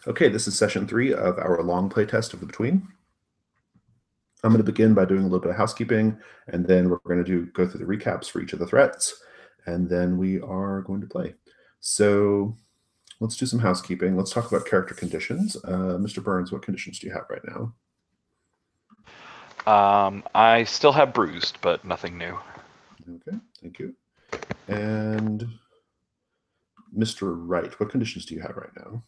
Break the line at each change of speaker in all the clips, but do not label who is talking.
Okay, this is session 3 of our long playtest of The Between. I'm going to begin by doing a little bit of housekeeping, and then we're going to go through the recaps for each of the threats, and then we are going to play. So let's do some housekeeping. Let's talk about character conditions. Mr. Burns, what conditions do you have right now?
I still have bruised, but nothing new.
Okay, thank you. And Mr. Wright, what conditions do you have right now?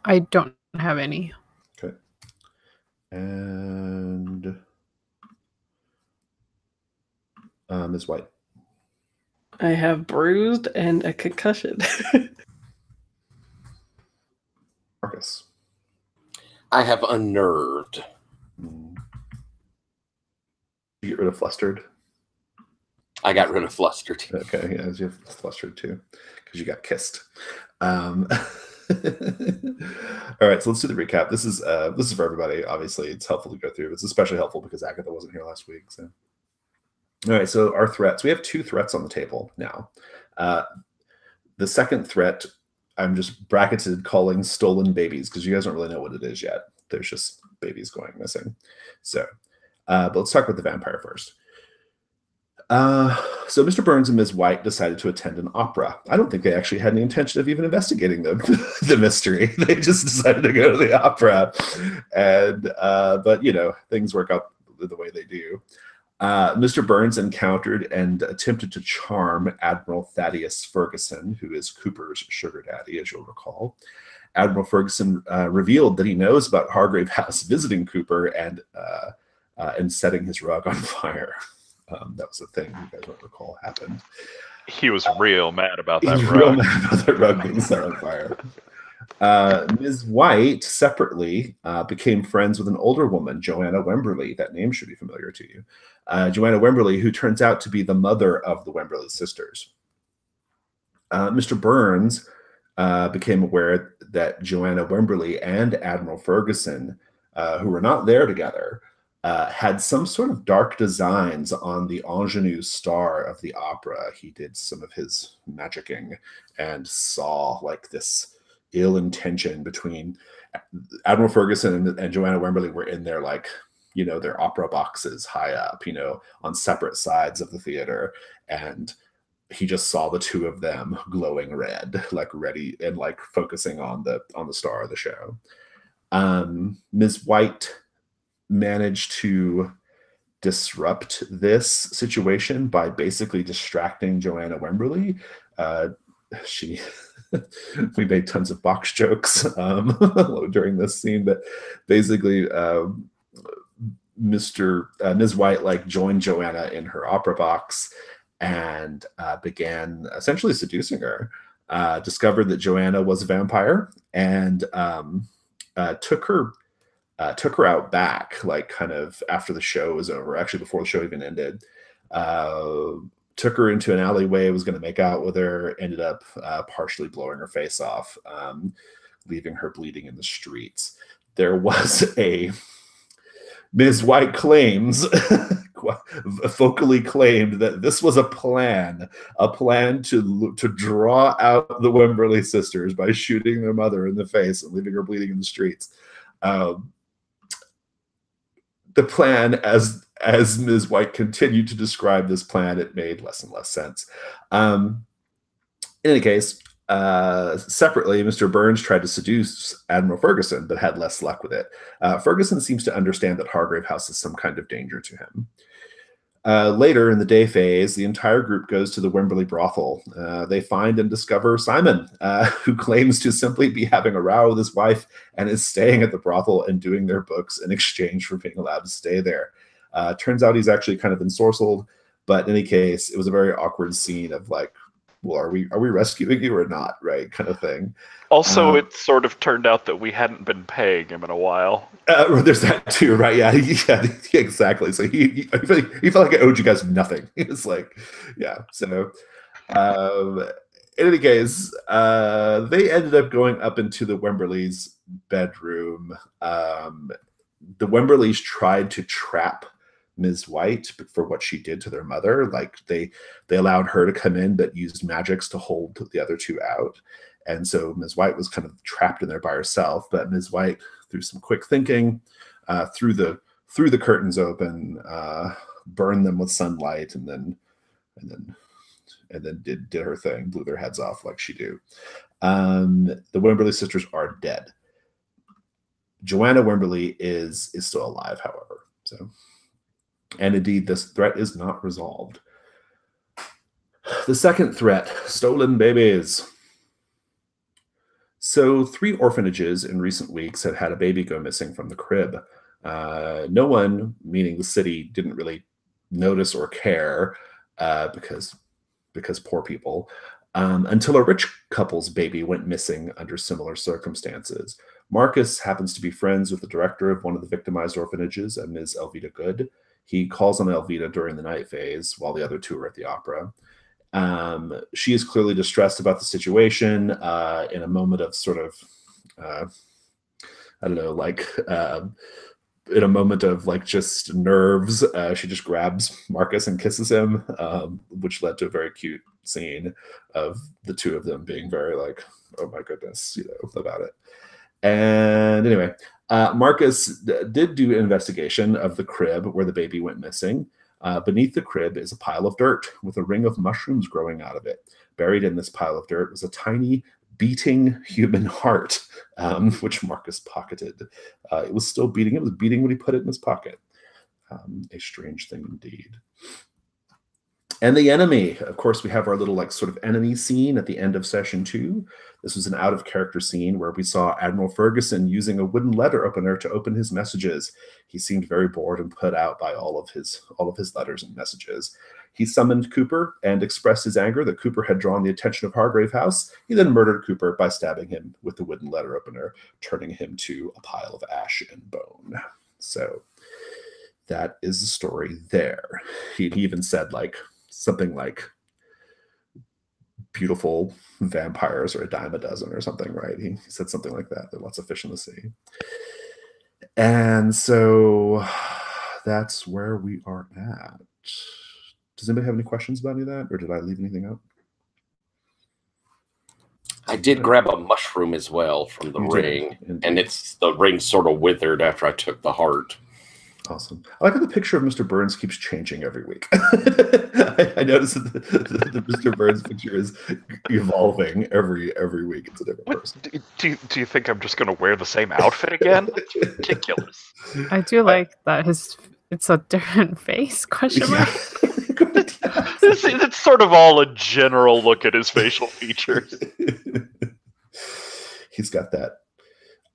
I don't have any.
Okay. And Ms. White?
I have bruised and a concussion.
Marcus?
I have unnerved.
You get rid of flustered?
I got rid of flustered.
Okay, yeah, you have flustered too, because you got kissed. All right, so let's do the recap. This is for everybody. Obviously, it's helpful to go through. It's especially helpful because Agatha wasn't here last week. So, all right, so our threats. We have 2 threats on the table now. The second threat, I'm just bracketed calling stolen babies because you guys don't really know what it is yet. There's just babies going missing. So, but let's talk about the vampire first. So Mr. Burns and Ms. White decided to attend an opera. I don't think they actually had any intention of even investigating the mystery. They just decided to go to the opera, and but you know, things work out the way they do. Mr. Burns encountered and attempted to charm Admiral Thaddeus Ferguson, who is Cooper's sugar daddy, as you'll recall. Admiral Ferguson revealed that he knows about Hargrave House visiting Cooper and setting his rug on fire. That was a thing you guys won't recall happened.
He was real mad about that
He's
rug.
real mad about that rug being set on fire. Ms. White separately became friends with an older woman, Joanna Wemberley. That name should be familiar to you. Joanna Wemberley, who turns out to be the mother of the Wemberley sisters. Mr. Burns became aware that Joanna Wemberley and Admiral Ferguson, who were not there together, had some sort of dark designs on the ingenue star of the opera. He did some of his magicking and saw like this ill intention between Admiral Ferguson and Joanna Wemberley were in their, like, you know, their opera boxes high up, you know, on separate sides of the theater. And he just saw the 2 of them glowing red, like ready and like focusing on the star of the show. Ms. White managed to disrupt this situation by basically distracting Joanna Wemberley. We made tons of box jokes during this scene, but basically Ms. White like joined Joanna in her opera box and began essentially seducing her. Discovered that Joanna was a vampire and took her out back, like kind of after the show was over, actually before the show even ended. Took her into an alleyway, was going to make out with her, ended up partially blowing her face off, leaving her bleeding in the streets. There was Ms. White claims, vocally claimed that this was a plan to draw out the Wemberley sisters by shooting their mother in the face and leaving her bleeding in the streets. The plan, as Ms. White continued to describe this plan, it made less and less sense. In any case, separately, Mr. Burns tried to seduce Admiral Ferguson, but had less luck with it. Ferguson seems to understand that Hargrave House is some kind of danger to him. Later in the day phase, the entire group goes to the Wemberley brothel. They find and discover Simon, who claims to simply be having a row with his wife and is staying at the brothel and doing their books in exchange for being allowed to stay there. Turns out he's actually kind of ensorcelled, but in any case, it was a very awkward scene of like, well, are we rescuing you or not, right, kind of thing.
Also, it sort of turned out that we hadn't been paying him in a while.
There's that too, right? Yeah, exactly. So he felt like I owed you guys nothing. It's like, yeah. So, in any case, they ended up going up into the Wemberleys' bedroom. The Wemberleys tried to trap Ms. White for what she did to their mother. Like they allowed her to come in, but used magics to hold the other two out. And so Ms. White was kind of trapped in there by herself. But Ms. White, through some quick thinking, threw the curtains open, burned them with sunlight, and then did her thing, blew their heads off like she do. The Wemberley sisters are dead. Joanna Wemberley is still alive, however. So, and indeed, this threat is not resolved. The second threat: stolen babies. So 3 orphanages in recent weeks have had a baby go missing from the crib. No one, meaning the city, didn't really notice or care because poor people, until a rich couple's baby went missing under similar circumstances. Marcus happens to be friends with the director of one of the victimized orphanages, a Ms. Elvita Good. He calls on Elvita during the night phase while the other two are at the opera. She is clearly distressed about the situation. In a moment of sort of, I don't know, like in a moment of like just nerves, she just grabs Marcus and kisses him, which led to a very cute scene of the two of them being very like, oh my goodness, about it. And anyway, Marcus did do an investigation of the crib where the baby went missing. Beneath the crib is a pile of dirt with a ring of mushrooms growing out of it. Buried in this pile of dirt was a tiny beating human heart, which Marcus pocketed. It was still beating. It was beating when he put it in his pocket. A strange thing indeed. And the enemy, of course, we have our little like sort of enemy scene at the end of session 2. This was an out of character scene where we saw Admiral Ferguson using a wooden letter opener to open his messages. He seemed very bored and put out by all of his letters and messages. He summoned Cooper and expressed his anger that Cooper had drawn the attention of Hargrave House. He then murdered Cooper by stabbing him with the wooden letter opener, turning him to a pile of ash and bone. So that is the story there. He even said like something like beautiful vampires are a dime a dozen or something, right? He said something like that. There are lots of fish in the sea. And so that's where we are at. Does anybody have any questions about any of that, or did I leave anything out?
I did grab a mushroom as well from the ring, and the ring sort of withered after I took the heart.
Awesome. I like how the picture of Mr. Burns keeps changing every week. I noticed that the Mr. Burns picture is evolving every week. It's a different person.
Do you think I'm just going to wear the same outfit again? That's ridiculous.
I do like that it's a different face, question mark.
It's sort of all a general look at his facial features.
He's got that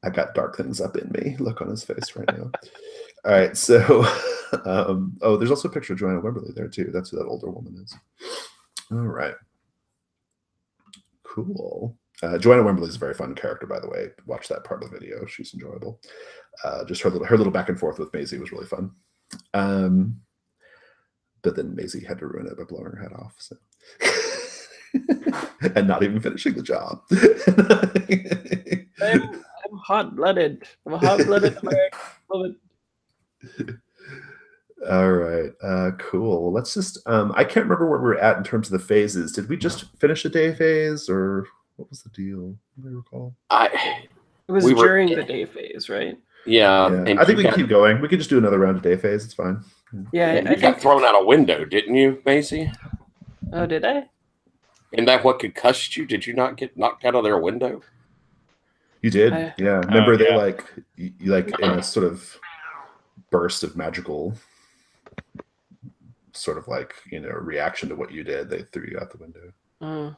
I got dark things up in me look on his face right now. All right, so there's also a picture of Joanna Wemberley there too. That's who that older woman is. All right, cool. Joanna Wemberley is a very fun character, by the way. Watch that part of the video; she's enjoyable. Just her little back and forth with Maisie was really fun. But then Maisie had to ruin it by blowing her head off, so. And not even finishing the job.
I'm hot-blooded. I'm a hot-blooded American. Love it.
All right, cool. Well, let's just I can't remember where we're at in terms of the phases. Did we just finish the day phase, or what was the deal? Do I recall?
It was during the day phase, right?
Yeah.
I think we can keep going. We could just do another round of day phase. It's fine.
Yeah,
you got thrown out a window, didn't you, Maisie?
Oh, did I?
Isn't that what concussed you? Did you not get knocked out of their window?
You did, yeah. Remember they like you like in a sort of burst of magical sort of like reaction to what you did, they threw you out the window.
Or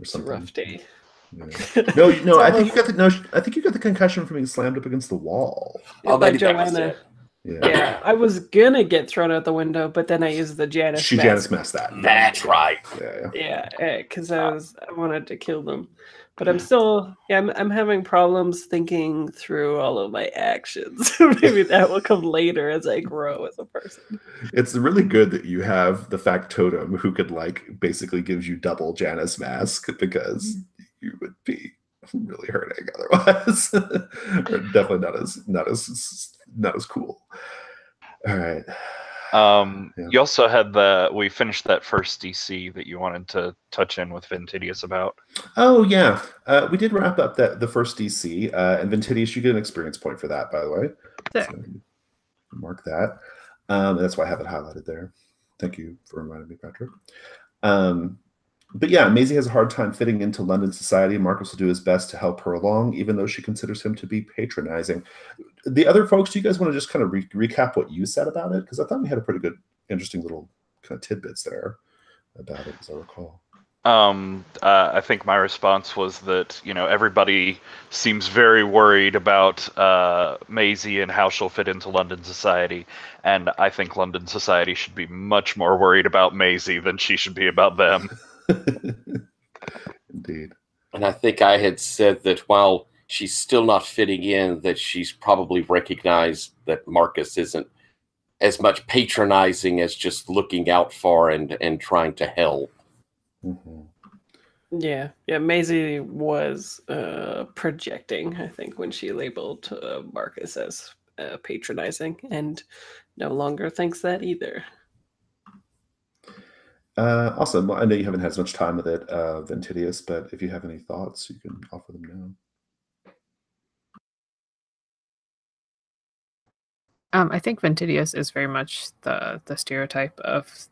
something. It's a rough day.
Yeah. No, I think you got the concussion from being slammed up against the wall.
By Joanna. Yeah, I was gonna get thrown out the window, but then I used the Janus.
She Janus masked that.
That's right.
Yeah,
because I wanted to kill them, but I'm still I'm having problems thinking through all of my actions. Maybe that will come later as I grow as a person.
It's really good that you have the factotum who could like basically gives you double Janus mask, because you would be really hurting otherwise. Or definitely not as cool. All right,
You also had we finished that first DC that you wanted to touch in with Ventidius about.
Oh yeah, we did wrap up the first DC, and Ventidius, you get an experience point for that, by the way.
Sick.
So mark that. That's why I have it highlighted there. Thank you for reminding me, Patrick. But yeah, Maisie has a hard time fitting into London society. Marcus will do his best to help her along, even though she considers him to be patronizing. The other folks, do you guys want to just kind of recap what you said about it? Because I thought we had a pretty good, interesting little kind of tidbits there about it, as I recall.
I think my response was that, everybody seems very worried about Maisie and how she'll fit into London society, and I think London society should be much more worried about Maisie than she should be about them.
Indeed.
And I think I had said that while she's still not fitting in, that she's probably recognized that Marcus isn't as much patronizing as just looking out for and trying to help.
Mm-hmm.
Yeah, Maisie was projecting, I think, when she labeled Marcus as patronizing, and no longer thinks that either.
Awesome. Well, I know you haven't had as much time with it, Ventidius, but if you have any thoughts, you can offer them
I think Ventidius is very much the stereotype of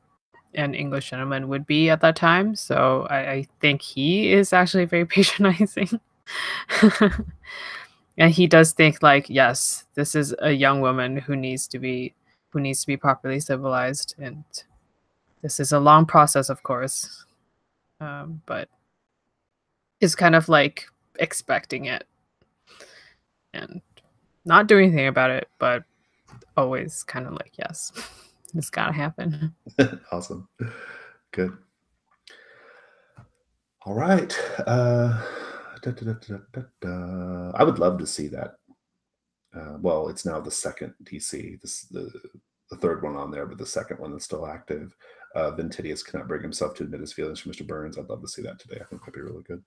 an English gentleman would be at that time. So I think he is actually very patronizing. And he does think like, yes, this is a young woman who needs to be properly civilized, and this is a long process, of course, but is kind of like expecting it and not doing anything about it, but always kind of like, yes, it's gotta happen.
Awesome. Good. All right. I would love to see that. Well, it's now the second DC, the third one on there, but the second one that's still active. Ventidius cannot bring himself to admit his feelings for Mr. Burns. I'd love to see that today. I think that'd be really good.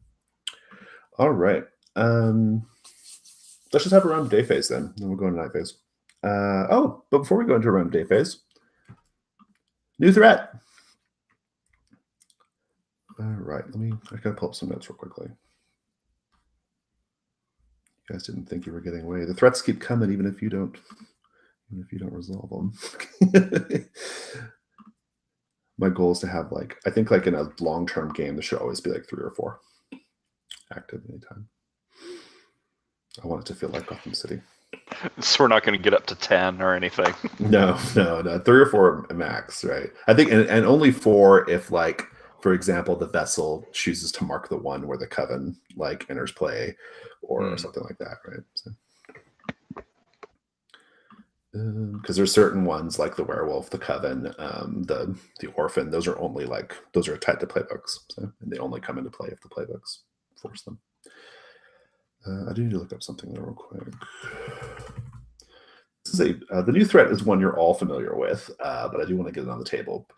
All right. Let's just have a round of day phase then we'll go into night phase. But before we go into a round of day phase, new threat. All right, I gotta pull up some notes real quickly. You guys didn't think you were getting away. The threats keep coming even if you don't resolve them. My goal is to have I think in a long-term game, there should always be 3 or 4 active anytime. I want it to feel like Gotham City.
So we're not going to get up to 10 or anything.
No. 3 or 4 max, right? I think, and only 4 if for example, the vessel chooses to mark the one where the coven enters play, or something like that, right? So, because there's certain ones like the werewolf, the coven, the orphan. Those are only those are tied to playbooks, so and they only come into play if the playbooks force them. I do need to look up something there real quick. This is the new threat is one you're all familiar with, but I do want to get it on the table.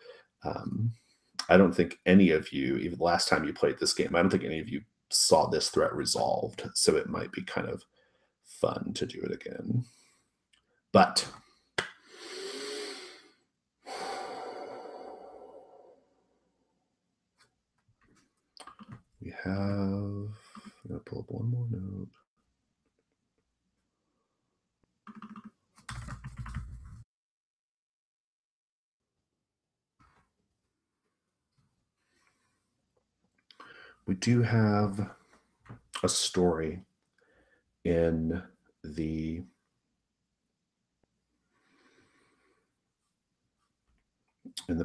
I don't think any of you, even the last time you played this game, I don't think any of you saw this threat resolved, so it might be kind of fun to do it again. But we have, I'm going to pull up one more note. We do have a story in the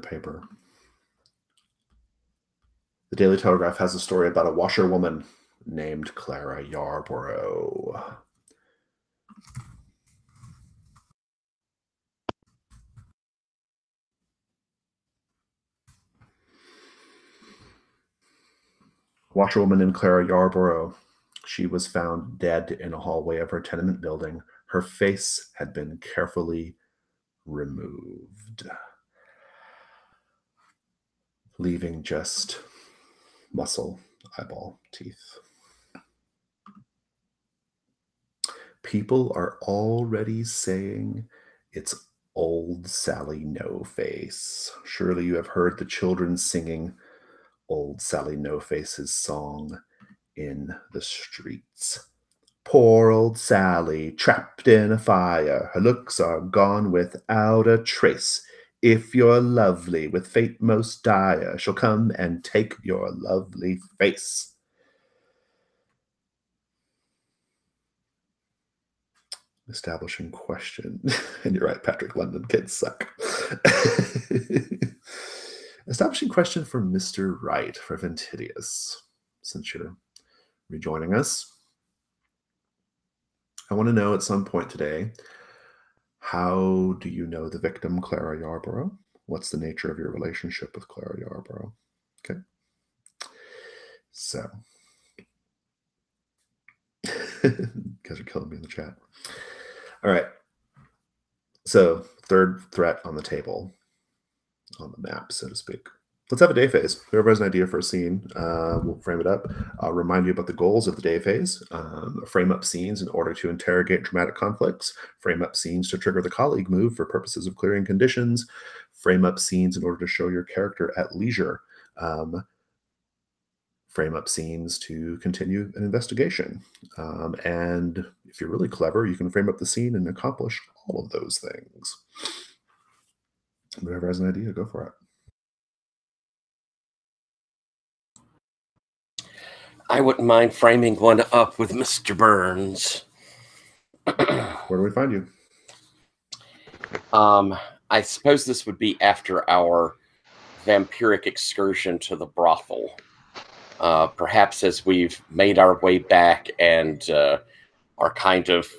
paper. The Daily Telegraph has a story about a washerwoman named Clara Yarborough. Washerwoman named Clara Yarborough. She was found dead in a hallway of her tenement building. Her face had been carefully removed, leaving just muscle, eyeball, teeth. People are already saying it's Old Sally No Face. Surely you have heard the children singing Old Sally No Face's song in the streets. Poor old Sally, trapped in a fire, her looks are gone without a trace. If you're lovely with fate most dire, she'll come and take your lovely face. Establishing question. And you're right, Patrick, London kids suck. Establishing question for Mr. Wright, for Ventidius, since you're rejoining us. I want to know at some point today, how do you know the victim, Clara Yarborough? What's the nature of your relationship with Clara Yarborough? Okay. So, you guys are killing me in the chat. All right. So, third threat on the table, on the map, so to speak. Let's have a day phase. Whoever has an idea for a scene, we'll frame it up. I'll remind you about the goals of the day phase. Frame up scenes in order to interrogate dramatic conflicts. Frame up scenes to trigger the colleague move for purposes of clearing conditions. Frame up scenes in order to show your character at leisure. Frame up scenes to continue an investigation. And if you're really clever, you can frame up the scene and accomplish all of those things. Whoever has an idea, go for it.
I wouldn't mind framing one up with Mr. Burns.
Where do we find you?
I suppose this would be after our vampiric excursion to the brothel. Perhaps as we've made our way back and are kind of,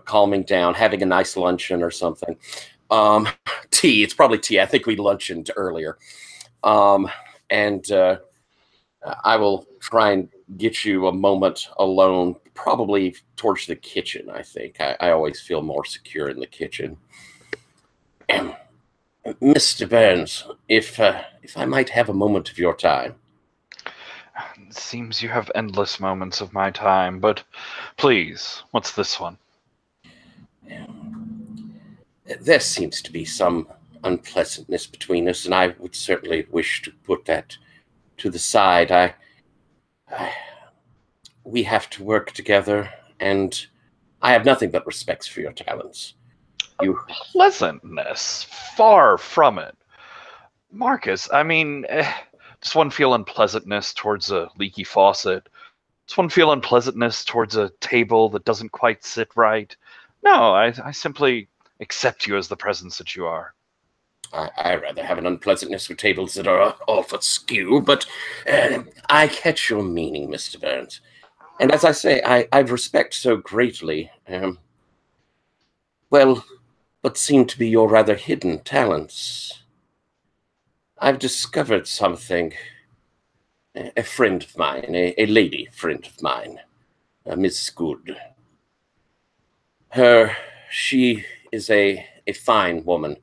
calming down, having a nice luncheon or something. Tea, it's probably tea. I think we lunched earlier. And I will try and get you a moment alone, probably towards the kitchen, I think. I always feel more secure in the kitchen. Mr. Burns, if I might have a moment of your time.
It seems you have endless moments of my time, but please, what's this one?
There seems to be some unpleasantness between us, and I would certainly wish to put that to the side. We have to work together, and I have nothing but respect for your talents.
Pleasantness? Far from it. Marcus, I mean, does one feel unpleasantness towards a leaky faucet? Does one feel unpleasantness towards a table that doesn't quite sit right? No, I simply accept you as the presence that you are.
I rather have an unpleasantness with tables that are off askew, but I catch your meaning, Mr. Burns. And as I say, I respect so greatly, what seem to be your rather hidden talents. I've discovered something. A friend of mine, a lady friend of mine, Miss Good. She is a fine woman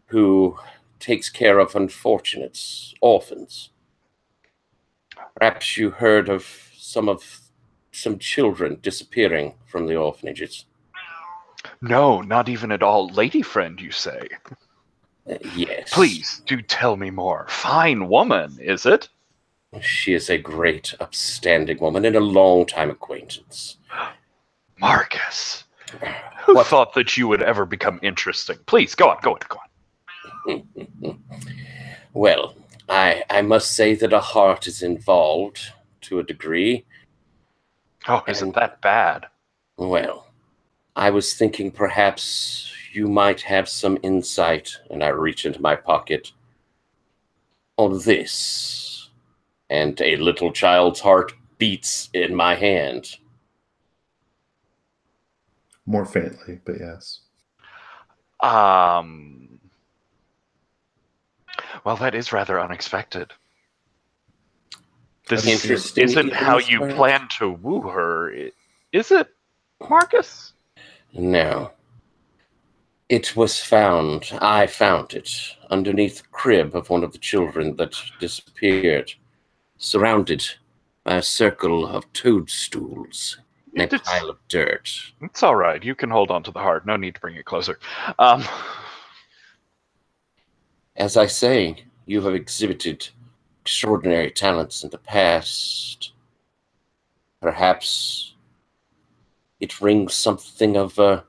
who takes care of unfortunates, orphans. Perhaps you heard of some children disappearing from the orphanages.
No, not even at all. Lady friend, you say?
Yes.
Please, do tell me more. Fine woman, is it?
She is a great, upstanding woman and a long-time acquaintance.
Marcus, who thought that you would ever become interesting? Please, go on.
Well, I must say that a heart is involved to a degree.
Oh, isn't that bad?
Well, I was thinking perhaps you might have some insight, and I reach into my pocket, on this. And a little child's heart beats in my hand.
More faintly, but yes.
Well, that is rather unexpected. This
Interesting.
isn't how you plan to woo her, is it, Marcus?
No. It was found. I found it underneath the crib of one of the children that disappeared, surrounded by a circle of toadstools and a pile of dirt.
It's all right. You can hold on to the heart. No need to bring it closer.
As I say, you have exhibited extraordinary talents in the past. Perhaps it rings something of a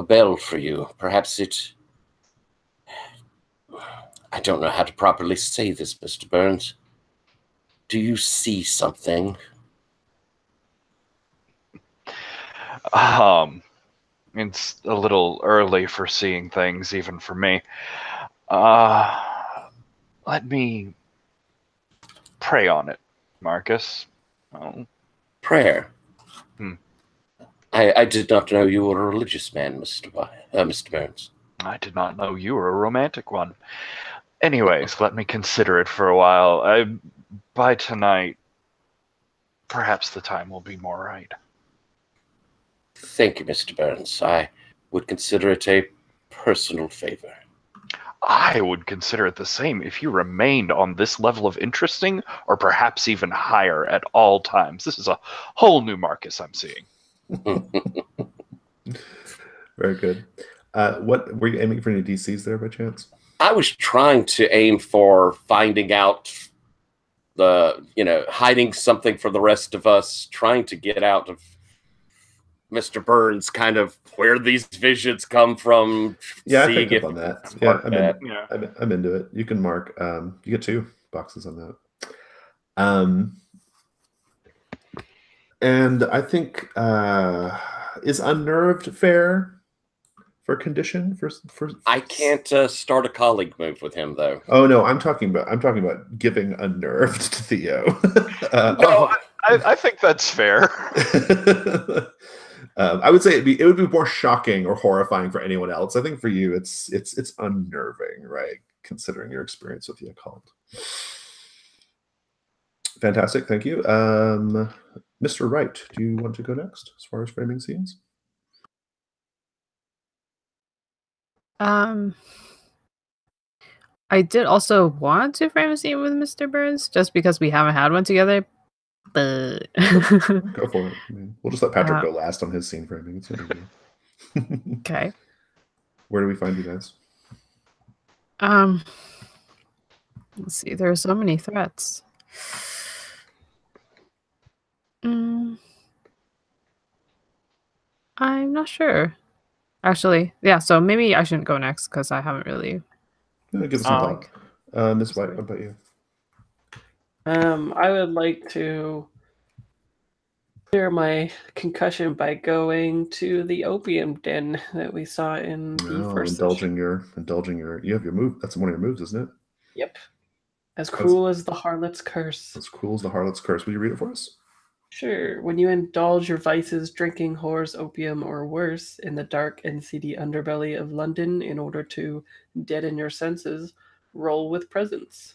bell for you. Perhaps it... I don't know how to properly say this, Mr. Burns. Do you see something?
It's a little early for seeing things, even for me. Let me pray on it, Marcus. Oh.
Prayer.
Hmm.
I did not know you were a religious man, Mr. Burns.
I did not know you were a romantic one. Anyways, let me consider it for a while. By tonight, perhaps the time will be more right.
Thank you, Mr. Burns. I would consider it a personal favor.
I would consider it the same if you remained on this level of interesting, or perhaps even higher at all times. This is a whole new Marcus I'm seeing.
Very good. What were you aiming for? Any DCs there by chance?
I was trying to aim for finding out hiding something for the rest of us, trying to get out of Mr. Burns, kind of where these visions come from.
Yeah, I picked up on that. Yeah, I'm into it. You can mark. You get 2 boxes on that. And I think is unnerved fair for condition for
I can't start a colleague move with him though.
Oh no, I'm talking about giving unnerved to Theo.
No, I think that's fair.
I would say it would be more shocking or horrifying for anyone else. I think for you, it's unnerving, right? Considering your experience with the occult. Fantastic, thank you, Mr. Wright. Do you want to go next as far as framing scenes?
I did also want to frame a scene with Mr. Burns, just because we haven't had one together. But
go for it. I mean, we'll just let Patrick go last on his scene framing. It's no big deal.
Okay.
Where do we find you guys?
Let's see. There are so many threats. I'm not sure. Actually, yeah. So maybe I shouldn't go next because I haven't really.
Give us some thought. Ms. White, what about you?
I would like to clear my concussion by going to the opium den that we saw in the first
indulging your you have your move. That's one of your moves, isn't it?
Yep. As cruel as the harlot's curse.
As cruel as the harlot's curse. Will you read it for us?
Sure. When you indulge your vices, drinking, whores, opium, or worse, in the dark and seedy underbelly of London in order to deaden your senses, roll with presence.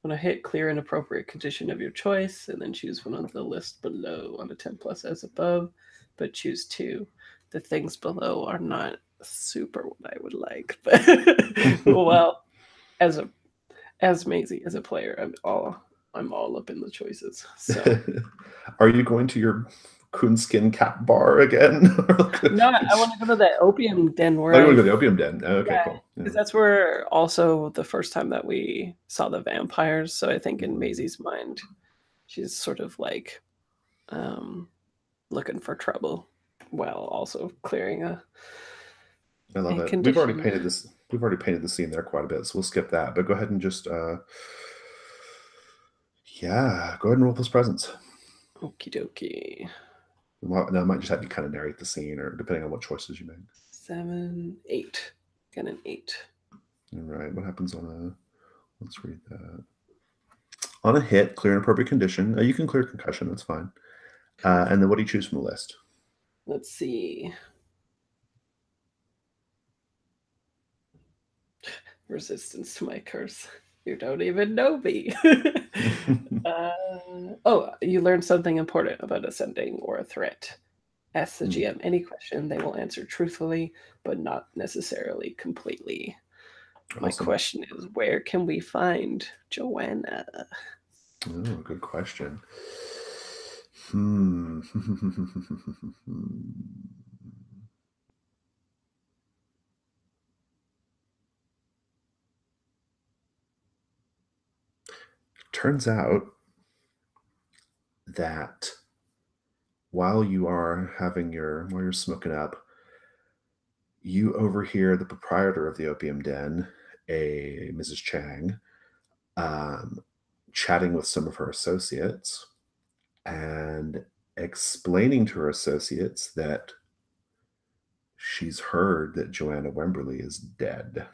When I hit, clear an appropriate condition of your choice, and then choose one on the list below on a 10 plus as above, but choose 2. The things below are not super what I would like, but well, as Maisie, as a player, I'm all up in the choices. So,
are you going to your coonskin cap bar again?
No, I want to go to that opium den. Where
I want to go to the opium den. Okay,
yeah,
cool.
Because that's where also the first time that we saw the vampires. So I think in Maisie's mind, she's sort of like looking for trouble while also clearing a.
I love it. We've already painted this. We've already painted the scene there quite a bit, so we'll skip that. But go ahead and just, go ahead and roll those presents.
Okie dokie.
Well, now I might just have you kind of narrate the scene, or depending on what choices you make.
7, 8. Got an 8.
All right. What happens on a? Let's read that. On a hit, clear an appropriate condition. You can clear concussion. That's fine. And then what do you choose from the list?
Let's see. Resistance to my curse. You don't even know me. You learned something important about ascending or a threat. Ask the GM any question. They will answer truthfully, but not necessarily completely. My question is, where can we find Joanna?
Oh, good question. turns out that while you're smoking up, you overhear the proprietor of the opium den, a Mrs. Chang, chatting with some of her associates and explaining to her associates that she's heard that Joanna Wemberley is dead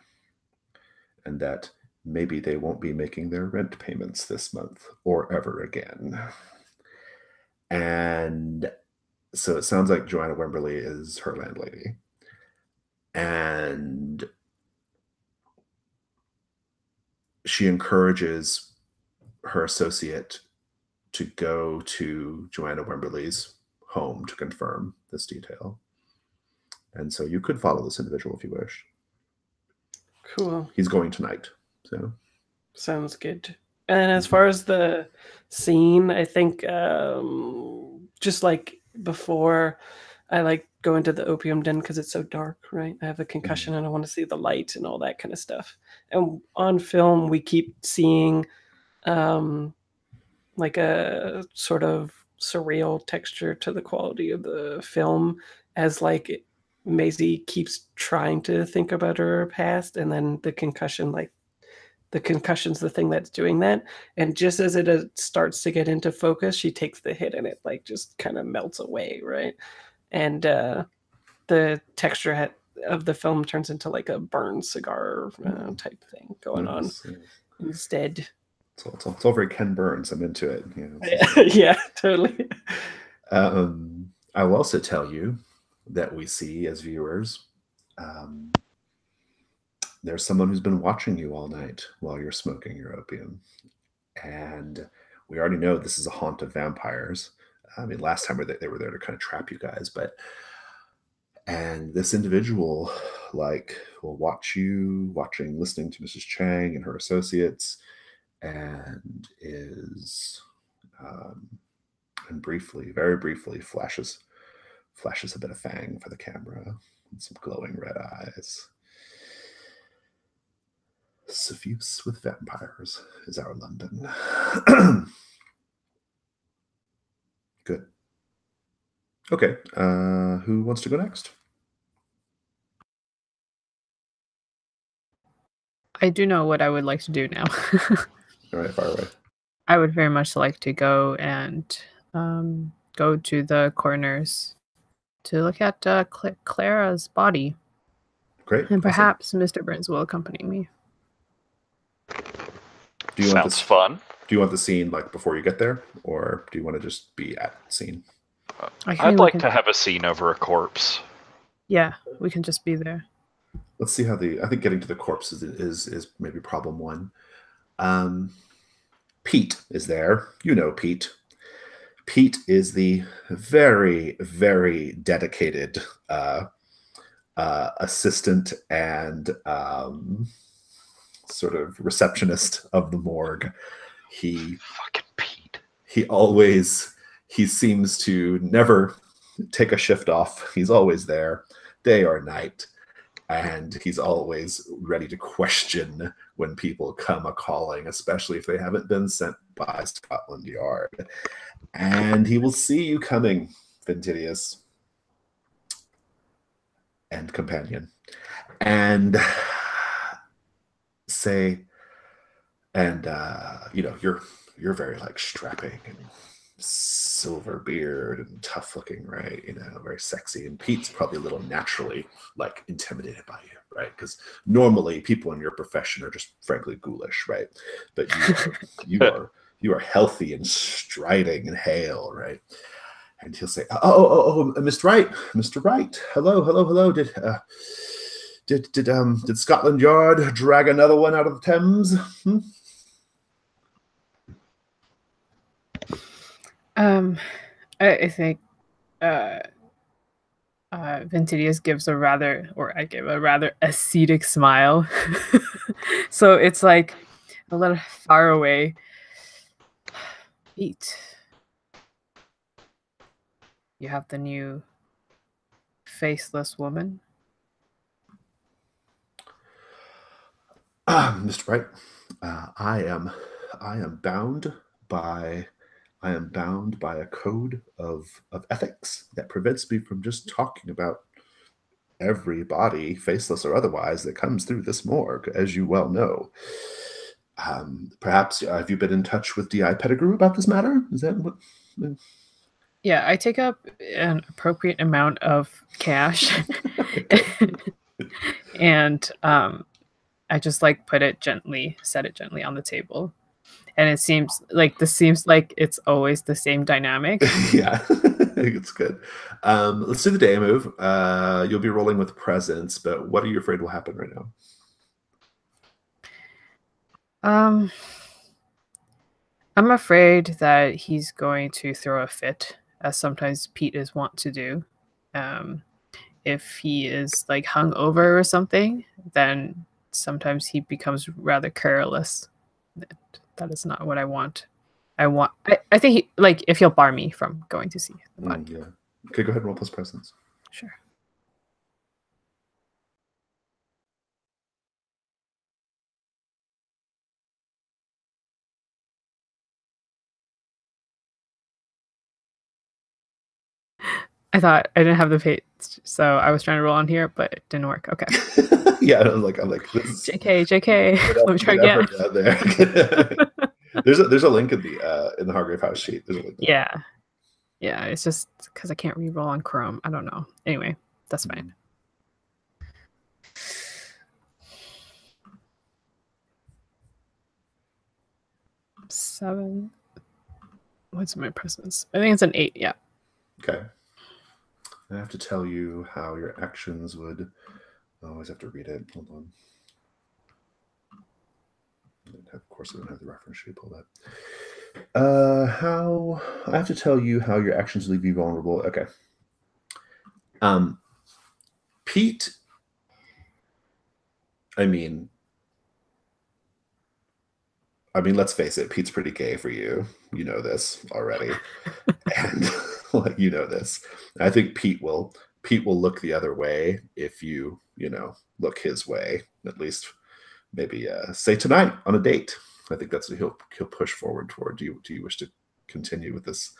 and that maybe they won't be making their rent payments this month or ever again. And so it sounds like Joanna Wemberley is her landlady. And she encourages her associate to go to Joanna Wemberley's home to confirm this detail. And so you could follow this individual if you wish.
Cool.
He's going tonight. So
sounds good. And as far as the scene, I think just like before, I like go into the opium den because it's so dark, right? I have a concussion and I want to see the light and all that kind of stuff. And on film, we keep seeing like a sort of surreal texture to the quality of the film as like Maisie keeps trying to think about her past, and then the concussion's the thing that's doing that. And just as it starts to get into focus, she takes the hit and it like just kind of melts away, right? And the texture of the film turns into like a burned cigar type thing going on instead.
It's all very Ken Burns. I'm into it.
Yeah, totally.
I will also tell you that we see as viewers, there's someone who's been watching you all night while you're smoking your opium. And we already know this is a haunt of vampires. I mean, last time they were there to kind of trap you guys, and this individual will watch you listening to Mrs. Chang and her associates, and is and very briefly flashes a bit of fang for the camera and some glowing red eyes. Suffuse with vampires is our London. Good. Okay, who wants to go next?
I do know what I would like to do now.
All right, fire away.
I would very much like to go and go to the corners to look at Clara's body.
Great.
And perhaps Mr. Burns will accompany me.
Sounds fun.
Do you want the scene like before you get there, or do you want to just be at the scene?
I'd like to have a scene over a corpse.
Yeah, we can just be there.
Let's see how I think getting to the corpse is maybe problem one. Pete is there. You know Pete. Pete is the very, very dedicated assistant and sort of receptionist of the morgue.
Fucking Pete.
He seems to never take a shift off. He's always there, day or night. And he's always ready to question when people come a-calling, especially if they haven't been sent by Scotland Yard. And he will see you coming, Ventidius and companion, and say, and you're very like strapping and silver beard and tough looking, right? Very sexy. And Pete's probably a little naturally like intimidated by you, right? Because normally people in your profession are just frankly ghoulish, right? But you are healthy and striding and hale, right? And he'll say, "Oh, Mr. Wright, hello. Did Scotland Yard drag another one out of the Thames?"
I think Ventidius gives I give a rather ascetic smile. So it's like a little far away. Pete, you have the new faceless woman?
Mr. Wright, I am I am bound by a code of ethics that prevents me from just talking about every body, faceless or otherwise, that comes through this morgue, as you well know. Perhaps have you been in touch with DI Pettigrew about this matter? Is that what?
Yeah, I take up an appropriate amount of cash, and I just like set it gently on the table. And it seems like it's always the same dynamic.
Yeah, it's good. Let's do the day move. You'll be rolling with presence, but what are you afraid will happen right now?
I'm afraid that he's going to throw a fit, as sometimes Pete is wont to do. If he is like hung over or something, then sometimes he becomes rather careless. That is not what I want. I think he, like, if he'll bar me from going to see the body.
Yeah. Okay, go ahead and roll plus presence.
Sure. I thought I didn't have the page, so I was trying to roll on here, but it didn't work. Okay.
Yeah, I'm like, this is
JK. Let me try again.
There's a link in the Hargrave House sheet. There's a link there.
Yeah. It's just because I can't re-roll on Chrome. I don't know. Anyway, that's fine. Seven. What's my presence? I think it's an 8. Yeah.
Okay. I have to tell you how your actions would. I always have to read it. Hold on. Of course, I don't have the reference sheet pulled up. How I have to tell you how your actions leave you vulnerable. Okay. Pete. I mean, let's face it. Pete's pretty gay for you. You know this already, and like, you know this. I think Pete will look the other way if you look his way. At least, maybe say tonight on a date. I think that's what he'll push forward toward. Do you wish to continue with this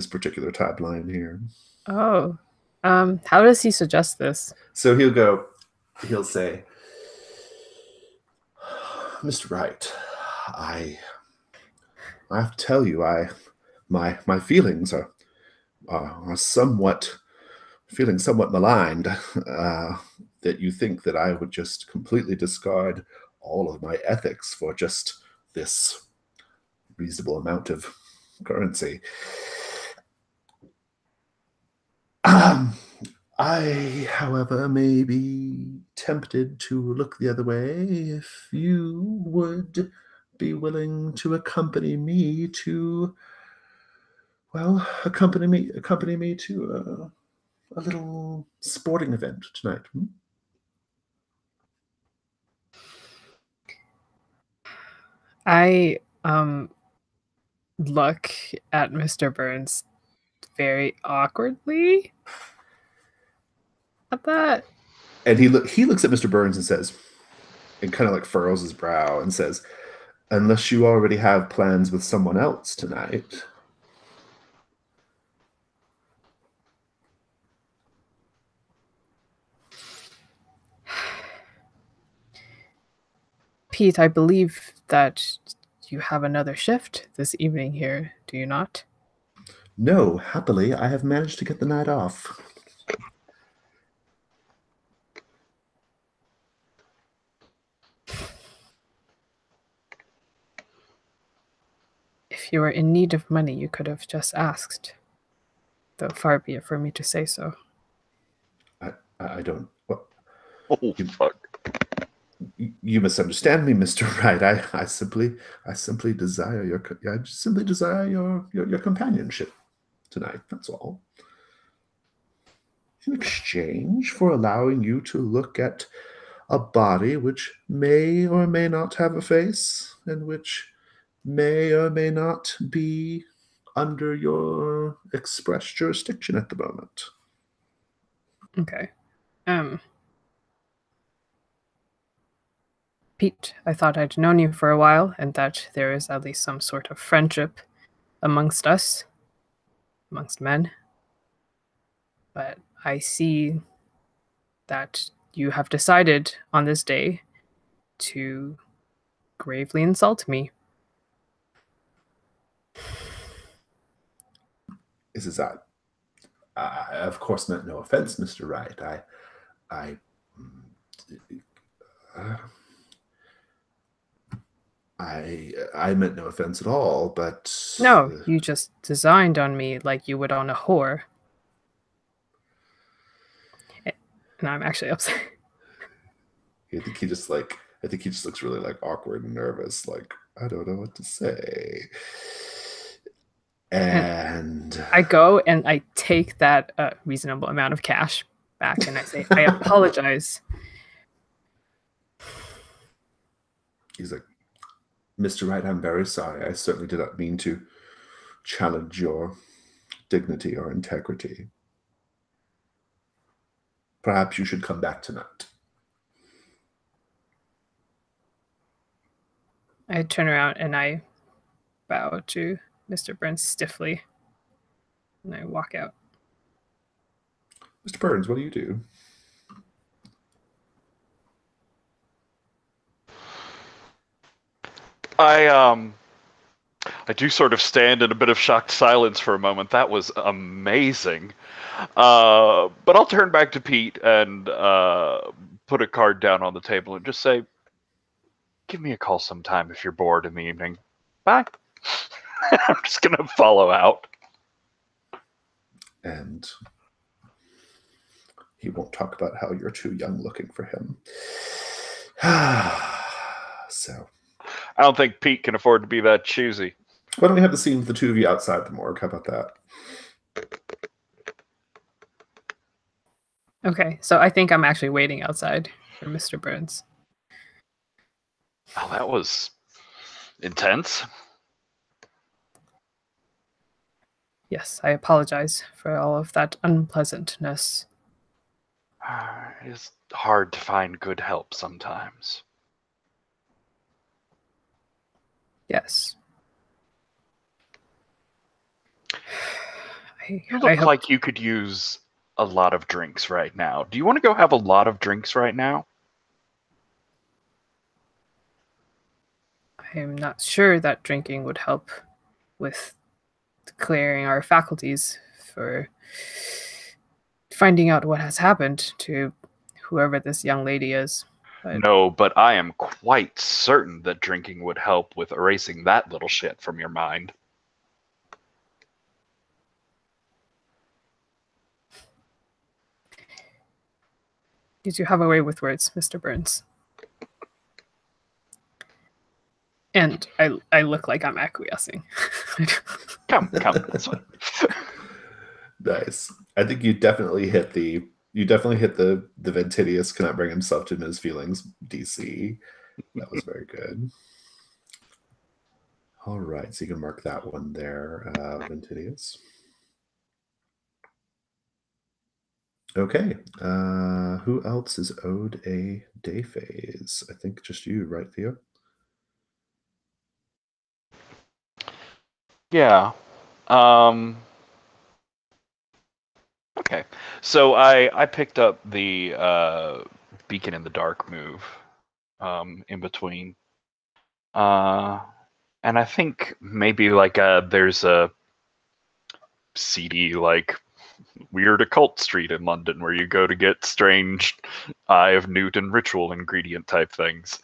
particular timeline here?
Oh, how does he suggest this?
So he'll say, Mr. Wright, I have to tell you, my feelings are somewhat maligned, that you think that I would just completely discard all of my ethics for just this reasonable amount of currency. I, however, may be tempted to look the other way if you would be willing to accompany me to a little sporting event tonight.
I look at Mr. Burns very awkwardly at that.
And he looks at Mr. Burns and says, and kind of like furrows his brow and says, unless you already have plans with someone else tonight.
Pete, I believe that you have another shift this evening here, do you not?
No, happily, I have managed to get the night off.
If you were in need of money, you could have just asked. Though far be it for me to say so.
I don't. Well,
Oh, fuck.
You misunderstand me, Mr. Wright. I simply desire your companionship tonight. That's all. In exchange for allowing you to look at a body which may or may not have a face, and which may or may not be under your express jurisdiction at the moment.
Okay. Pete, I thought I'd known you for a while, and that there is at least some sort of friendship amongst us, amongst men. But I see that you have decided on this day to gravely insult me.
This is that. I, of course, meant no offense, Mr. Wright. I, uh, I meant no offense at all, but...
No, you just designed on me like you would on a whore. And I'm actually upset.
I think he just looks really like awkward and nervous, like, I don't know what to say. And
I go and I take that reasonable amount of cash back and I say, I apologize.
He's like, Mr. Wright, I'm very sorry. I certainly did not mean to challenge your dignity or integrity. Perhaps you should come back tonight.
I turn around and I bow to Mr. Burns stiffly, and I walk out.
Mr. Burns, what do you do?
I do sort of stand in a bit of shocked silence for a moment. That was amazing. But I'll turn back to Pete and put a card down on the table and just say, give me a call sometime if you're bored in the evening. Bye. I'm just going to follow out.
And he won't talk about how you're too young looking for him. So...
I don't think Pete can afford to be that choosy.
Why don't we have the scene with the two of you outside the morgue? How about that?
Okay, so I think I'm actually waiting outside for Mr. Burns.
Oh, that was intense.
Yes, I apologize for all of that unpleasantness.
It's hard to find good help sometimes.
Yes.
You look like you could use a lot of drinks right now. Do you want to go have a lot of drinks right now?
I am not sure that drinking would help with clearing our faculties for finding out what has happened to whoever this young lady is. But
no, but I am quite certain that drinking would help with erasing that little shit from your mind.
did you have a way with words, Mr. Burns? And I look like I'm acquiescing.
Come, that's fine.
Nice. I think you definitely hit the Ventidius cannot bring himself to his feelings DC. That was very good. All right, so you can mark that one there, Ventidius. Okay, who else is owed a day phase? I think just you, right, Theo?
Yeah. Okay. So I picked up the Beacon in the Dark move in between. And I think maybe like there's a seedy like weird occult street in London where you go to get strange Eye of Newt and ritual ingredient type things.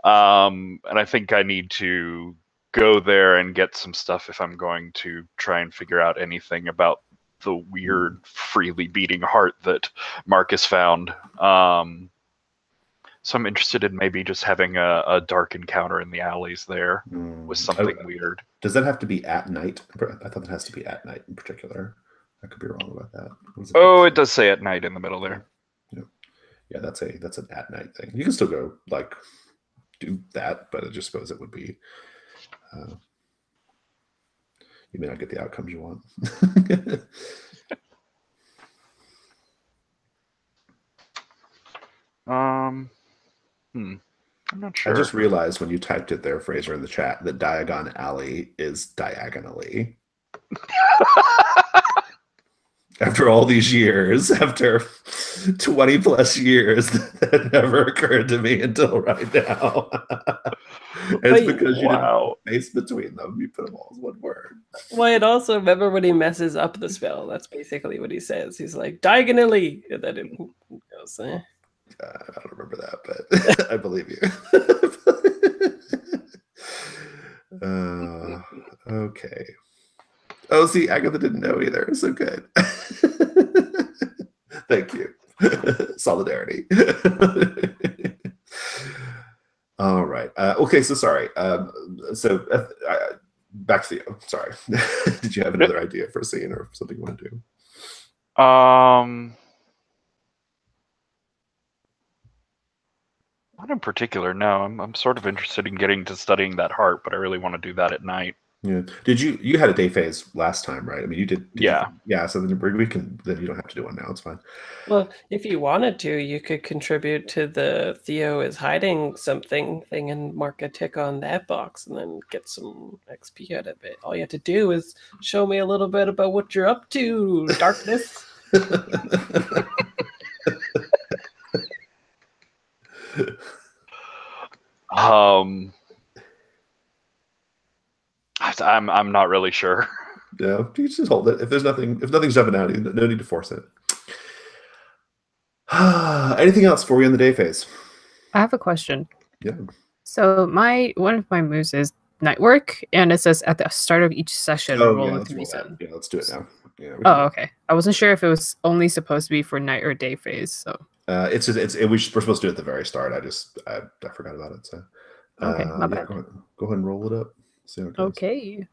And I think I need to go there and get some stuff if I'm going to try and figure out anything about the weird freely beating heart that Marcus found. So I'm interested in maybe just having a dark encounter in the alleys there with something weird.
Does that have to be at night? I thought it has to be at night in particular. I could be wrong about that.
It does say at night in the middle there.
Yeah, that's an at night thing. You can still go like do that, but I just suppose it would be you may not get the outcomes you want.
I'm not
I
sure.
just realized when you typed it there, Fraser, in the chat, that Diagon Alley is diagonally. After all these years, after 20 plus years, that never occurred to me until right now. It's because you didn't put space between them. You put them all as one word.
Wyatt also, remember when he messes up the spell? That's basically what he says. He's like, diagonally. And then it goes, eh.
I don't remember that, but I believe you. Okay. Oh, see, Agatha didn't know either. So good. Thank you. Solidarity. All right. Okay, so sorry. Back to you. Sorry. Did you have another idea for a scene or something you want to do?
Not in particular, no. I'm sort of interested in getting to studying that heart, but I really want to do that at night.
Yeah. Did you had a day phase last time, right? I mean, you did.
Yeah.
Yeah. So then we can. Then you don't have to do one now. It's fine.
Well, if you wanted to, you could contribute to the Theo is hiding something thing and mark a tick on that box and then get some XP out of it. All you have to do is show me a little bit about what you're up to, darkness.
I'm not really sure.
No, you just hold it. If nothing's jumping out, no need to force it. Anything else for you in the day phase?
I have a question.
Yeah.
So one of my moves is night work, and it says at the start of each session, roll a d7.
Yeah, let's do it now. Yeah.
Oh, okay. I wasn't sure if it was only supposed to be for night or day phase. So
we're supposed to do it at the very start. I forgot about it. So
okay, my bad.
Go ahead and roll it up. See how it goes.
Okay.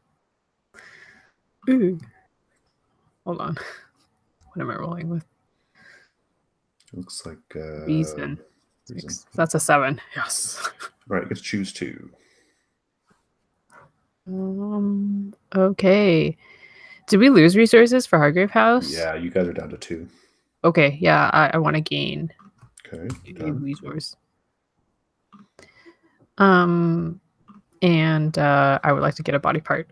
Ooh. Hold on. What am I rolling with?
Looks like
Reason. That's a 7. Yes.
All right, get to choose 2.
Okay. Did we lose resources for Hargrave House?
Yeah, you guys are down to 2.
Okay, yeah, I want to gain
Okay.
a resource. And I would like to get a body part.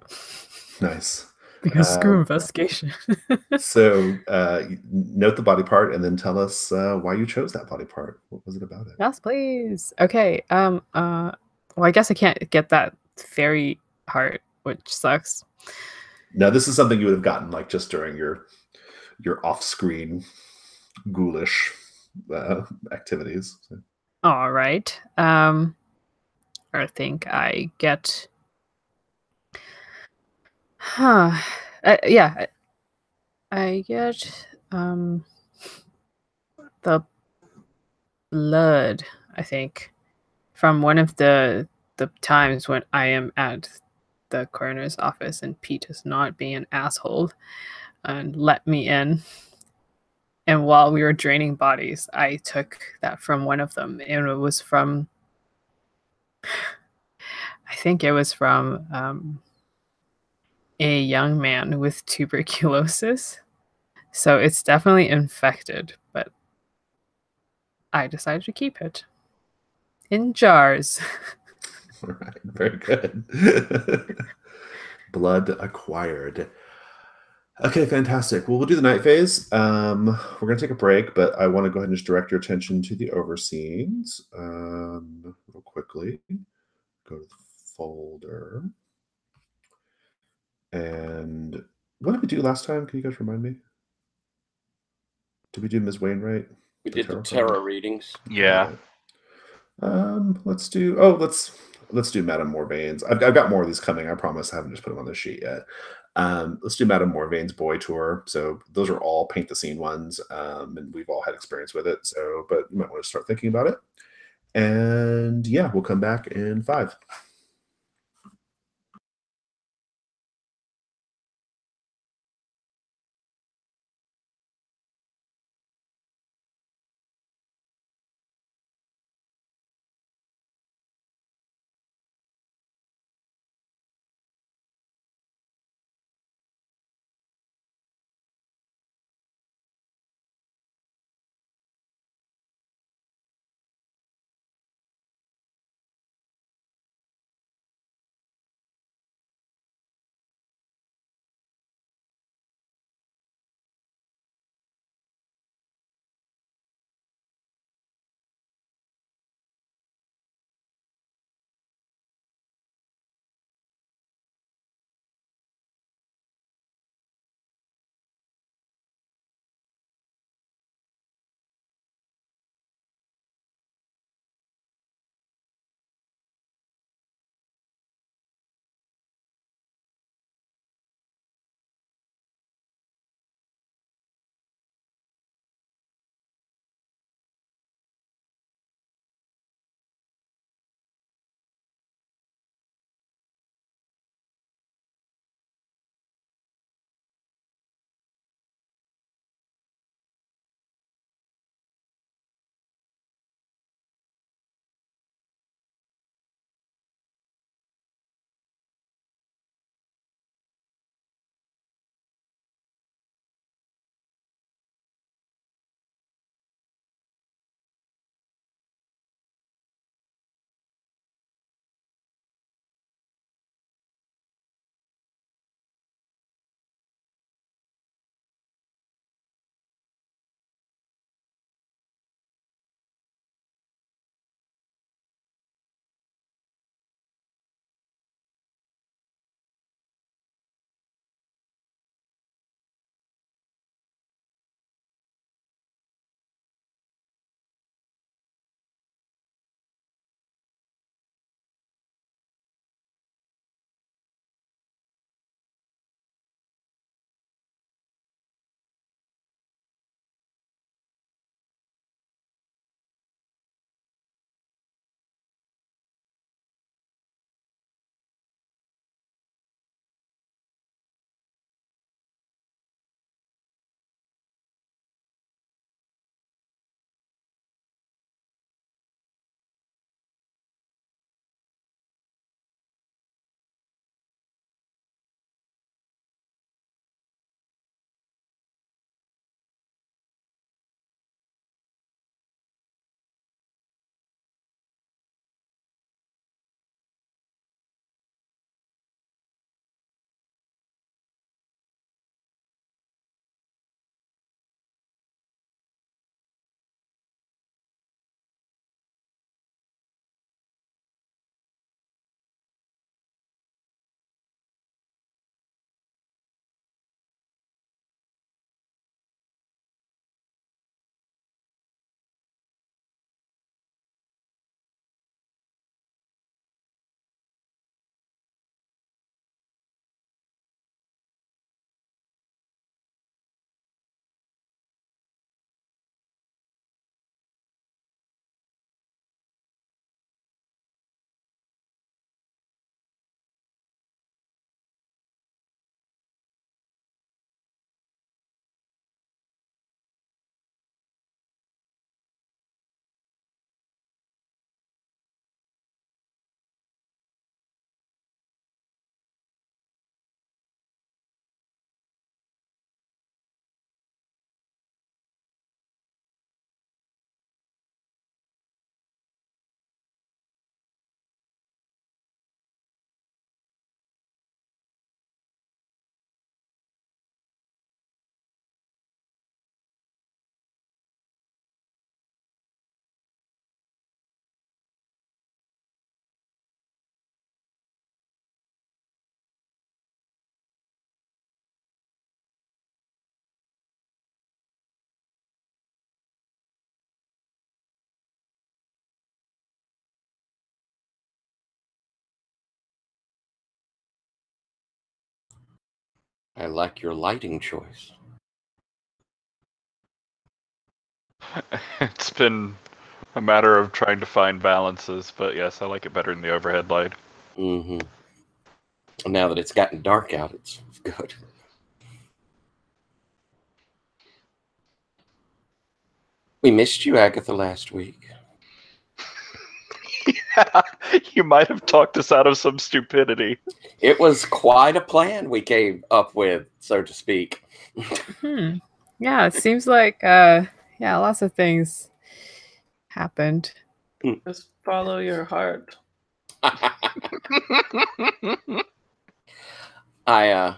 Nice.
Because screw investigation.
So note the body part and then tell us why you chose that body part. What was it about it?
Yes, please. Okay. Well, I guess I can't get that fairy heart, which sucks.
No, this is something you would have gotten like just during your off-screen ghoulish activities. So.
All right. I think I get. Yeah. I get the blood, I think, from one of the times when I am at the coroner's office and Pete is not being an asshole and let me in. And while we were draining bodies, I took that from one of them, and it was from, I think it was from a young man with tuberculosis. So it's definitely infected, but I decided to keep it in jars.
All right, very good. Blood acquired. Okay, fantastic. Well, we'll do the night phase. We're going to take a break, but I want to go ahead and just direct your attention to the overscenes real quickly. Go to the folder. And what did we do last time? Can you guys remind me? Did we do Ms. Wainwright?
We did the tarot readings.
Yeah.
Let's do Madame Morvain's. I've got more of these coming. I promise. I haven't just put them on the sheet yet. Let's do Madame Morvain's Boy Tour. So those are all paint the scene ones, and we've all had experience with it. So, but you might want to start thinking about it. And yeah, we'll come back in 5.
I like your lighting choice.
It's been a matter of trying to find balances, but yes, I like it better than the overhead light.
Mm-hmm. Now that it's gotten dark out, it's good. We missed you, Agatha, last week.
Yeah, you might have talked us out of some stupidity.
It was quite a plan we came up with, so to speak.
Yeah, it seems like lots of things happened.
Just follow your heart.
I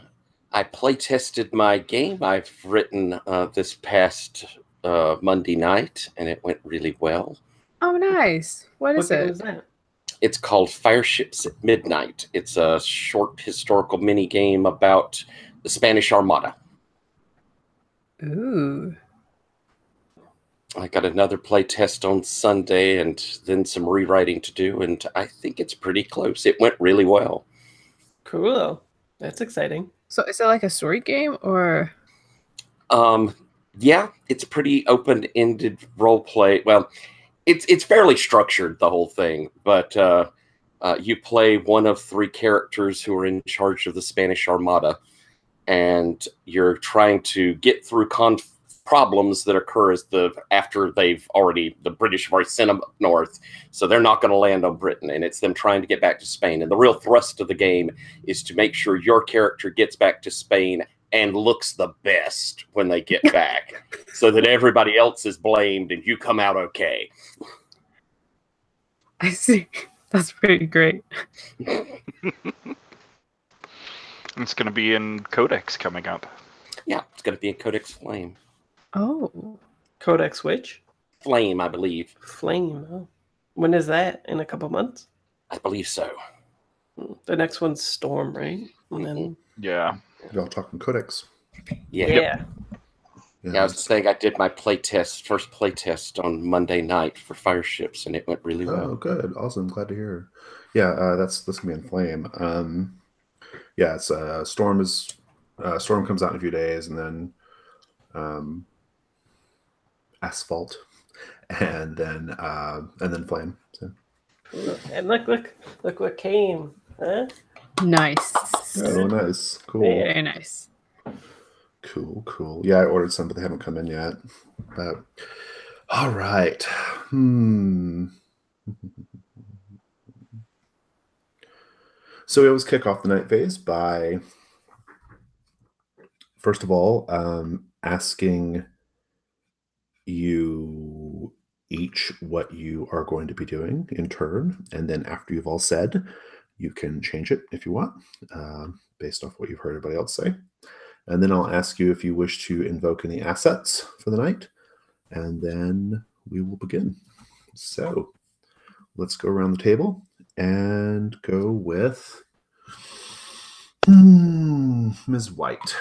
play tested my game I've written this past Monday night, and it went really well.
Oh, nice. What is
What game
it?
is that?
It's called Fireships at Midnight. It's a short historical mini game about the Spanish Armada.
Ooh.
I got another play test on Sunday and then some rewriting to do, and I think it's pretty close. It went really well.
Cool. That's exciting.
So is it like a story game or?
Yeah, it's a pretty open-ended role play. Well, it's fairly structured, the whole thing, but you play one of three characters who are in charge of the Spanish Armada, and you're trying to get through problems that occur after the British have already sent them up north, so they're not going to land on Britain, and it's them trying to get back to Spain. And the real thrust of the game is to make sure your character gets back to Spain and looks the best when they get back, so that everybody else is blamed and you come out okay.
I see. That's pretty great.
It's going to be in Codex coming up.
Yeah, it's going to be in Codex Flame.
Oh.
Codex which?
Flame, I believe.
Flame. Oh. When is that? In a couple months?
I believe so.
The next one's Storm, right? And then
Yeah.
Y'all talking Codex?
Yeah.
yeah.
Yeah, I was saying I did my first play test on Monday night for Fireships, and it went really well.
Oh, good. Awesome. Glad to hear. Yeah, that's going to be in Flame. Yeah, it's Storm comes out in a few days, and then Asphalt, and then Flame. So.
And look what came. Huh?
Nice.
Oh, nice. Cool.
Very nice.
Cool. Yeah, I ordered some, but they haven't come in yet. But all right. So we always kick off the night phase by, first of all, asking you each what you are going to be doing in turn, and then after you've all said, you can change it if you want, based off what you've heard everybody else say. And then I'll ask you if you wish to invoke any assets for the night, and then we will begin. So let's go around the table and go with Ms. White.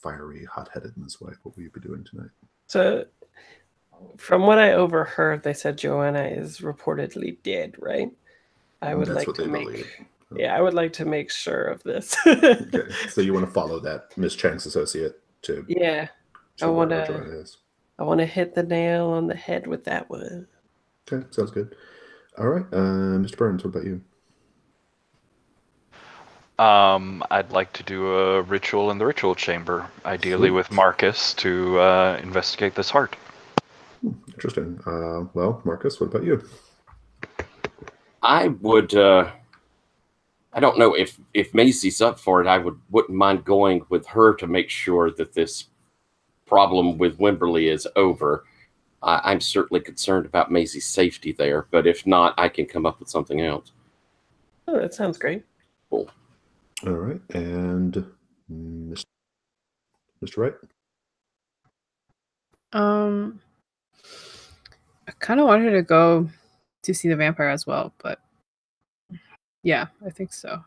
Fiery, hot-headed Ms. White. What will you be doing tonight?
So, from what I overheard, they said Joanna is reportedly dead, right? I would
That's
like
what
to
they
make.
believe.
Yeah, I would like to make sure of this.
Okay, so you want to follow that Miss Chang's associate to?
Yeah,
to
I
wherever
want to.
Joanna is.
I want to hit the nail on the head with that one.
Okay, sounds good. All right, Mr. Burns, what about you?
I'd like to do a ritual in the ritual chamber, ideally
Sweet.
with Marcus to investigate this heart.
Interesting. Well, Marcus, what about you?
I would. I don't know if Macy's up for it. Wouldn't mind going with her to make sure that this problem with Wimberley is over. I'm certainly concerned about Macy's safety there, but if not, I can come up with something else.
Oh, that sounds great.
Cool.
All right, and Mr. Wright?
I kind of wanted to go to see the vampire as well, but yeah, I think so.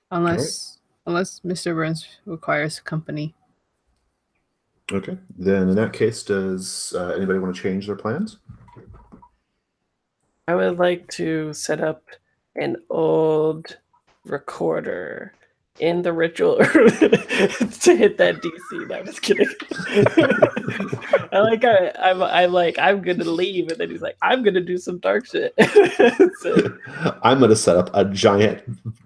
Unless Mr. Burns requires company.
Okay, then in that case, does anybody want to change their plans?
I would like to set up an old recorder in the ritual to hit that DC. No, I'm just kidding. I'm gonna leave, and then he's like, I'm gonna do some dark shit. So,
I'm gonna set up a giant,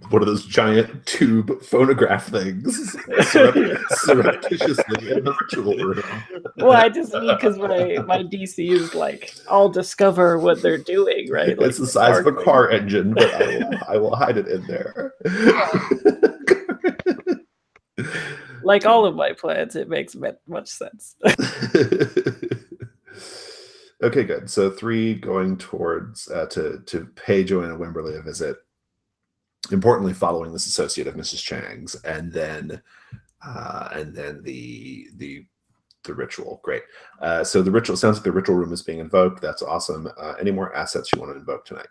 one of those giant tube phonograph things, surreptitiously in the ritual room.
well, I just mean because my DC is like, I'll discover what they're doing, right? Like
It's the size of a
dark
car engine, but I will hide it in there.
like all of my plans, it makes much sense.
Okay, good. So 3 going towards to pay Joanna Wimberly a visit. Importantly, following this associate of Mrs. Chang's, and then the ritual. Great. So the ritual sounds like the ritual room is being invoked. That's awesome. Any more assets you want to invoke tonight?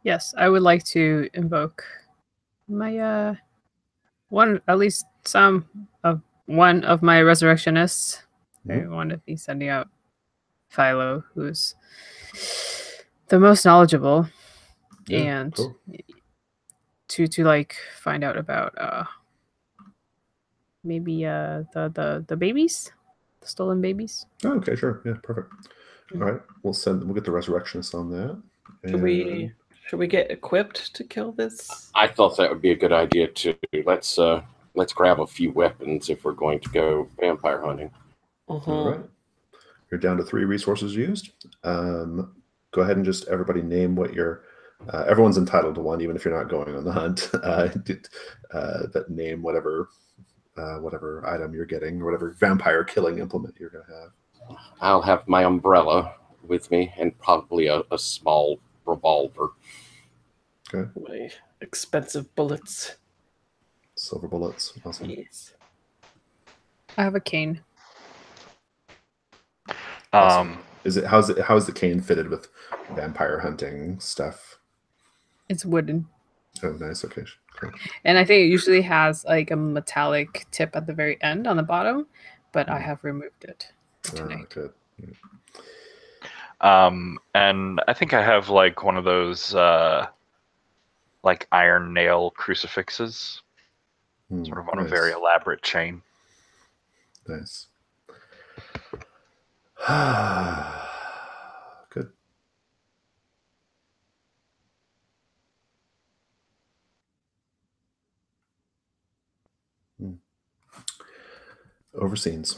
Yes, I would like to invoke my one of my resurrectionists. I want to be sending out Philo, who's the most knowledgeable, and
cool.
to like find out about maybe the babies, the stolen babies.
Oh, okay, sure. Yeah, perfect. All right, we'll get the resurrectionists on that.
Should we get equipped to kill this?
I thought that would be a good idea too. Let's grab a few weapons if we're going to go vampire hunting.
All right, you're down to 3 resources used. Go ahead and just everybody name what your everyone's entitled to one, even if you're not going on the hunt. That name whatever item you're getting, or whatever vampire killing implement you're going to have.
I'll have my umbrella with me and probably a small revolver.
Okay.
My expensive bullets.
Silver bullets. Awesome.
Yes.
I have a cane.
Awesome. How's the cane fitted with vampire hunting stuff?
It's wooden.
Oh, nice. Okay. Cool.
And I think it usually has like a metallic tip at the very end on the bottom, but I have removed it tonight.
Good.
And I think I have like one of those like iron nail crucifixes, sort of on a very elaborate chain.
Nice. Good. Overscenes.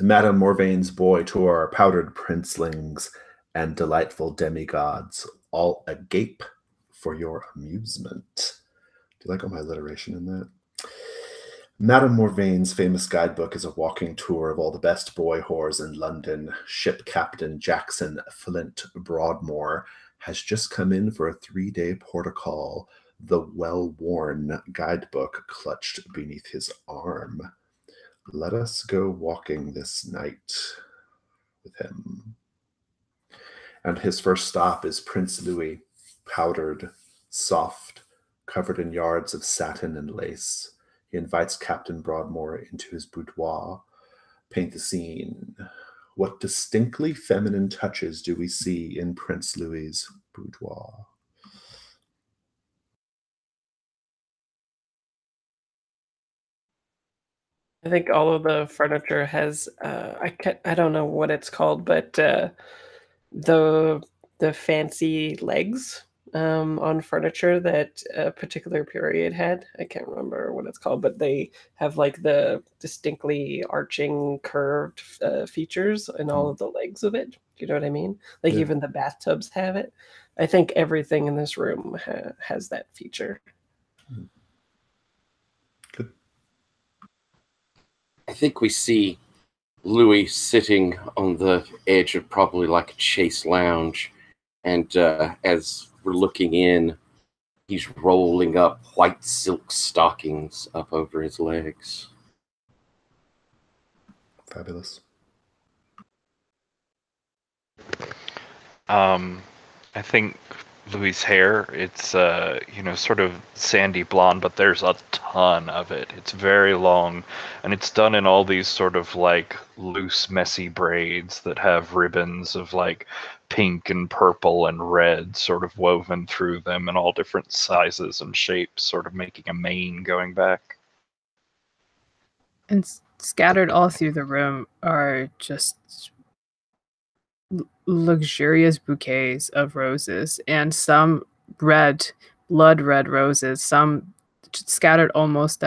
Madame Morvaine's boy to our powdered princelings and delightful demigods, all agape for your amusement. Do you like all my alliteration in that? Madame Morvaine's famous guidebook is a walking tour of all the best boy whores in London. Ship Captain Jackson Flint Broadmoor has just come in for a 3-day port-o-call, the well-worn guidebook clutched beneath his arm. Let us go walking this night with him. And his first stop is Prince Louis, powdered, soft, covered in yards of satin and lace. He invites Captain Broadmoor into his boudoir. Paint the scene. What distinctly feminine touches do we see in Prince Louis's boudoir?
I think all of the furniture has I don't know what it's called, but the fancy legs on furniture that a particular period had. I can't remember what it's called, but they have like the distinctly arching curved features in all of the legs of it. Do you know what I mean? Like even the bathtubs have it. I think everything in this room has that feature.
Good.
I think we see Louis sitting on the edge of probably like a chase lounge, and as we're looking in, he's rolling up white silk stockings up over his legs.
Fabulous.
I think Louis' hair. It's you know, sort of sandy blonde, but there's a ton of it. It's very long, and it's done in all these sort of like loose, messy braids that have ribbons of like pink and purple and red sort of woven through them in all different sizes and shapes, sort of making a mane going back.
And scattered all through the room are just luxurious bouquets of roses, and some red, blood red roses, some scattered almost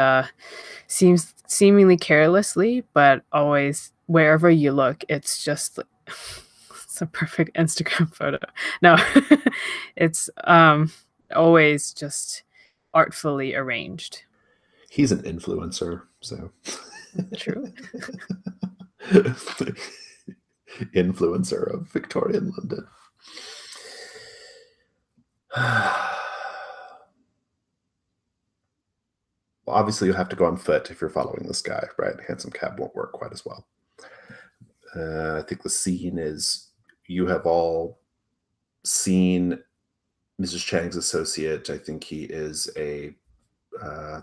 seemingly carelessly, but always wherever you look, it's just it's a perfect Instagram photo. No, it's always just artfully arranged.
He's an influencer, so
True.
Influencer of Victorian London. Well, obviously, you have to go on foot if you're following this guy, right? Hansom cab won't work quite as well. I think the scene is you have all seen Mrs. Chang's associate. I think he is I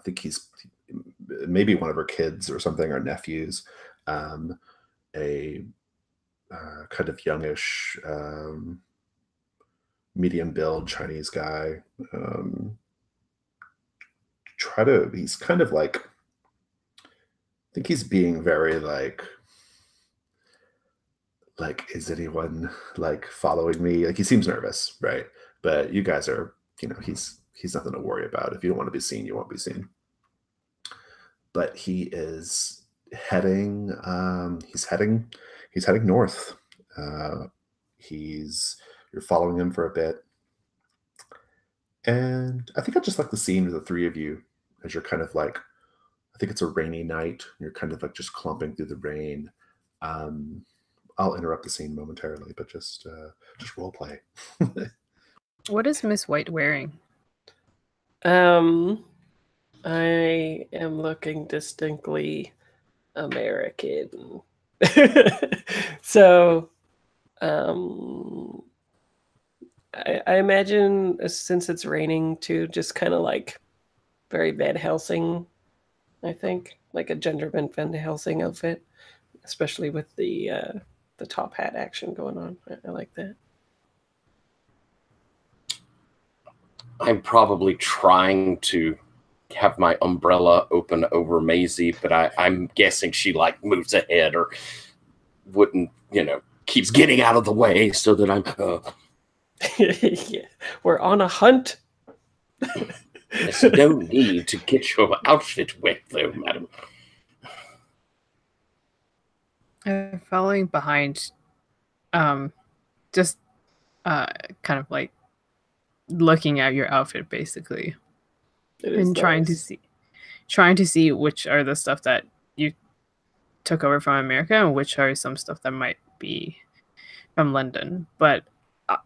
think he's maybe one of her kids or something, or nephews. A kind of youngish, medium build Chinese guy. He's kind of like, I think he's being very like, is anyone like following me? Like, he seems nervous, right? But you guys are, you know, he's nothing to worry about. If you don't want to be seen, you won't be seen. But he is heading, he's heading north. You're following him for a bit. And I think I just like the scene with the three of you as you're kind of like, I think it's a rainy night. You're kind of like just clumping through the rain. I'll interrupt the scene momentarily, but just role play.
What is Miss White wearing?
I am looking distinctly American. So, I imagine since it's raining too, just kind of like very Van Helsing, I think, like a gentleman Van Helsing outfit, especially with the top hat action going on. I like that.
I'm probably trying to have my umbrella open over Maisie, but I'm guessing she like moves ahead or wouldn't, keeps getting out of the way so that I'm.
Yeah. We're on a hunt.
There's no need to get your outfit wet, though, madam.
Following behind, just kind of like looking at your outfit, basically, and
nice.
trying to see which are the stuff that you took over from America and which are some stuff that might be from London, but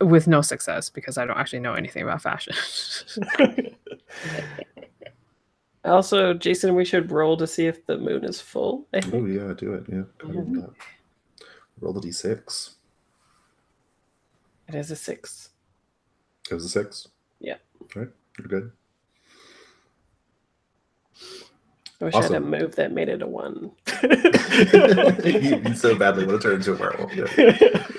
with no success because I don't actually know anything about fashion.
Also, Jason, we should roll to see if the moon is full.
Oh yeah, do it. Yeah, roll the d6.
It is a 6.
It was a 6.
Yeah.
All right, you're good.
I wish I had a move that made it a 1.
You so badly want to turn into a werewolf. Yeah.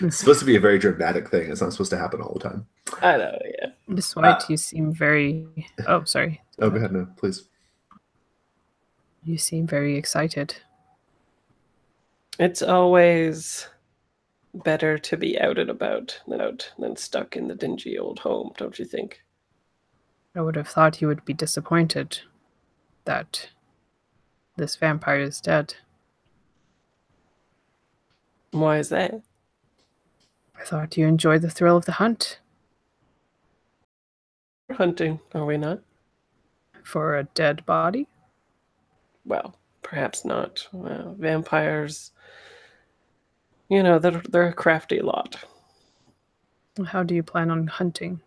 It's supposed to be a very dramatic thing. It's not supposed to happen all the time.
I know, yeah.
Miss White, you seem very... Oh, sorry.
Oh, go ahead. No, please.
You seem very excited.
It's always better to be out and about than stuck in the dingy old home, don't you think?
I would have thought you would be disappointed that this vampire is dead.
Why is that?
I thought you enjoyed the thrill of the hunt.
We're hunting, are we not?
For a dead body?
Well, perhaps not. Well, vampires, they're a crafty lot.
How do you plan on hunting?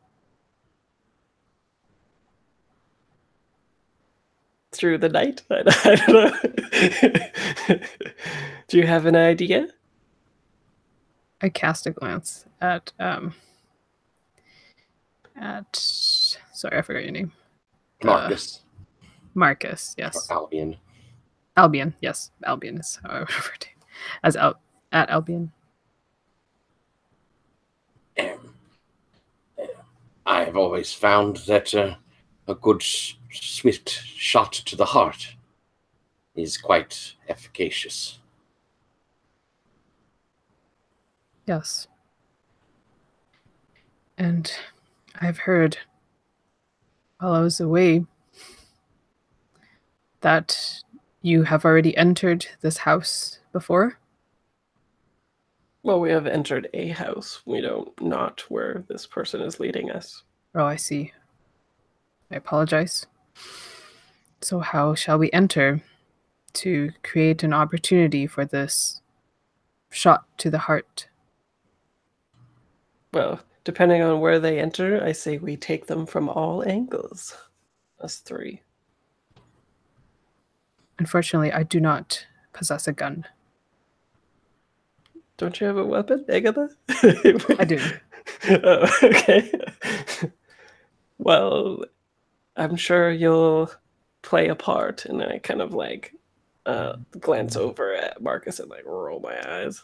Through the night? I don't know. Do you have an idea?
I cast a glance at at... Sorry, I forgot your name.
Marcus.
Marcus,
Or
yes.
Albion.
Albion, yes. Albion is how I would refer to him. As at Albion.
I have always found that a good swift shot to the heart is quite efficacious.
Yes. And I've heard while I was away that you have already entered this house before.
Well, we have entered a house. We don't not where this person is leading us.
Oh, I see. I apologize. So how shall we enter to create an opportunity for this shot to the heart?
Well, depending on where they enter, I say we take them from all angles. Us three.
Unfortunately, I do not possess a gun.
Don't you have a weapon, Agatha?
I do.
Oh, okay. Well, I'm sure you'll play a part, and I kind of like glance over at Marcus and like roll my eyes.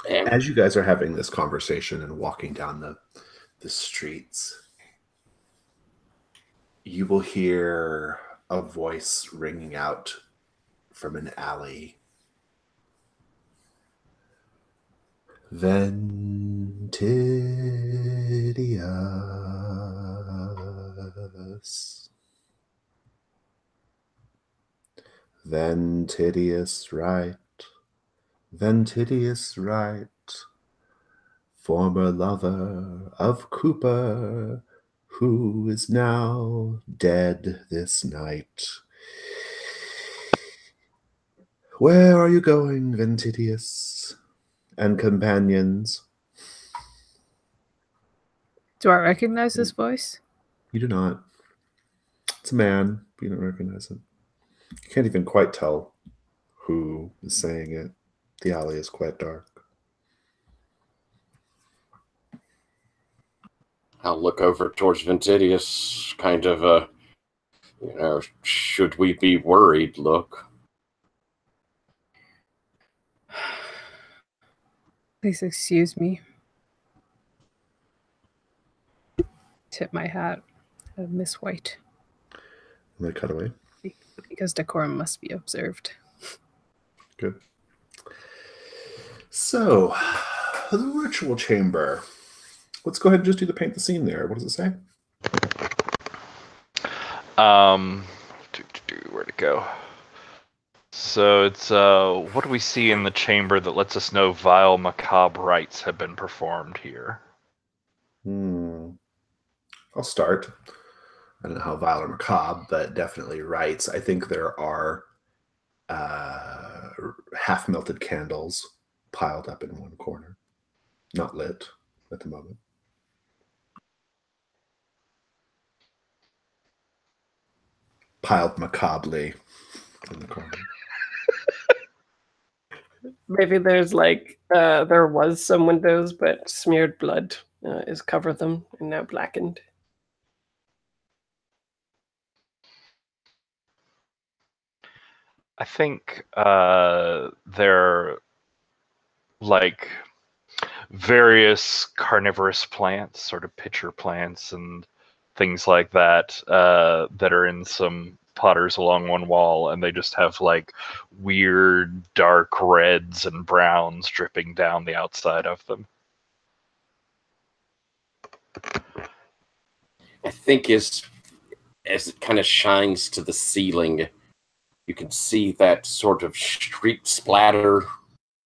As you guys are having this conversation and walking down the streets, you will hear a voice ringing out from an alley. Ventidius. Ventidius right. Ventidius right. Former lover of Cooper, who is now dead this night. Where are you going, Ventidius and companions?
Do I recognize this voice?
You do not. It's a man, but you don't recognize it. You can't even quite tell who is saying it. The alley is quite dark.
I'll look over towards Ventidius, kind of a, should we be worried look.
Please excuse me. Tip my hat at Miss White.
And they cut away.
Because decorum must be observed.
Good. So, the ritual chamber. Let's go ahead and just do the paint the scene there. What does it say?
Where'd it go? So it's what do we see in the chamber that lets us know vile macabre rites have been performed here?
I'll start. I don't know how vile or macabre, but definitely rites. I think there are half-melted candles piled up in one corner, not lit at the moment. Piled macabrely in the corner.
Maybe there's like there was some windows, but smeared blood has covered them and now blackened.
I think they're like various carnivorous plants, sort of pitcher plants and things like that, that are in some potters along one wall, and they just have like weird dark reds and browns dripping down the outside of them.
I think as it kind of shines to the ceiling, you can see that sort of streak splatter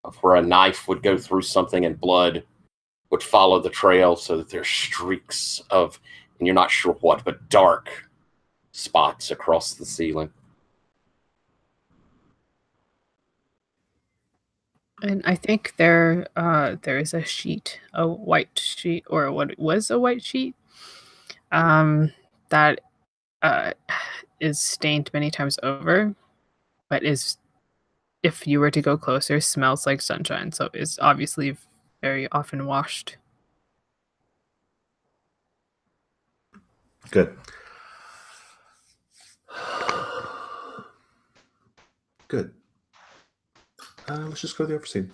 of where a knife would go through something and blood would follow the trail, so that there's streaks of, and you're not sure what, but dark spots across the ceiling.
And I think there is a sheet, a white sheet, or what was a white sheet, that is stained many times over, but is, if you were to go closer, smells like sunshine. So it's obviously very often washed.
Good. Good. Let's just go to the overseen.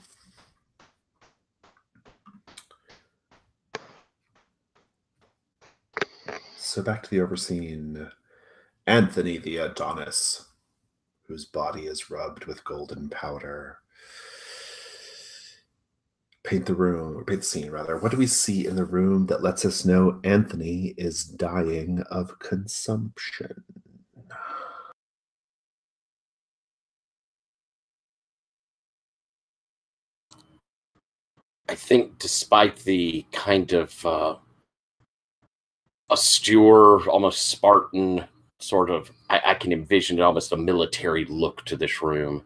So back to the overseen. Anthony the Adonis, whose body is rubbed with golden powder. Paint the scene, rather. What do we see in the room that lets us know Anthony is dying of consumption?
I think despite the kind of austere, almost Spartan sort of, I can envision almost a military look to this room.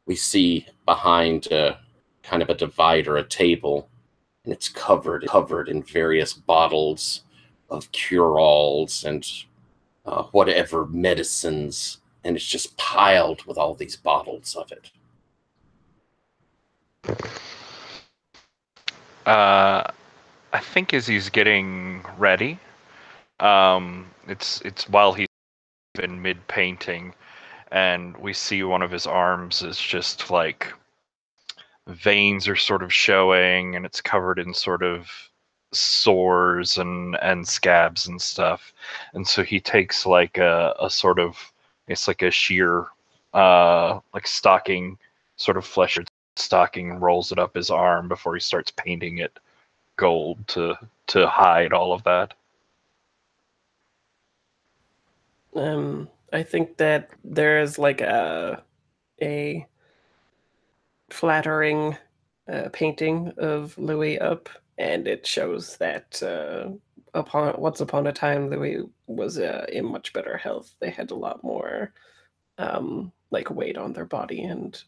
We see behind kind of a divider, a table, and it's covered in various bottles of cure-alls and whatever medicines, and it's just piled with all these bottles of it.
I think as he's getting ready, it's while he's in mid painting, and we see one of his arms is just like veins are sort of showing, and it's covered in sort of sores and scabs and stuff. And so he takes like a sort of, it's like a sheer like stocking, sort of flesh stocking, and rolls it up his arm before he starts painting it gold to hide all of that.
I think that there is like a flattering painting of Louis up, and it shows that once upon a time Louis was in much better health. They had a lot more like weight on their body, and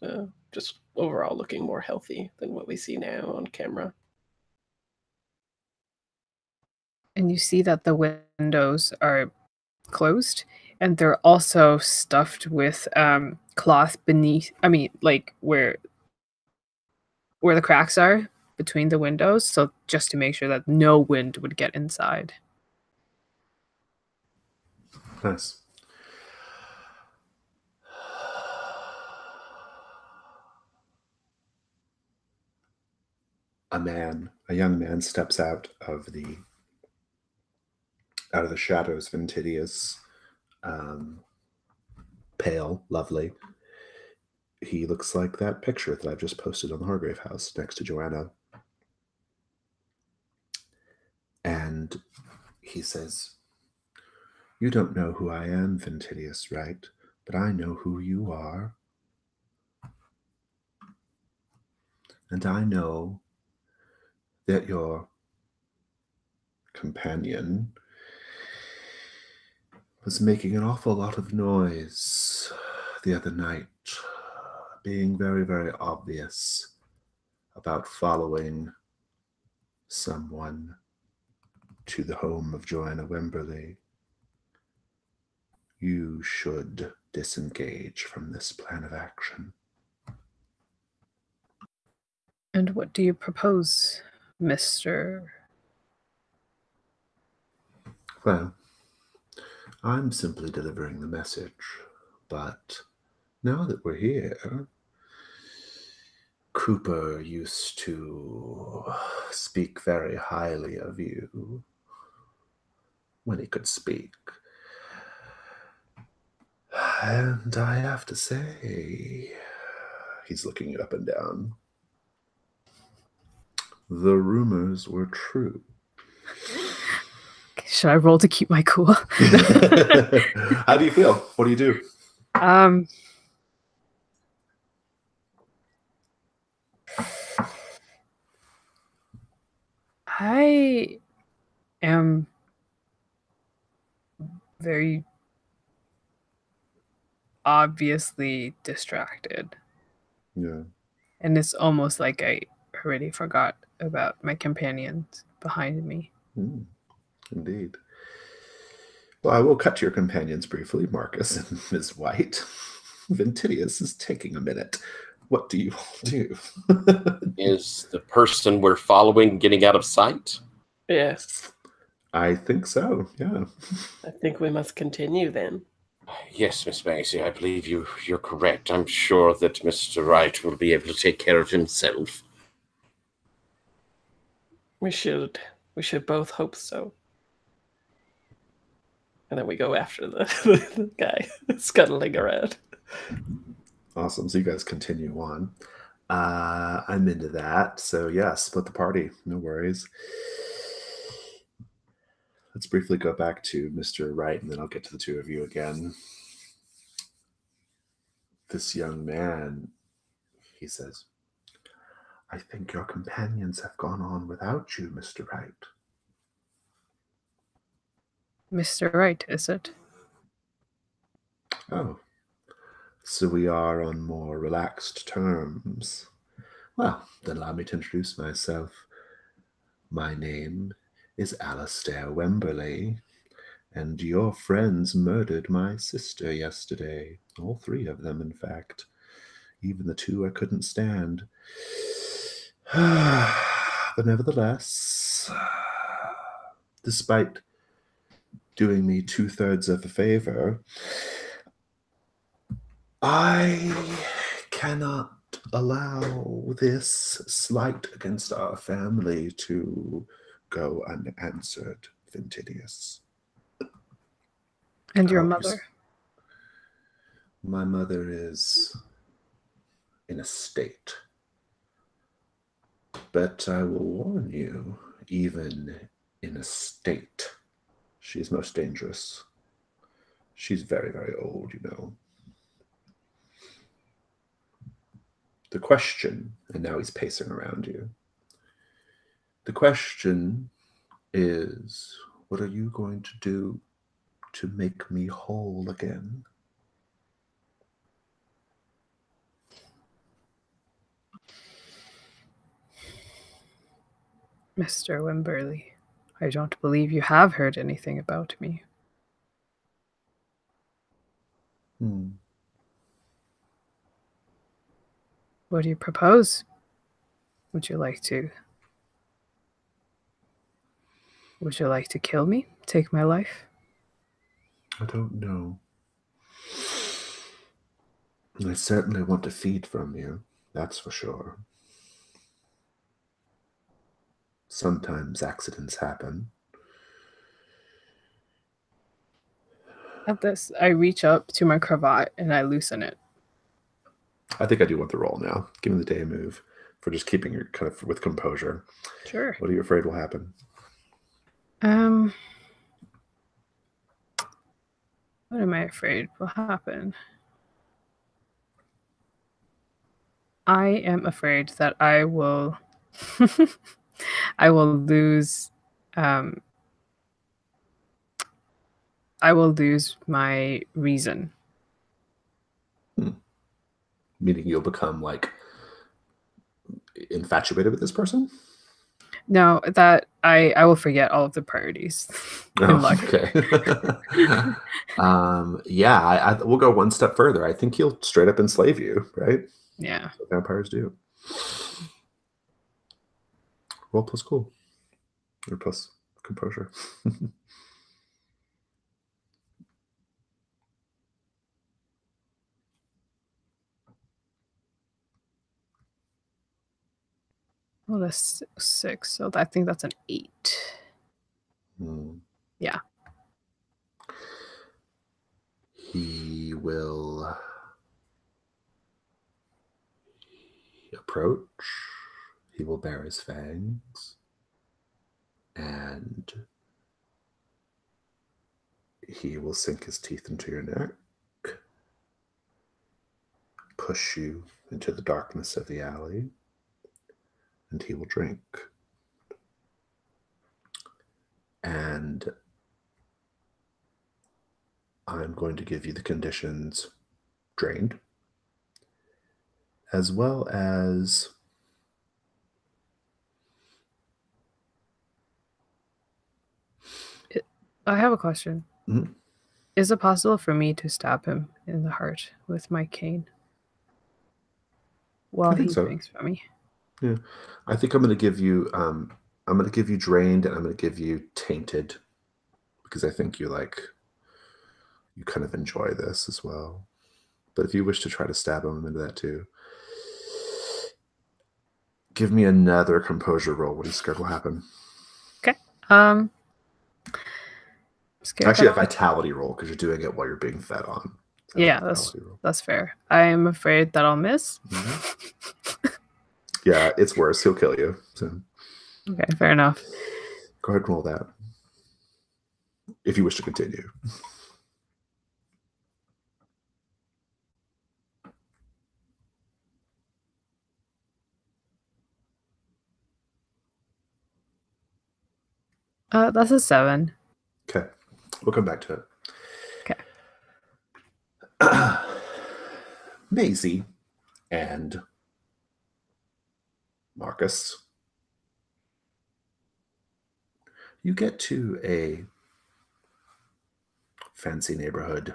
just overall looking more healthy than what we see now on camera.
And you see that the windows are closed, and they're also stuffed with cloth beneath. I mean, like where the cracks are between the windows, so just to make sure that no wind would get inside.
Nice. A young man steps out of the shadows. Ventidius, pale, lovely. He looks like that picture that I've just posted on the Hargrave house next to Joanna. And he says, "You don't know who I am, Ventidius, right? But I know who you are. And I know that your companion was making an awful lot of noise the other night, being very, very obvious about following someone to the home of Joanna Wemberley. You should disengage from this plan of action."
And what do you propose, Mr.
Well, I'm simply delivering the message, but now that we're here, Cooper used to speak very highly of you when he could speak. And I have to say, he's looking up and down, the rumors were true.
Should I roll to keep my cool?
How do you feel? What do you do?
I am very obviously distracted.
Yeah.
And it's almost like I already forgot about my companions behind me.
Indeed. Well, I will cut to your companions briefly, Marcus and Ms. White. Ventidius is taking a minute. What do you all do?
Is the person we're following getting out of sight?
Yes.
I think so, yeah.
I think we must continue then.
Yes, Miss Maisie, I believe you're correct. I'm sure that Mr. Wright will be able to take care of himself.
We should both hope so. And then we go after the guy scuttling around.
Awesome. So you guys continue on. I'm into that. So yeah, split the party. No worries. Let's briefly go back to Mr. Wright, and then I'll get to the two of you again. This young man, he says, I think your companions have gone on without you, Mr. Wright.
Mr. Wright, is it?
Oh, so we are on more relaxed terms. Well, then allow me to introduce myself. My name is Alastair Wemberley, and your friends murdered my sister yesterday. All three of them, in fact. Even the two I couldn't stand. But nevertheless, despite doing me 2/3 of a favor, I cannot allow this slight against our family to go unanswered, Ventidius.
And your mother?
My mother is in a state. But I will warn you, even in a state, she is most dangerous. She's very, very old, you know. The question, and now he's pacing around you. The question is, what are you going to do to make me whole again?
Mr. Wimberley, I don't believe you have heard anything about me. What do you propose? Would you like to kill me? Take my life?
I don't know. I certainly want to feed from you, that's for sure. Sometimes accidents happen.
At this, I reach up to my cravat and I loosen it.
I think I do want the roll now. Give me the day move for just keeping your kind of with composure.
Sure.
What are you afraid will happen?
What am I afraid will happen? I am afraid that I will I will lose my reason.
Meaning you'll become like infatuated with this person?
No, that I will forget all of the priorities in life.
Okay. Yeah, we'll go one step further. I think he'll straight up enslave you, right?
Yeah.
That's what vampires do. Roll plus cool. Or plus composure.
Well, that's 6, so I think that's an 8. Yeah.
He will approach. He will bare his fangs. And he will sink his teeth into your neck. Push you into the darkness of the alley. And he will drink. And I'm going to give you the conditions drained, as well as
I have a question.
Mhm.
Is it possible for me to stab him in the heart with my cane? while
think
he
so.
drinks from me.
Yeah, I think I'm going to give you. I'm going to give you drained, and I'm going to give you tainted, because I think you kind of enjoy this as well. But if you wish to try to stab him into that too, give me another composure roll. What are you scared will happen?
Okay. Scared
Actually, a
that I'll-
vitality roll, because you're doing it while you're being fed on. So
Yeah,
vitality roll.
that's fair. I am afraid that I'll miss.
Yeah, it's worse. He'll kill you. So
Okay, fair enough.
go ahead and roll that. If you wish to continue.
That's a 7.
Okay. We'll come back to it.
Okay.
Maisie and Marcus. You get to a fancy neighborhood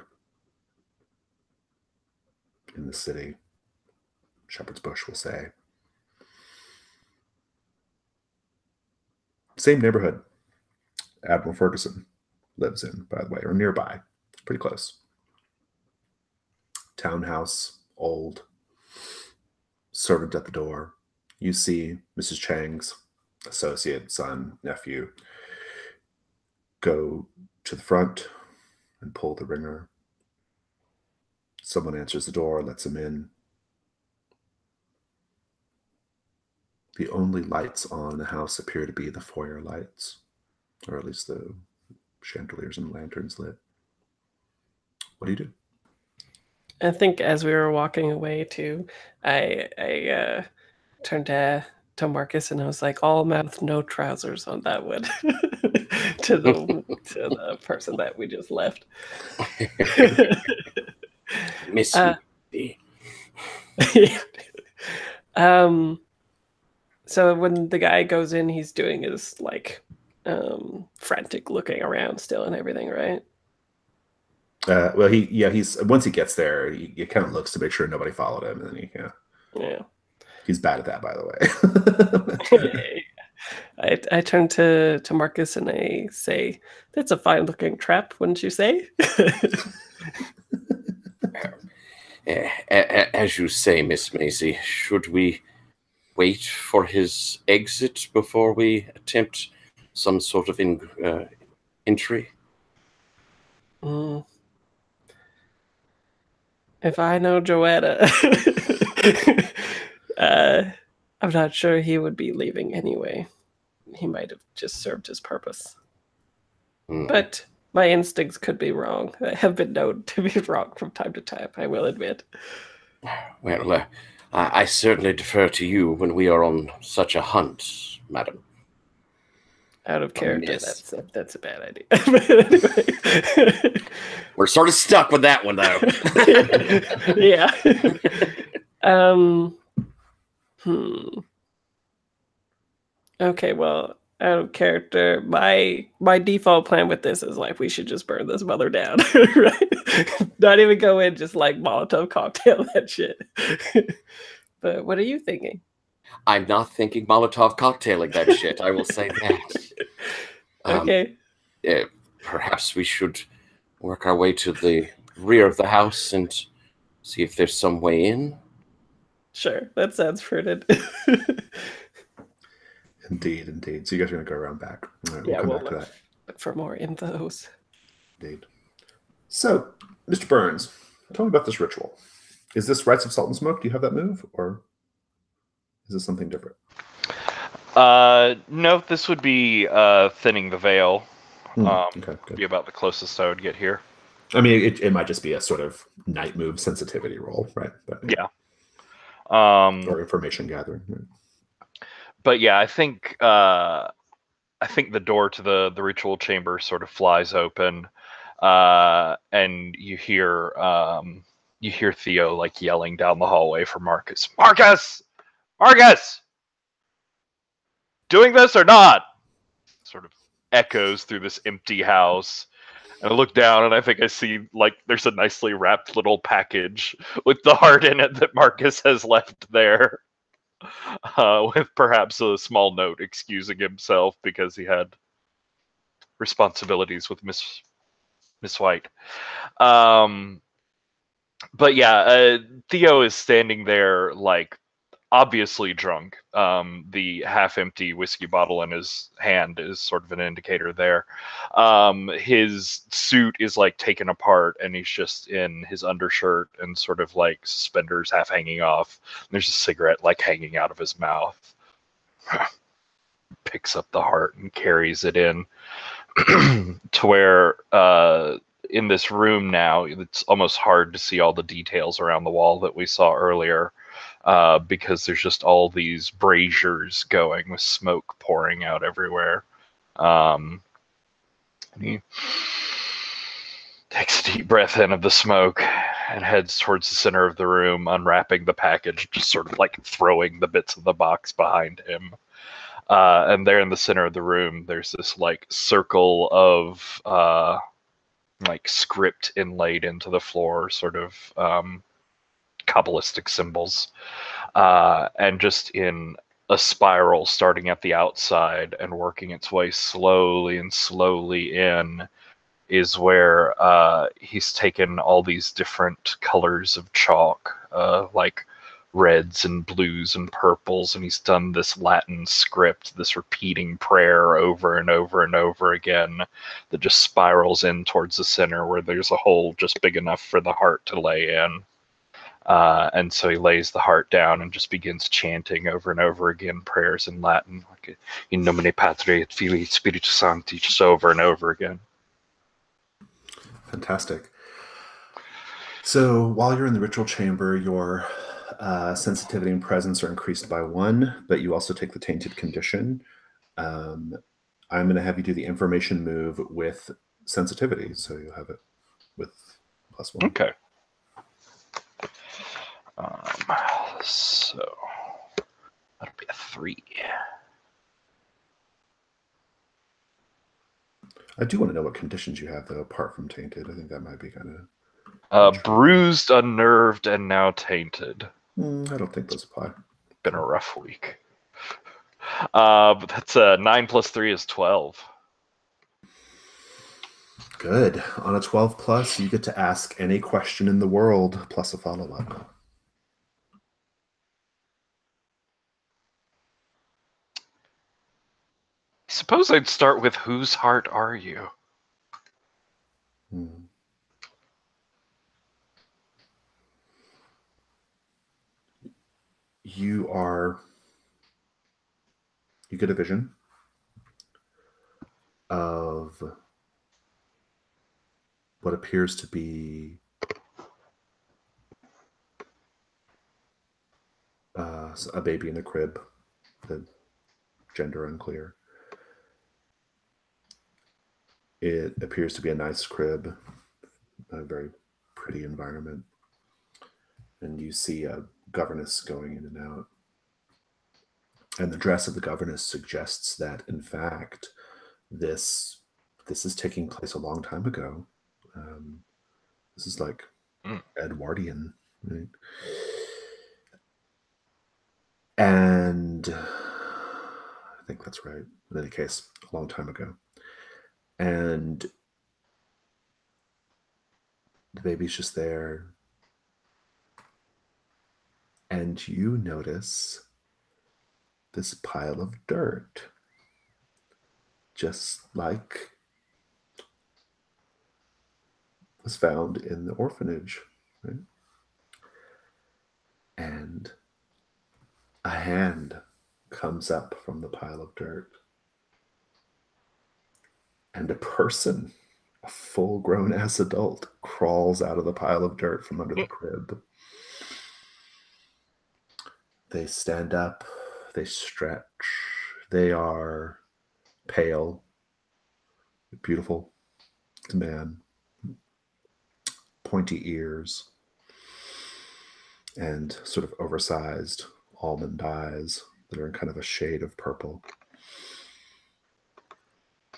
in the city. Shepherd's Bush, will say. Same neighborhood Admiral Ferguson lives in, by the way, or nearby. Pretty close. Townhouse, old. Servant at the door. You see Mrs. Chang's associate, son, nephew go to the front and pull the ringer. Someone answers the door, lets him in. The only lights on in the house appear to be the foyer lights, or at least the chandeliers and lanterns lit. What do you do?
I think as we were walking away too, I turned to Marcus and I was like, all mouth, no trousers on that one. to the person that we just left.
Miss me.
So when the guy goes in, he's doing his frantic looking around still and everything, right?
Well, he's once he gets there, he kind of looks to make sure nobody followed him, and then
yeah.
He's bad at that, by the way.
I turn to Marcus and I say, "That's a fine looking trap, wouldn't you say?"
As you say, Miss Maisie, should we wait for his exit before we attempt some sort of entry?
If I know Joanna, I'm not sure he would be leaving anyway. He might have just served his purpose. But my instincts could be wrong. I have been known to be wrong from time to time, I will admit.
Well, I certainly defer to you when we are on such a hunt, madam.
Out of character,
Yes.
that's a bad idea. But anyway.
We're sort of stuck with that one, though.
Yeah. Okay, well, out of character, my default plan with this is like we should just burn this mother down, right? Not even go in, just like Molotov cocktail that shit. But what are you thinking?
I'm not thinking Molotov cocktailing that shit. I will say that.
Okay.
Perhaps we should work our way to the rear of the house and see if there's some way in.
Sure, that sounds prudent.
Indeed. So you guys are going to go around back. Right,
Yeah,
we'll
we'll
come back to that.
look for more infos.
Indeed. So, Mr. Burns, tell me about this ritual. Is this Rites of Salt and Smoke? Do you have that move, or is this something different?
No, this would be thinning the veil.
Okay, good.
Be about the closest I would get here.
I mean, it might just be a sort of night move sensitivity roll, right? But,
Yeah.
Or information gathering. Right?
But yeah, I think the door to the ritual chamber sort of flies open, and you hear Theo like yelling down the hallway for Marcus. Marcus, doing this or not? Sort of echoes through this empty house, And I look down and I think I see like there's a nicely wrapped little package with the heart in it that Marcus has left there. With perhaps a small note excusing himself because he had responsibilities with Miss White. But yeah, Theo is standing there like obviously drunk. The half-empty whiskey bottle in his hand is sort of an indicator there. His suit is like taken apart, and he's just in his undershirt and sort of like suspenders half hanging off. There's a cigarette like hanging out of his mouth. Picks up the heart and carries it in to where in this room now it's almost hard to see all the details around the wall that we saw earlier. Because there's just all these braziers going with smoke pouring out everywhere. And he takes a deep breath in of the smoke and heads towards the center of the room, unwrapping the package, just sort of like throwing the bits of the box behind him. And there in the center of the room, there's this like circle of like script inlaid into the floor, sort of Kabbalistic symbols. And just in a spiral starting at the outside and working its way slowly and slowly in is where he's taken all these different colors of chalk, like reds and blues and purples, and he's done this Latin script, this repeating prayer over and over and over again that just spirals in towards the center where there's a hole just big enough for the heart to lay in. And so he lays the heart down and just begins chanting over and over again prayers in Latin, like in nomine Patri et Filii et Spiritus Sancti, just over and over again.
Fantastic. So while you're in the ritual chamber, your sensitivity and presence are increased by 1, but you also take the tainted condition. I'm going to have you do the information move with sensitivity, so you'll have it with +1.
Okay. So that'll be a 3.
I do want to know what conditions you have, though, apart from tainted. I think that might be kind of
bruised, unnerved, and now tainted.
I don't think those apply.
Been a rough week. But that's 9 + 3 is 12.
Good. On a 12+, you get to ask any question in the world, plus a follow-up.
Suppose I'd start with whose heart are you? You get a vision of what appears to be a baby in a crib, the gender unclear. It appears to be a nice crib, a very pretty environment. And you see a governess going in and out. And the dress of the governess suggests that, in fact, this is taking place a long time ago. This is like Edwardian, right? And I think that's right. In any case, a long time ago. And the baby's just there. And you notice this pile of dirt, just like was found in the orphanage, right? And a hand comes up from the pile of dirt. And a person, a full-grown ass adult, crawls out of the pile of dirt from under the crib. They stand up, they stretch, they are pale, beautiful man, pointy ears, and sort of oversized almond eyes that are in kind of a shade of purple.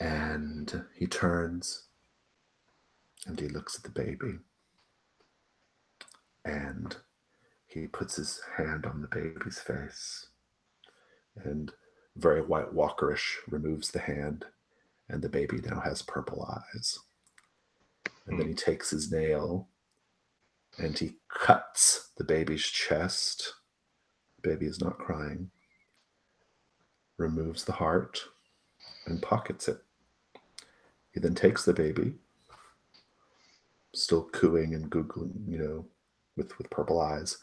And he turns
And he looks at the baby. And he puts his hand on the baby's face. And very White Walkerish removes the hand. And the baby now has purple eyes. And then he takes his nail and he cuts the baby's chest. The baby is not crying. Removes the heart and pockets it. He then takes the baby, still cooing and googling, with purple eyes,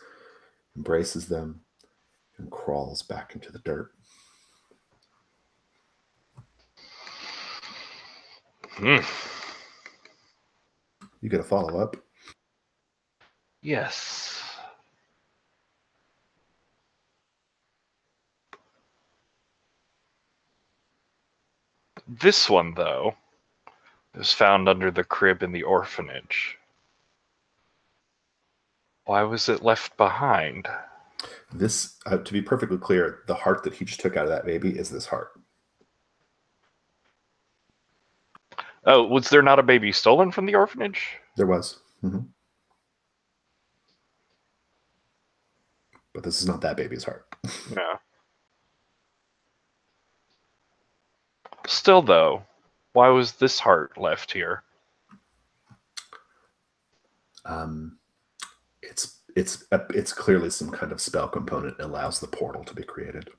embraces them, and crawls back into the dirt. You get a follow-up?
Yes. This one, though, was found under the crib in the orphanage. Why was it left behind?
This, to be perfectly clear, the heart that he just took out of that baby is this heart.
Oh, was there not a baby stolen from the orphanage?
There was. Mm-hmm. But this is not that baby's heart.
No. Still, though, why was this heart left here?
It's clearly some kind of spell component that allows the portal to be created.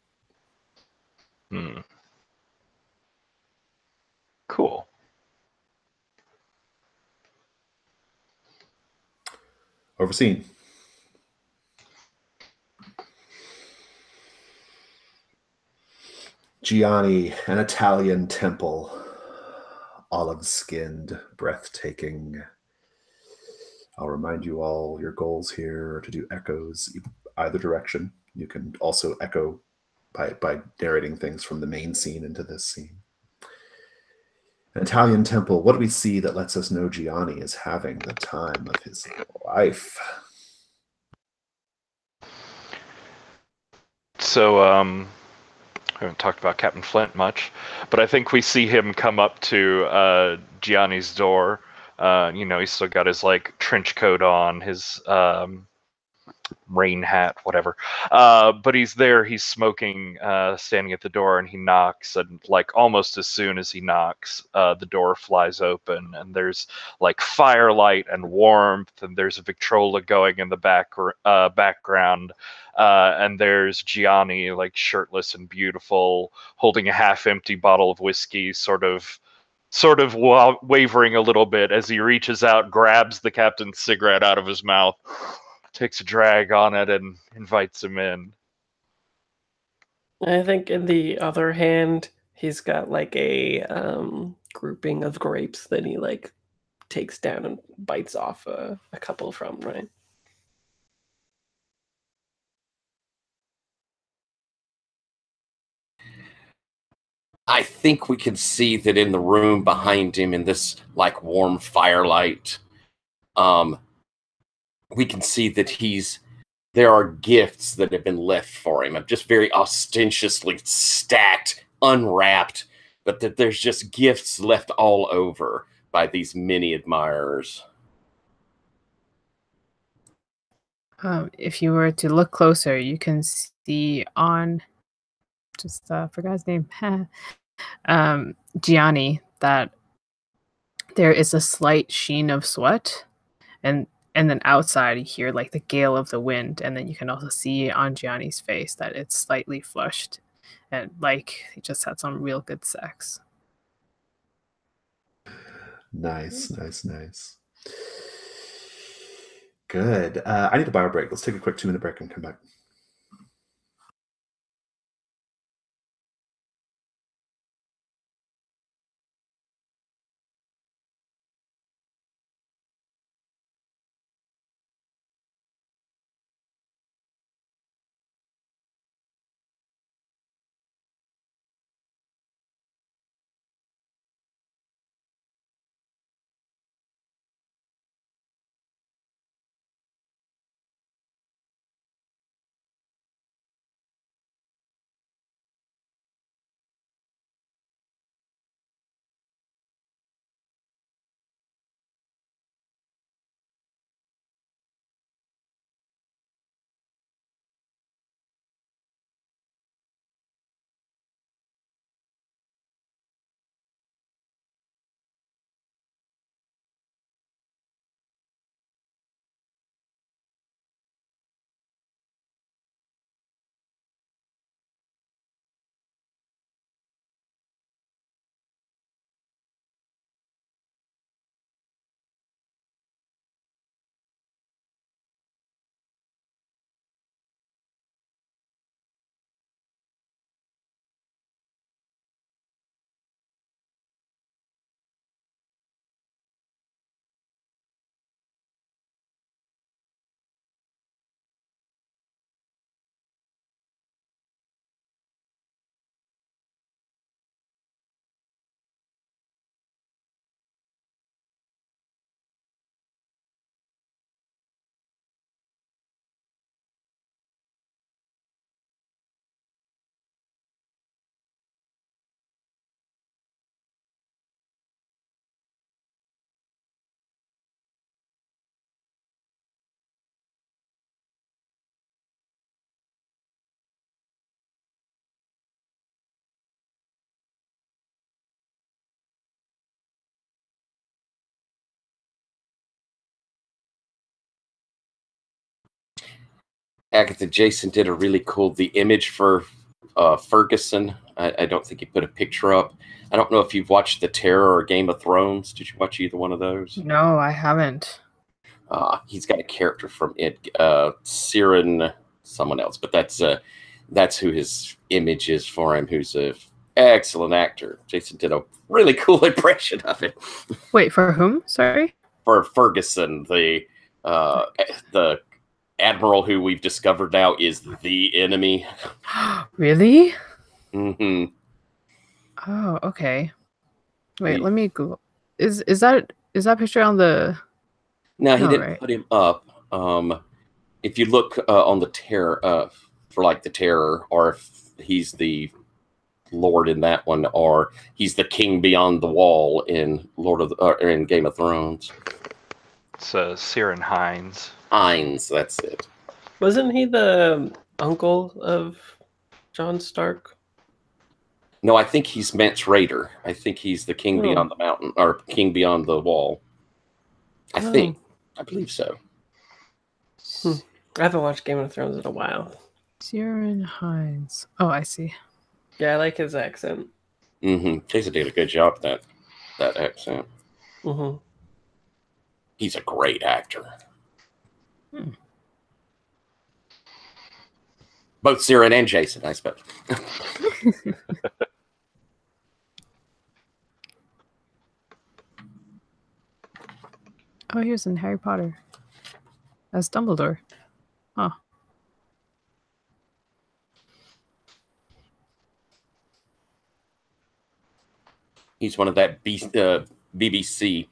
Cool.
Overseen. Gianni, an Italian temple, olive-skinned, breathtaking. I'll remind you all your goals here are to do echoes either direction. You can also echo by narrating things from the main scene into this scene. An Italian temple, what do we see that lets us know Gianni is having the time of his life?
So, I haven't talked about Captain Flint much, but I think we see him come up to Gianni's door. He's still got his trench coat on, his rain hat, whatever. But he's there, he's smoking, standing at the door, and he knocks, and almost as soon as he knocks, the door flies open, and there's firelight and warmth, and there's a Victrola going in the background, and there's Gianni, shirtless and beautiful, holding a half-empty bottle of whiskey, sort of wavering a little bit as he reaches out, grabs the captain's cigarette out of his mouth, takes a drag on it, and invites him in.
I think in the other hand, he's got a grouping of grapes that he takes down and bites off a couple from, right?
I think we can see that in the room behind him, in this warm firelight, we can see that there are gifts that have been left for him. Just very ostentatiously stacked, unwrapped, but that there's just gifts left all over by these many admirers.
If you were to look closer, you can see on forgot his name. Gianni, that there is a slight sheen of sweat, and then outside you hear the gale of the wind, and then you can also see on Gianni's face that it's slightly flushed, and he just had some real good sex.
Nice. Good. I need a bio break. Let's take a quick 2-minute break and come back.
Agatha, Jason did a really cool the image for Ferguson. I don't think he put a picture up. I don't know if you've watched The Terror or Game of Thrones. Did you watch either one of those?
No, I haven't.
He's got a character from it, Siren, someone else, but that's who his image is for him. Who's a excellent actor. Jason did a really cool impression of it.
Wait, for whom? Sorry.
For Ferguson, the admiral who we've discovered now is the enemy.
Really?
Mm-hmm.
Oh, okay. Wait, let me Google. Is that picture on the?
No, he didn't
right.
put him up. If you look on the Terror, for like the Terror, or if he's the Lord in that one, or he's the King Beyond the Wall in in Game of Thrones.
It's Siren Hines.
Hines, that's it.
Wasn't he the uncle of Jon Stark?
No, I think he's Mance Rayder. I think he's the King Beyond the Mountain, or King Beyond the Wall. I believe so.
I haven't watched Game of Thrones in a while.
Siren Hines. Oh, I see.
Yeah, I like his accent.
Mm-hmm. Jason did a good job with that accent.
Mm-hmm.
He's a great actor. Both Siren and Jason, I suppose.
Oh, he was in Harry Potter as Dumbledore. Huh.
He's one of that BBC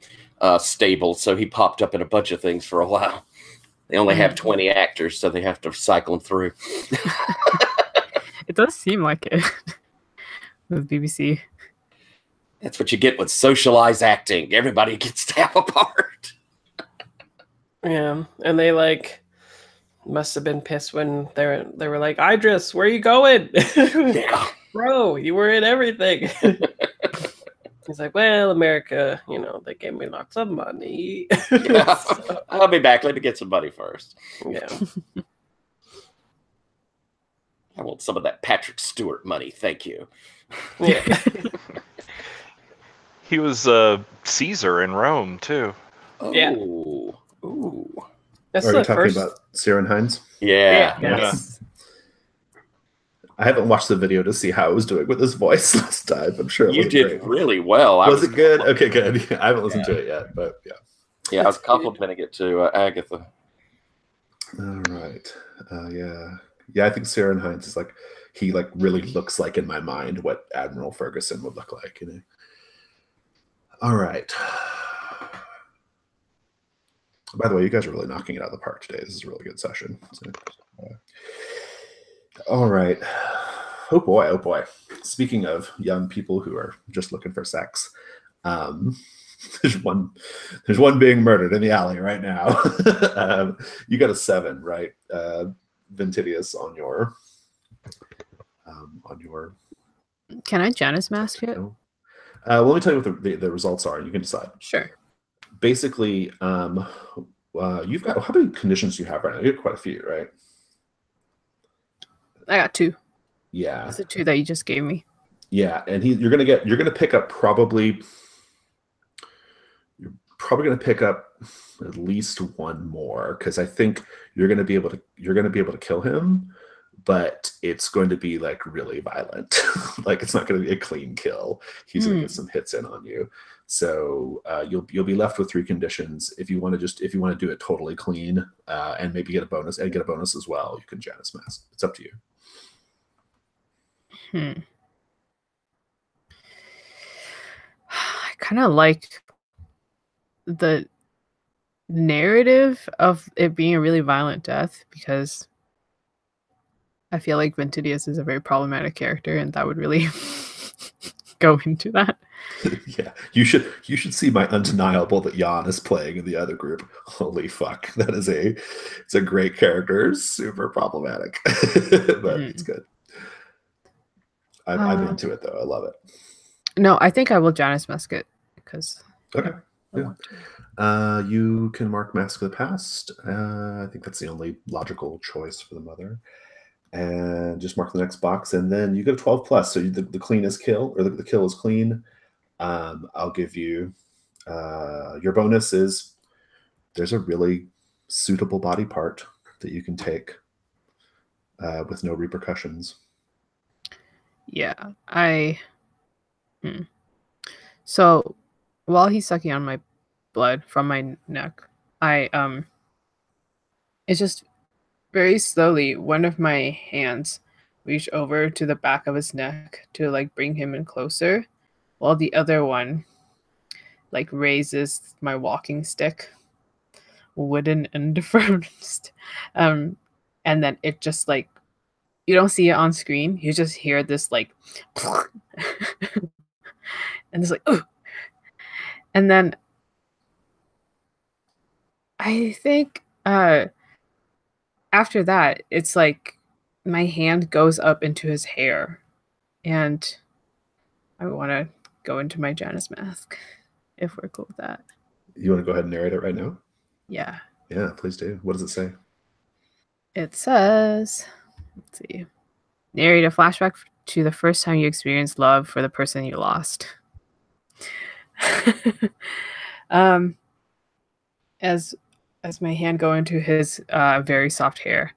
stable, so he popped up in a bunch of things for a while. They only have 20 actors, so they have to cycle them through.
It does seem like it with BBC.
That's what you get with socialized acting. Everybody gets to have a part.
Yeah, and they must have been pissed when they were like, Idris, where are you going?
Yeah.
Bro, you were in everything. He's like, well, America, they gave me lots of money.
Yeah.
So,
I'll be back. Let me get some money first.
yeah.
I want some of that Patrick Stewart money. Thank you.
Yeah.
He was Caesar in Rome too.
Oh.
Yeah.
Ooh.
That's
Are you
the
talking
first.
about Siren Hines?
Yeah.
Yes.
I haven't watched the video to see how it was doing with his voice last time. I'm sure it
You
was
did
great.
really well.
Was it good? Okay, good. I haven't listened to it yet, but yeah.
Yeah, I was complimenting it to Agatha.
All right. Yeah. I think Siren Hines is he really looks like in my mind what Admiral Ferguson would look like. All right. By the way, you guys are really knocking it out of the park today. This is a really good session. So, all right. Oh boy. Speaking of young people who are just looking for sex, there's one being murdered in the alley right now. You got a 7, right? Ventidius on your
Can I Janus mask it?
let me tell you what the results are, and you can decide.
Sure.
Basically, you've got, how many conditions do you have right now? You have quite a few, right?
I got 2.
Yeah.
It's the 2 that you just gave me.
Yeah, and you're gonna pick up probably at least one more, because I think you're gonna be able to kill him, but it's going to be really violent. It's not going to be a clean kill. He's going to get some hits in on you. So you'll be left with 3 conditions. If you want to do it totally clean and maybe get a bonus as well, you can Janus Mask. It's up to you.
I kind of like the narrative of it being a really violent death, because I feel like Ventidius is a very problematic character, and that would really go into that.
Yeah, you should see my undeniable that Jan is playing in the other group. Holy fuck, it's a great character, super problematic, but it's good. I'm into it though. I love it.
No, I think I will Janus Mask it because
Okay.
I
Yeah.
want to.
You can mark Mask of the Past. I think that's the only logical choice for the mother. And just mark the next box, and then you get a 12 plus. So the clean is kill, or the kill is clean. I'll give you your bonus is there's a really suitable body part that you can take with no repercussions.
Yeah, So while he's sucking on my blood from my neck, it's just very slowly one of my hands reach over to the back of his neck to like bring him in closer, while the other one like raises my walking stick, wooden and deformed, and then it just like you don't see it on screen. You just hear this like, and it's like, ugh. And then I think after that, it's like my hand goes up into his hair, and I want to go into my Janus mask if we're cool with that.
You want to go ahead and narrate it right now?
Yeah.
Yeah, please do. What does it say?
It says, let's see, narrate a flashback to the first time you experienced love for the person you lost. As my hand go into his very soft hair,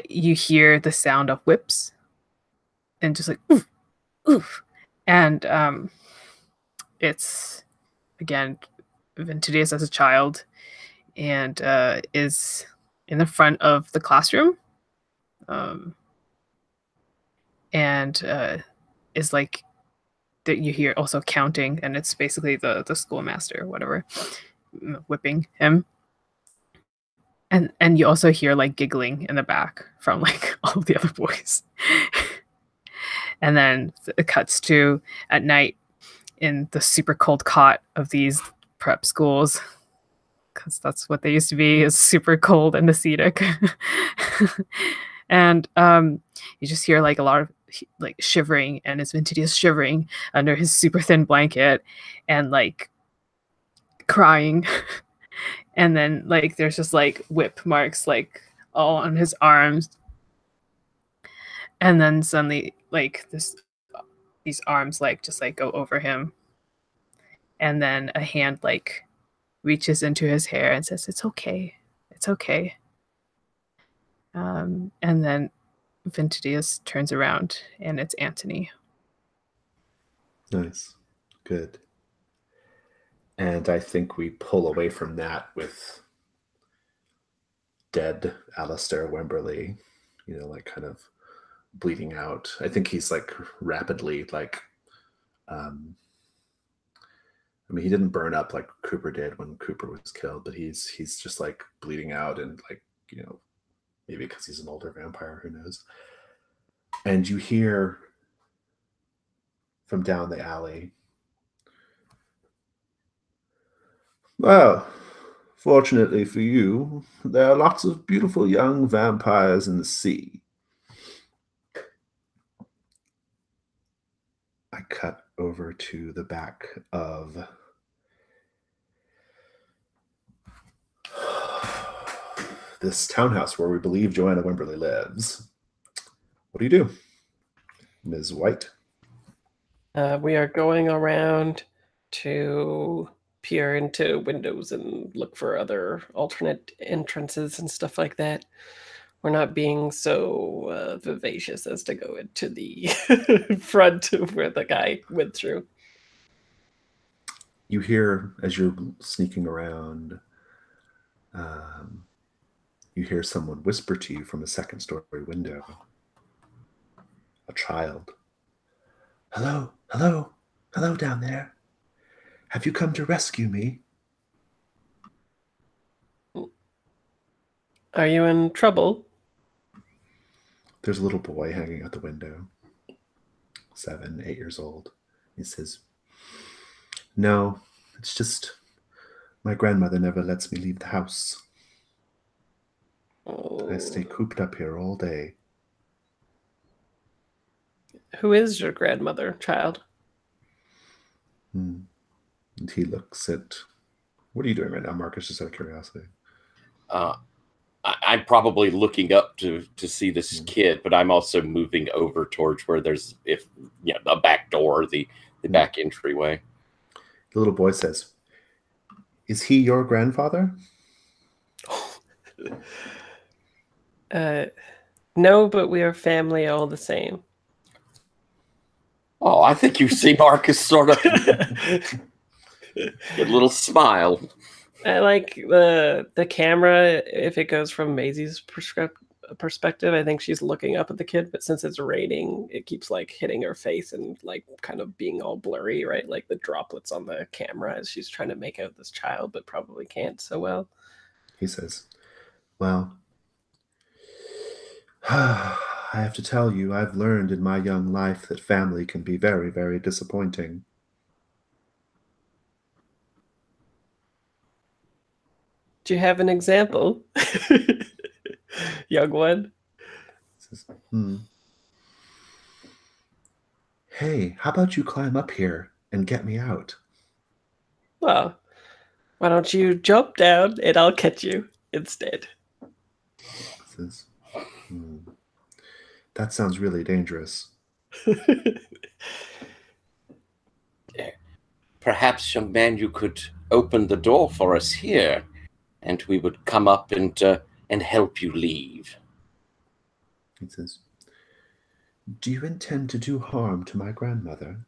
you hear the sound of whips and just like oof, oof. And it's again Ventidius as a child, and is in the front of the classroom, and is like that you hear also counting, and it's basically the schoolmaster or whatever whipping him. And you also hear like giggling in the back from like all the other boys. And then it cuts to at night in the super cold cot of these prep schools, because that's what they used to be, is super cold and acidic. And you just hear like a lot of like shivering, and it's Ventidius shivering under his super thin blanket and like crying. And then like there's just like whip marks like all on his arms, and then suddenly like these arms like just like go over him, and then a hand like reaches into his hair and says, "It's okay, it's okay." And then Ventidius turns around, and it's Antony.
Nice. Good. And I think we pull away from that with dead Alistair Wemberley, like kind of bleeding out. I think he's like rapidly like, I mean, he didn't burn up like Cooper did when Cooper was killed, but he's just like bleeding out, and like, maybe because he's an older vampire, who knows. And you hear from down the alley, "Well, fortunately for you, there are lots of beautiful young vampires in the sea." I cut over to the back of this townhouse where we believe Joanna Wimberly lives. What do you do, Ms. White?
We are going around to peer into windows and look for other alternate entrances and stuff like that. We're not being so vivacious as to go into the front where the guy went through.
You hear, as you're sneaking around, you hear someone whisper to you from a second-story window. A child. "Hello, hello, hello down there. Have you come to rescue me?"
Are you in trouble?
There's a little boy hanging out the window, 7, 8 years old. He says, "No, it's just my grandmother never lets me leave the house. I stay cooped up here all day."
Who is your grandmother, child?
Hmm. And he looks at... What are you doing right now, Marcus, just out of curiosity?
I'm probably looking up to see this kid, but I'm also moving over towards where there's a back door, the back entryway.
The little boy says, "Is he your grandfather?"
No, but we are family all the same.
Oh, I think you see Marcus sort of a little smile.
I like the camera. If it goes from Maisie's perspective, I think she's looking up at the kid, but since it's raining, it keeps like hitting her face and like kind of being all blurry, right? Like the droplets on the camera as she's trying to make out this child, but probably can't so well.
He says, "Well, I have to tell you, I've learned in my young life that family can be very, very disappointing."
Do you have an example, young one?
He says, "Hey, how about you climb up here and get me out?"
Well, why don't you jump down and I'll catch you instead?
He says, "That sounds really dangerous."
Perhaps, young man, you could open the door for us here, and we would come up and help you leave.
He says, "Do you intend to do harm to my grandmother?"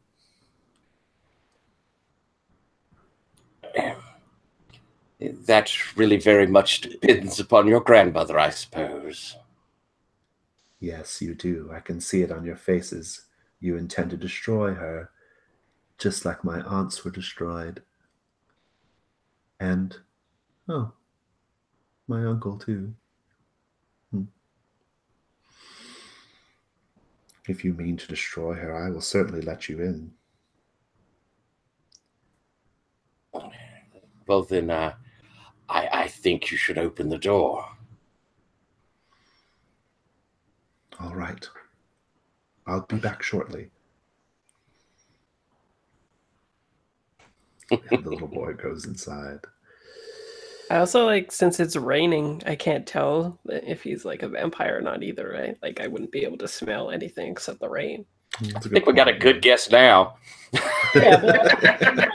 That really very much depends upon your grandmother, I suppose.
"Yes, you do. I can see it on your faces. You intend to destroy her, just like my aunts were destroyed. And, oh, my uncle too. If you mean to destroy her, I will certainly let you in."
Well, then, I think you should open the door.
"All right. I'll be back shortly." And the little boy goes inside.
I also like, since it's raining, I can't tell if he's like a vampire or not either, right? Like I wouldn't be able to smell anything except the rain.
I think we got a good guess now.
Yeah, but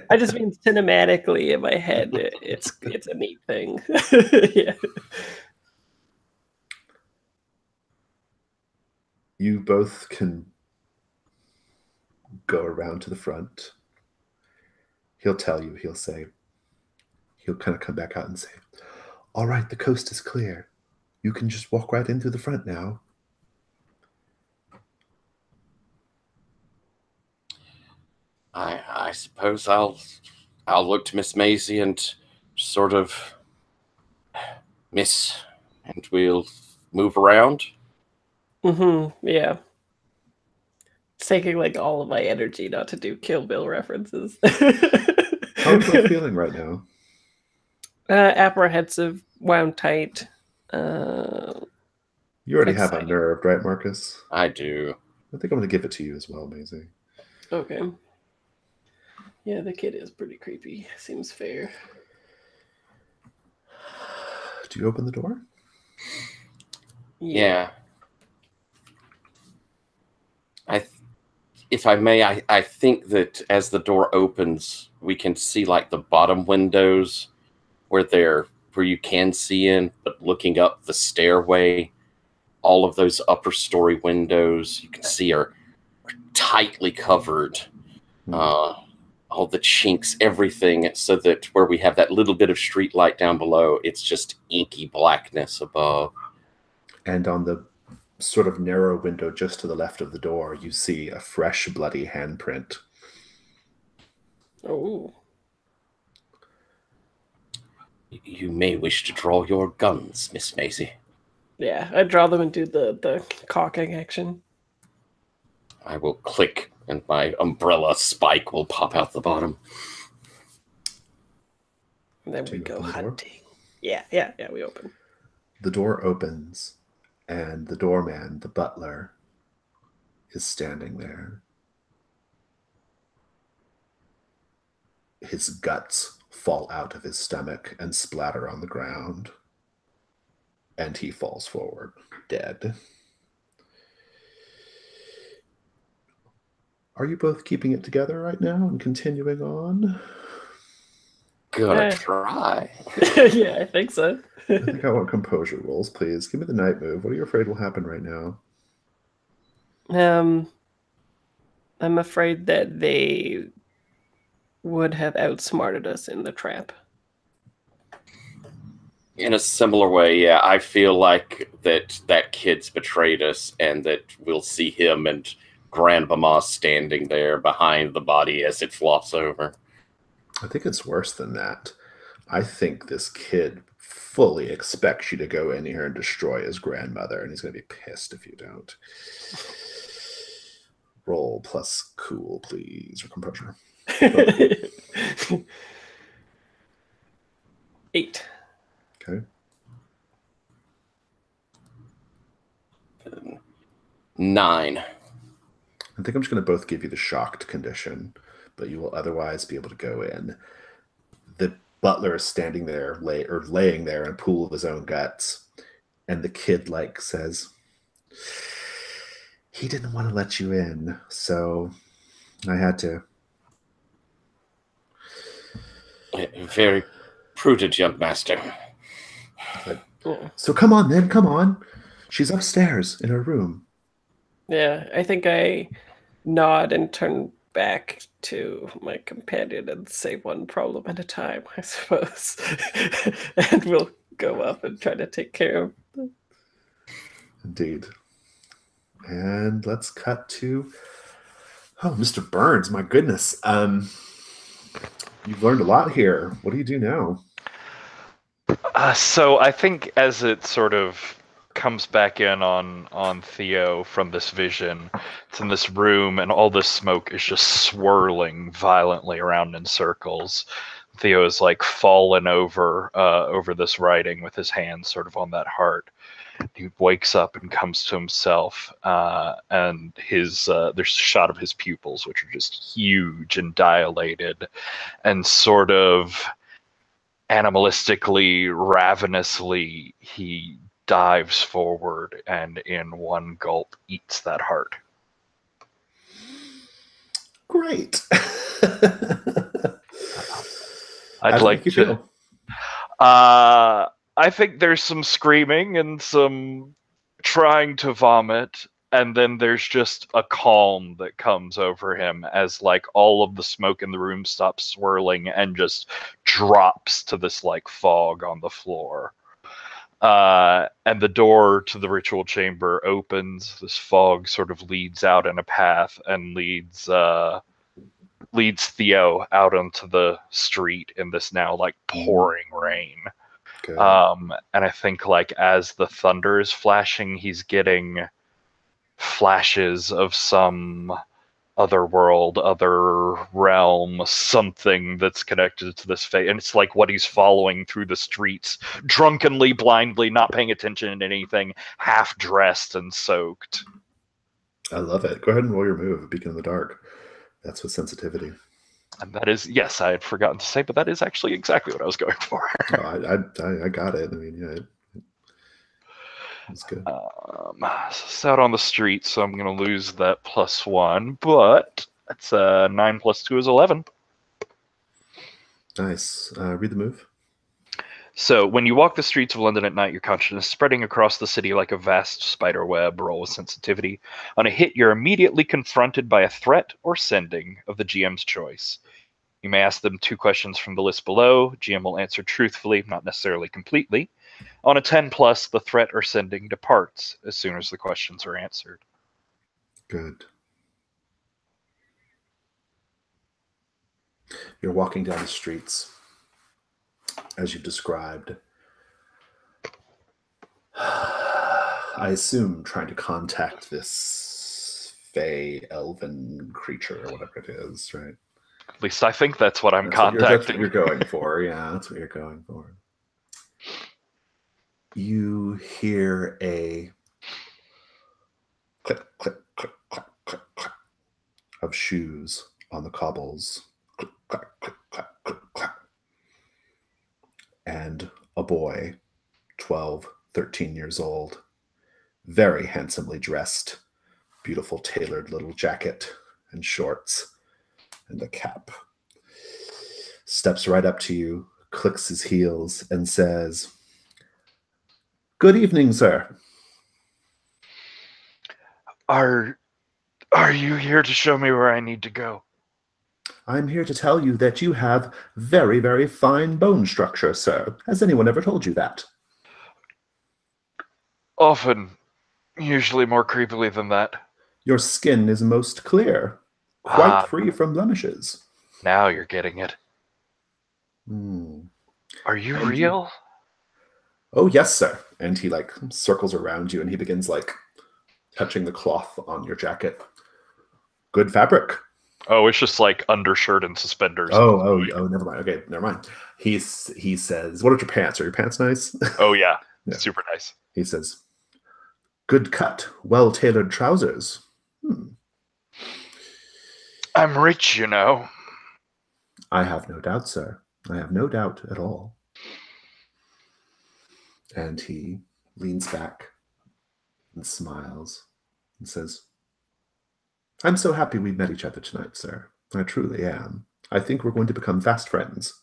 I just mean cinematically in my head, it's a neat thing. Yeah.
You both can go around to the front. He'll tell you, he'll kind of come back out and say, "All right, the coast is clear. You can just walk right in through the front now."
I suppose I'll look to Miss Maisie and sort of miss, and we'll move around.
Yeah. It's taking like all of my energy not to do Kill Bill references.
How are you feeling right now?
Apprehensive, wound tight.
You already have unnerved, right, Marcus?
I do.
I think I'm going to give it to you as well, Maisie.
Okay. Yeah, the kid is pretty creepy. Seems fair.
Do you open the door?
Yeah. If I may, I think that as the door opens, we can see like the bottom windows where you can see in, but looking up the stairway, all of those upper story windows you can see are tightly covered. All the chinks, everything, so that where we have that little bit of street light down below, it's just inky blackness above.
And on the sort of narrow window just to the left of the door, you see a fresh, bloody handprint.
Oh.
You may wish to draw your guns, Miss Maisie.
Yeah, I draw them and do the cocking action.
I will click, and my umbrella spike will pop out the bottom.
And then
Do
we
you
go
open the door?
hunting. Yeah, we open.
The door opens, and the doorman, the butler, is standing there. his guts fall out of his stomach and splatter on the ground. And he falls forward, dead. Are you both keeping it together right now and continuing on?
Gonna try.
Yeah, I think so.
I think I want composure rolls, please. Give me the night move. What are you afraid will happen right now?
I'm afraid that they would have outsmarted us in the trap.
In a similar way, yeah, I feel like that kid's betrayed us, and that we'll see him and Grandmama standing there behind the body as it flops over.
I think it's worse than that. I think this kid fully expects you to go in here and destroy his grandmother, and he's going to be pissed if you don't. Roll plus cool, please, or composure.
8.
Okay.
9.
I think I'm just going to both give you the shocked condition, but you will otherwise be able to go in. The butler is standing there, laying there in a pool of his own guts, and the kid says, "He didn't want to let you in, so I had to."
Very prudent, young master.
So come on then, come on. She's upstairs in her room.
Yeah, I think I nod and turn back to my companion and say one problem at a time, I suppose. And we'll go up and try to take care of them.
Indeed. And let's cut to Mr. Burns, my goodness. You've learned a lot here. What do you do now?
So I think as it sort of comes back in on Theo from this vision, it's in this room and all this smoke is just swirling violently around in circles. Theo is fallen over this writing with his hands sort of on that heart. He wakes up and comes to himself, and there's a shot of his pupils, which are just huge and dilated, and sort of animalistically, ravenously, he dives forward and in one gulp eats that heart.
Great.
I'd like to. I think there's some screaming and some trying to vomit, and then there's just a calm that comes over him as all of the smoke in the room stops swirling and just drops to this fog on the floor. And the door to the ritual chamber opens. This fog sort of leads out in a path and leads Theo out onto the street in this now pouring rain.
Okay.
And I think as the thunder is flashing, he's getting flashes of some other world, other realm, something that's connected to this fate. And it's what he's following through the streets, drunkenly, blindly, not paying attention to anything, half dressed and soaked.
I love it. Go ahead and roll your move, Beacon in the Dark. That's with sensitivity.
And that is, yes, I had forgotten to say, but that is actually exactly what I was going for.
I got it. I mean, yeah, it's good.
It's out on the street, so I'm going to lose that +1, but that's 9 + 2 is 11.
Nice. Read the move.
So, when you walk the streets of London at night, your consciousness is spreading across the city like a vast spider web. Roll with sensitivity. On a hit, you're immediately confronted by a threat or sending of the GM's choice. You may ask them 2 questions from the list below. GM will answer truthfully, not necessarily completely. On a 10+, the threat or sending departs as soon as the questions are answered.
Good. You're walking down the streets, as you've described. I assume trying to contact this fey elven creature or whatever it is, right?
At least I think that's what I'm contacting.
That's what you're going for. Yeah, that's what you're going for. You hear a click, click, click, click, click, click of shoes on the cobbles. Click, clack, click, clack, click, a boy, 12, 13 years old, very handsomely dressed, beautiful tailored little jacket and shorts and a cap. Steps right up to you, clicks his heels, and says, "Good evening, sir."
Are you here to show me where I need to go?
"I'm here to tell you that you have very, very fine bone structure, sir. Has anyone ever told you that?"
Often, usually more creepily than that.
"Your skin is most clear, quite free from blemishes."
Now you're getting it.
Hmm.
Are you
And
real?
"Oh, yes, sir." And he circles around you and he begins touching the cloth on your jacket. "Good fabric."
Oh, it's just like undershirt and suspenders.
Oh, never mind. Okay, never mind. He says, "What are your pants? Are your pants nice?"
Oh yeah,
Yeah.
super nice.
He says, "Good cut, well-tailored trousers."
I'm rich, you know.
"I have no doubt, sir. I have no doubt at all." And he leans back and smiles and says, "I'm so happy we met each other tonight, sir. I truly am. I think we're going to become fast friends."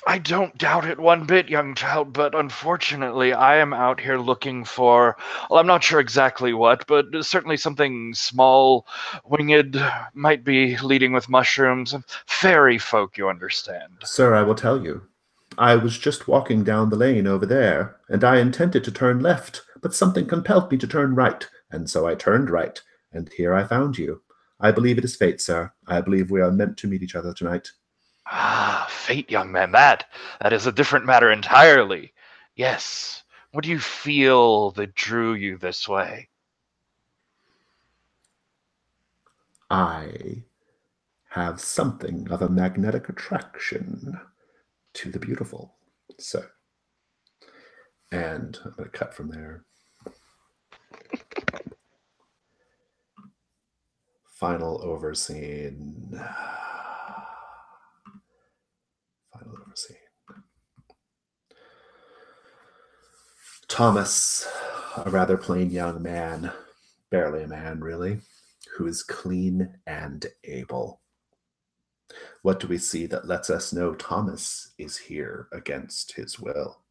I don't doubt it one bit, young child, but unfortunately I am out here looking for, well, I'm not sure exactly what, but certainly something small, winged, might be leading with mushrooms. Fairy folk, you understand.
"Sir, I will tell you. I was just walking down the lane over there, and I intended to turn left, but something compelled me to turn right, and so I turned right, and here I found you. I believe it is fate, sir. I believe we are meant to meet each other tonight."
Ah, fate, young man, that is a different matter entirely. Yes. What do you feel that drew you this way?
"I have something of a magnetic attraction to the beautiful, sir." And I'm going to cut from there. Final overscene. Final overscene. Thomas, a rather plain young man, barely a man really, who is clean and able. What do we see that lets us know Thomas is here against his will?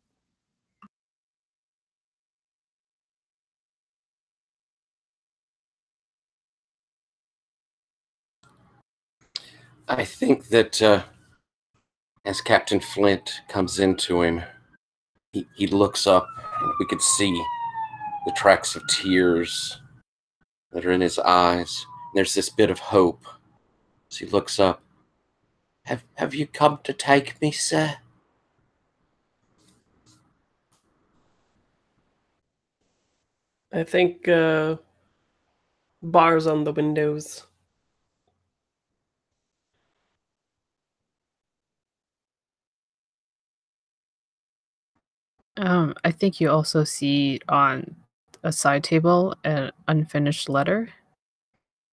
I think that as Captain Flint comes into him, he looks up and we could see the tracks of tears that are in his eyes. There's this bit of hope as he looks up. Have you come to take me, sir?
I think bars on the windows.
I think you also see on a side table an unfinished letter,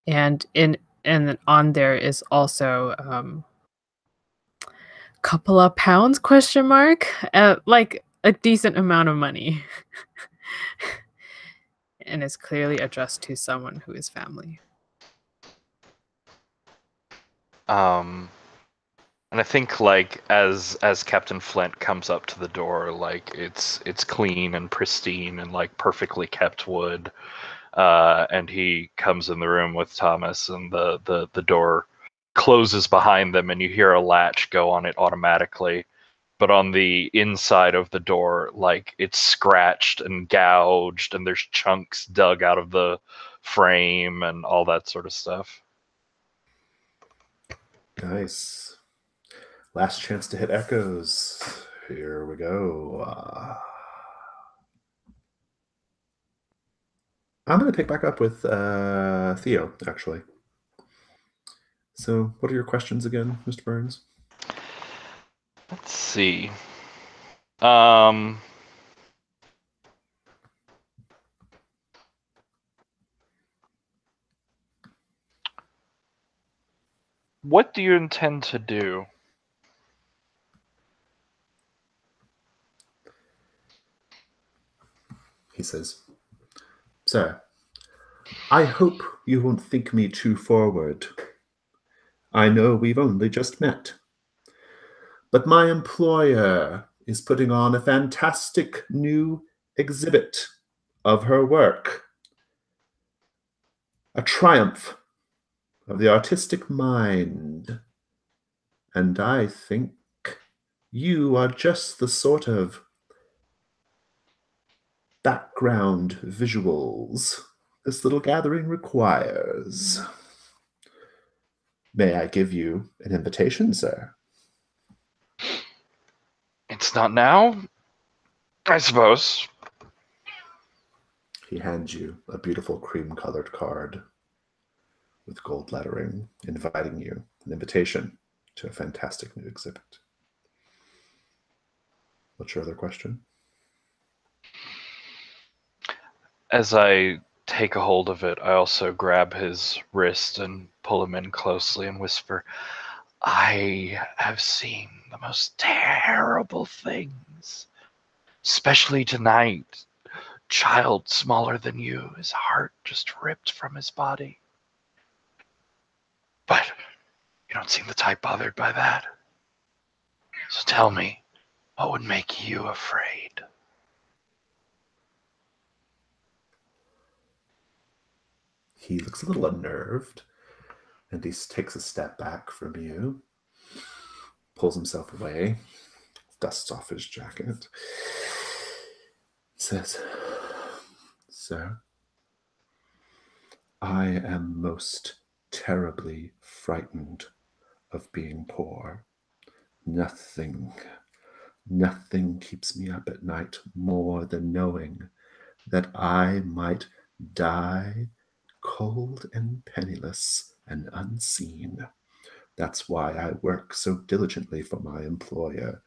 and then on there is also couple of pounds question mark like a decent amount of money, and it's clearly addressed to someone who is family.
And I think as Captain Flint comes up to the door, it's clean and pristine and perfectly kept wood. And he comes in the room with Thomas, and the door closes behind them, and you hear a latch go on it automatically. But on the inside of the door, it's scratched and gouged, and there's chunks dug out of the frame and all that sort of stuff.
Nice. Last chance to hit echoes. Here we go. I'm going to pick back up with Theo, actually. So, what are your questions again, Mr. Burns?
Let's see. What do you intend to do?
He says, "Sir, I hope you won't think me too forward. I know we've only just met. But my employer is putting on a fantastic new exhibit of her work. A triumph of the artistic mind. And I think you are just the sort of background visuals this little gathering requires. May I give you an invitation, sir?"
It's not now, I suppose.
He hands you a beautiful cream-colored card with gold lettering, inviting you an invitation to a fantastic new exhibit. What's your other question?
As I take a hold of it, I also grab his wrist and pull him in closely and whisper, "I have seen the most terrible things, especially tonight. Child smaller than you, his heart just ripped from his body. But you don't seem the type bothered by that. So tell me, what would make you afraid?"
He looks a little unnerved, and he takes a step back from you, pulls himself away, dusts off his jacket, says, "Sir, I am most terribly frightened of being poor. Nothing keeps me up at night more than knowing that I might die cold and penniless and unseen. That's why I work so diligently for my employer.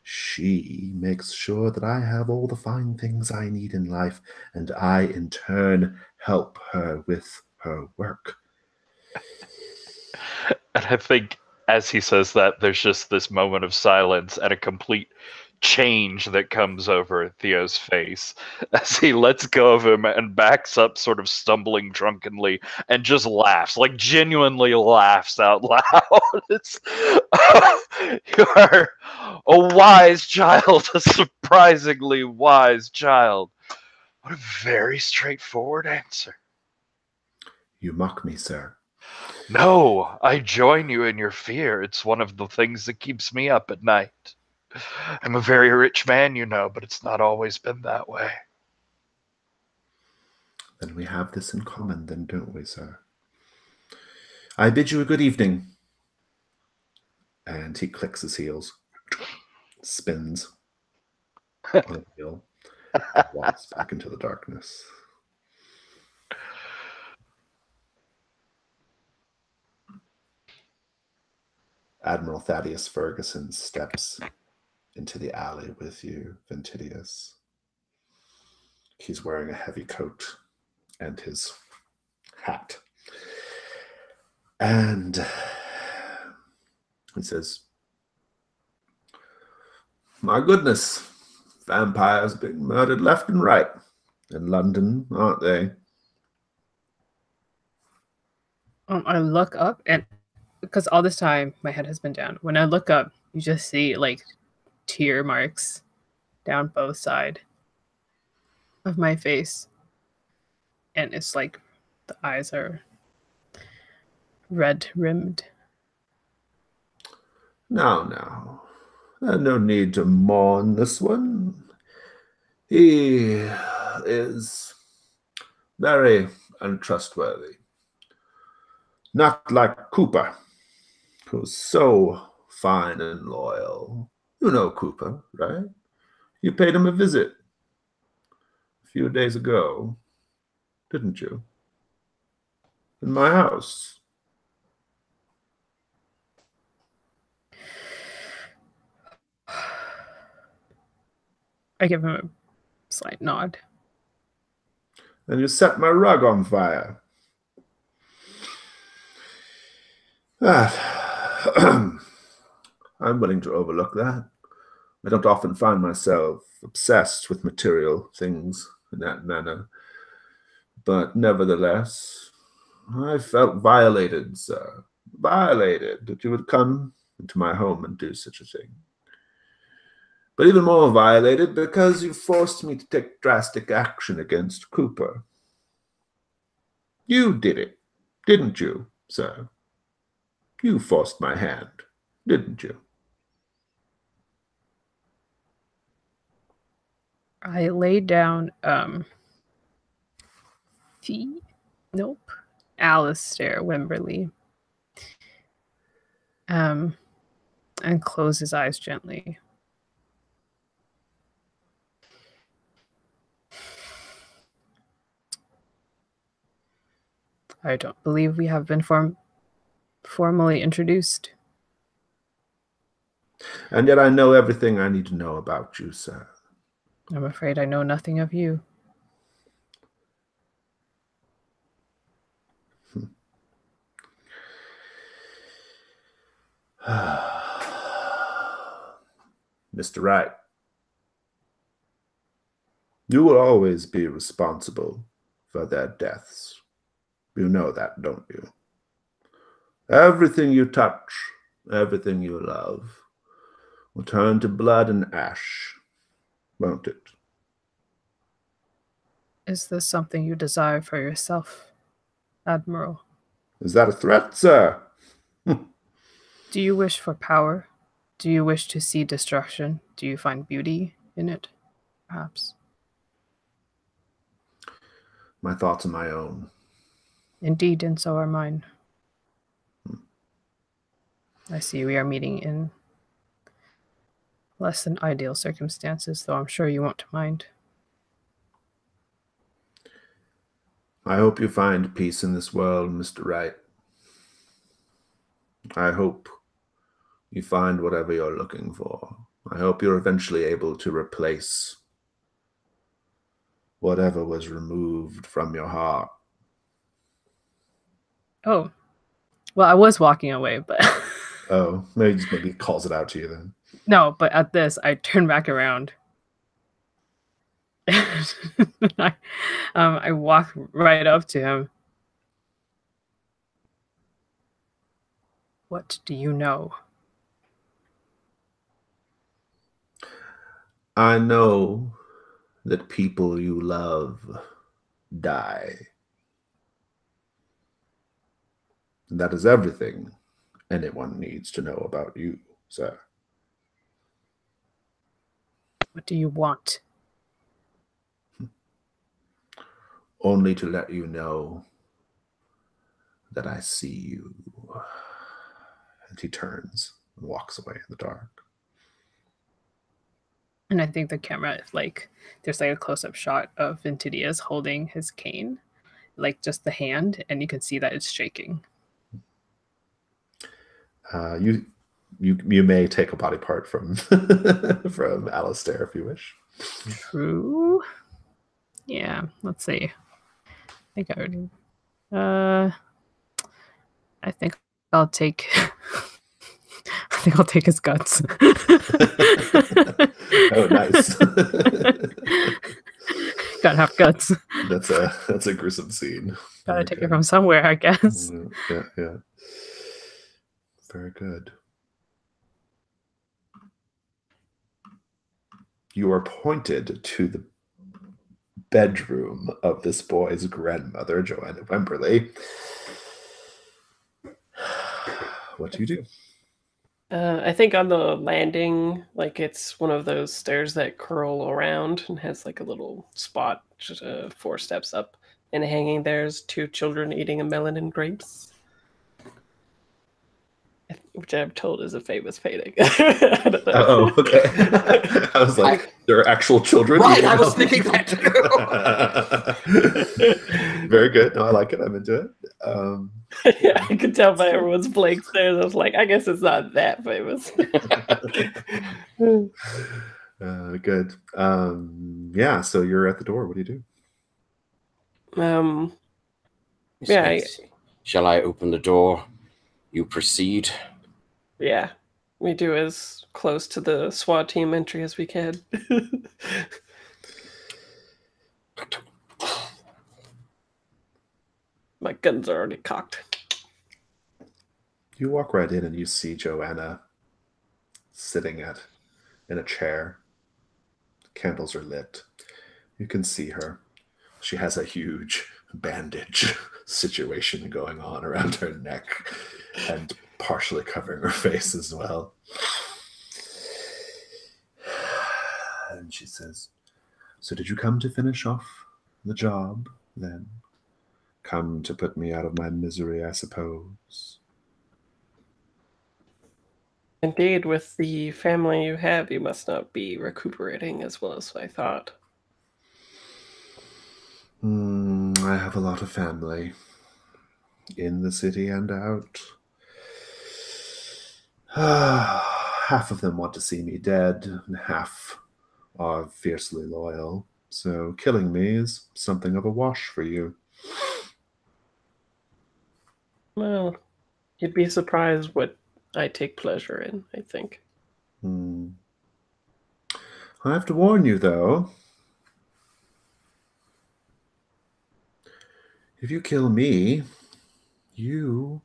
She makes sure that I have all the fine things I need in life, and I, in turn, help her with her work."
And I think as he says that, there's just this moment of silence and a complete change that comes over Theo's face as he lets go of him and backs up, sort of stumbling drunkenly, and just laughs, like genuinely laughs out loud. You are a wise child, a surprisingly wise child. What a very straightforward answer.
"You mock me, sir."
No, I join you in your fear. It's one of the things that keeps me up at night. I'm a very rich man, you know, but it's not always been that way.
"Then we have this in common, then, don't we, sir? I bid you a good evening." And he clicks his heels, spins on a wheel, and walks back into the darkness. Admiral Thaddeus Ferguson steps into the alley with you, Ventidius. He's wearing a heavy coat and his hat. And he says, "My goodness, vampires being murdered left and right in London, aren't they?"
I look up, and because all this time my head has been down, when I look up, you just see like tear marks down both sides of my face, and it's like the eyes are red rimmed.
Now, no need to mourn this one. He is very untrustworthy. Not like Cooper, who's so fine and loyal. You know Cooper, right? You paid him a visit a few days ago, didn't you? In my house.
I give him a slight nod.
And you set my rug on fire. I'm willing to overlook that. I don't often find myself obsessed with material things in that manner. But nevertheless, I felt violated, sir. Violated that you would come into my home and do such a thing. But even more violated because you forced me to take drastic action against Cooper. You did it, didn't you, sir? You forced my hand, didn't you?
I laid down Alistair Wimberly. And closed his eyes gently. I don't believe we have been formally introduced.
And yet I know everything I need to know about you, sir.
I'm afraid I know nothing of you.
Mr. Wright, you will always be responsible for their deaths. You know that, don't you? Everything you touch, everything you love, will turn to blood and ash, won't it?
Is this something you desire for yourself, Admiral?
Is that a threat, sir?
Do you wish for power? Do you wish to see destruction? Do you find beauty in it, perhaps?
My thoughts are my own.
Indeed, and so are mine. I see we are meeting in less than ideal circumstances, though I'm sure you won't mind.
I hope you find peace in this world, Mr. Wright. I hope you find whatever you're looking for. I hope you're eventually able to replace whatever was removed from your heart.
Oh, well, I was walking away, but...
Oh, maybe he calls it out to you then.
No, but at this, I turned back around. I walked right up to him. What do you know?
I know that people you love die. And that is everything anyone needs to know about you, sir.
What do you want?
Only to let you know that I see you. And he turns and walks away in the dark.
And I think the camera, there's a close-up shot of Ventidius holding his cane, just the hand, and you can see that it's shaking.
You may take a body part from from Alistair if you wish.
True. Yeah, let's see. I think I already. I think I'll take. I think I'll take his guts.
Oh, nice.
Gotta have guts.
That's a gruesome scene.
Gotta take it from somewhere, I guess.
Yeah. Very good. You are pointed to the bedroom of this boy's grandmother, Joanna Wemberley. What do you do?
I think on the landing, it's one of those stairs that curl around and has a little spot just 4 steps up. And hanging there's 2 children eating a melon and grapes, which I'm told is a famous painting.
Oh, okay. I was like, there are actual children.
Right, I was thinking that
too. Very good. No, I like it. I'm into it.
Yeah, I could tell by everyone's blank stares. I was like, I guess it's not that famous.
Good. Yeah, so you're at the door. What do you do?
Yeah.
Shall I open the door? You proceed.
Yeah, we do as close to the SWAT team entry as we can. My guns are already cocked.
You walk right in and you see Joanna sitting in a chair. Candles are lit. You can see her. She has a huge bandage situation going on around her neck and partially covering her face as well. And she says, "So did you come to finish off the job, then? Come to put me out of my misery, I suppose."
Indeed, with the family you have, you must not be recuperating as well as I thought.
I have a lot of family in the city and out. Half of them want to see me dead, and half are fiercely loyal. So killing me is something of a wash for you.
Well, you'd be surprised what I take pleasure in, I think.
I have to warn you, though. If you kill me, you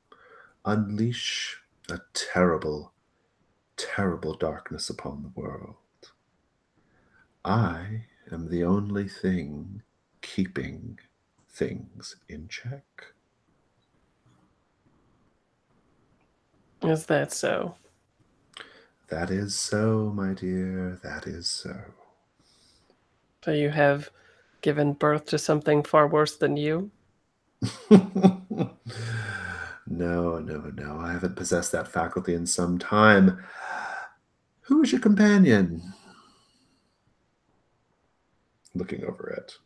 unleash a terrible, terrible darkness upon the world. I am the only thing keeping things in check.
Is that so?
That is so, my dear. That is so.
So you have given birth to something far worse than you?
No. I haven't possessed that faculty in some time. Who is your companion? Looking over at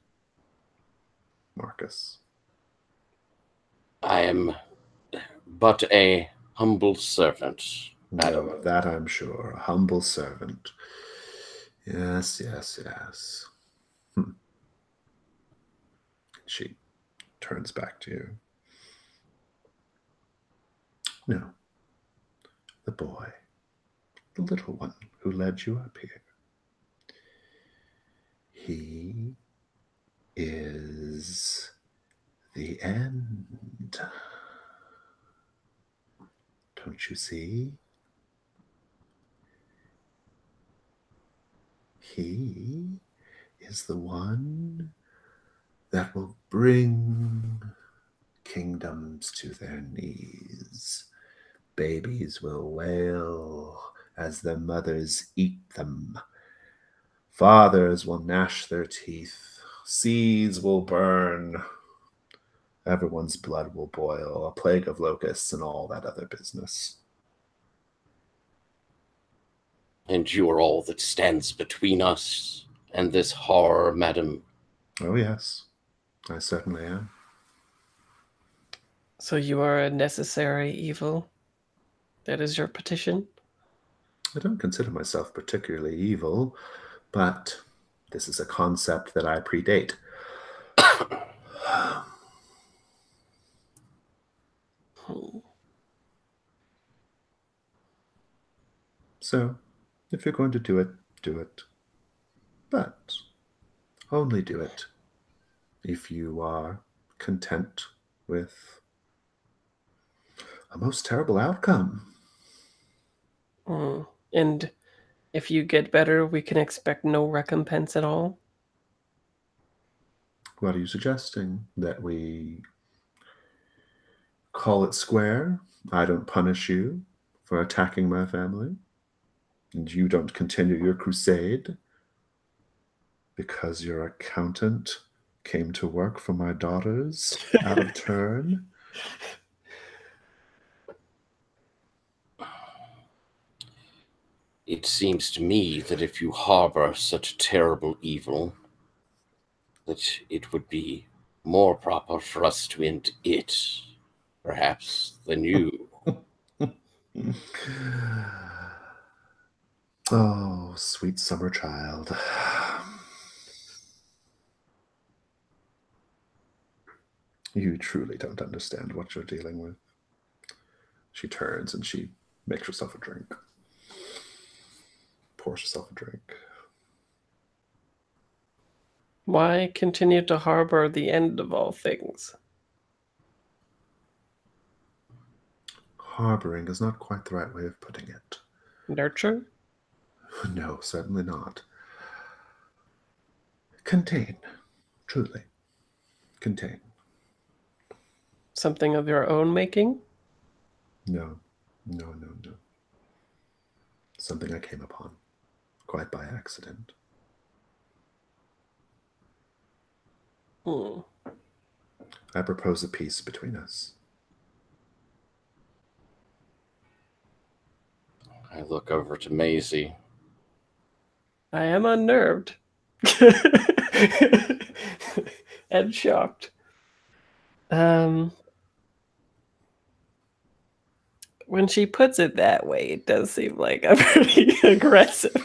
Marcus.
I am but a humble servant, madam.
No, that I'm sure. A humble servant. Yes. She turns back to you. No. The boy. The little one who led you up here. He is the end. Don't you see? He is the one that will bring kingdoms to their knees. Babies will wail as their mothers eat them. Fathers will gnash their teeth. Seas will burn. Everyone's blood will boil. A plague of locusts and all that other business.
And you are all that stands between us and this horror, madam.
Oh, yes. I certainly am.
So you are a necessary evil? That is your petition?
I don't consider myself particularly evil, but this is a concept that I predate. So, if you're going to do it, do it. But only do it if you are content with a most terrible outcome.
And if you get better, we can expect no recompense at all?
What are you suggesting? That we call it square? I don't punish you for attacking my family? And you don't continue your crusade because your accountant came to work for my daughters out of turn?
It seems to me that if you harbor such terrible evil, that it would be more proper for us to end it, perhaps, than you.
Oh, sweet summer child. You truly don't understand what you're dealing with. She turns and she makes herself a drink. Pours herself a drink.
Why continue to harbor the end of all things?
Harboring is not quite the right way of putting it.
Nurture?
No, certainly not. Contain. Truly. Contain.
Something of your own making?
No. No. Something I came upon. Quite by accident. I propose a peace between us.
I look over to Maisie.
I am unnerved. And shocked. When she puts it that way, it does seem like I'm pretty aggressive.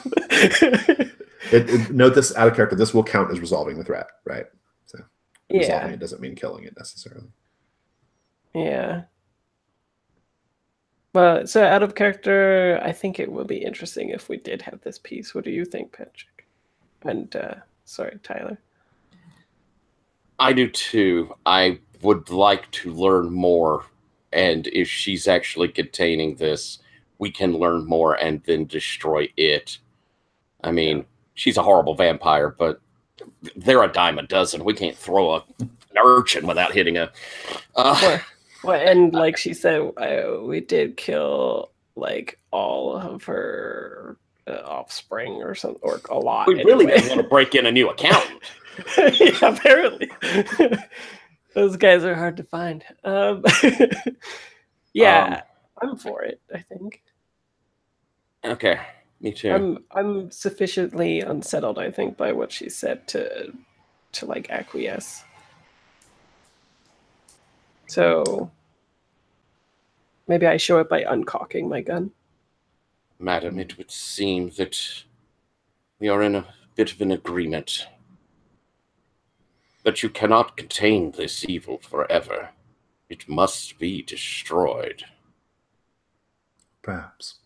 Note this out of character. This will count as resolving the threat, right? So resolving it doesn't mean killing it necessarily.
Yeah. Well, so out of character, I think it would be interesting if we did have this piece. What do you think, Patrick? And sorry, Tyler.
I do too. I would like to learn more. And if she's actually containing this, we can learn more and then destroy it. I mean, she's a horrible vampire, but they're a dime a dozen. We can't throw an urchin without hitting a...
Well, and like she said, we did kill like all of her offspring or something, or a lot.
We really didn't want to break in a new accountant.
Yeah, apparently. Those guys are hard to find. Yeah, I'm for it, I think.
Okay, me too.
I'm sufficiently unsettled, I think, by what she said to like acquiesce. So maybe I show it by uncocking my gun.
Madam, it would seem that we are in a bit of an agreement. That you cannot contain this evil forever. It must be destroyed.
Perhaps.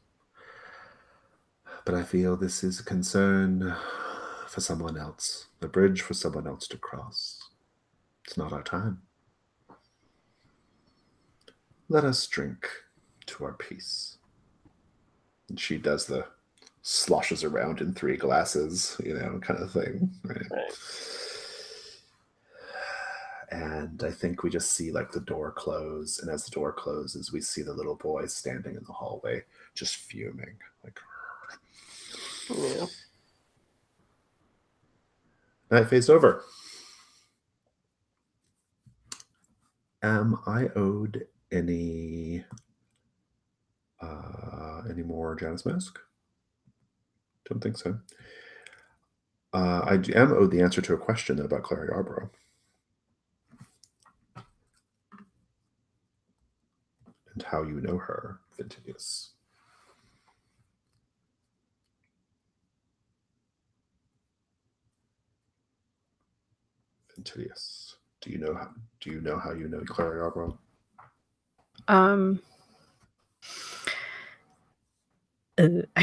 But I feel this is a concern for someone else. The bridge for someone else to cross. It's not our time. Let us drink to our peace. And she does the sloshes around in 3 glasses, kind of thing. Right? And I think we just see like the door close. And as the door closes, we see the little boy standing in the hallway, just fuming. Like,
yeah.
Night phase over. Am I owed any more Janus Mask? Don't think so. I am owed the answer to a question about Clara Yarborough. And how you know her, Ventidius. Ventidius. Do you know how you know Clara Yarborough?
I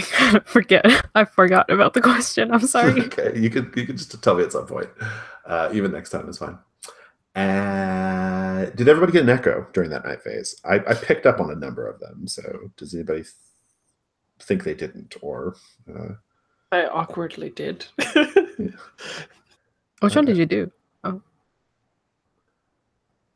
kind of forget. I forgot about the question. I'm sorry.
Okay, you could just tell me at some point. Even next time is fine. Did everybody get an echo during that night phase? I picked up on a number of them. So does anybody think they didn't? Or
I awkwardly did.
Yeah.
Which one did you do? Oh,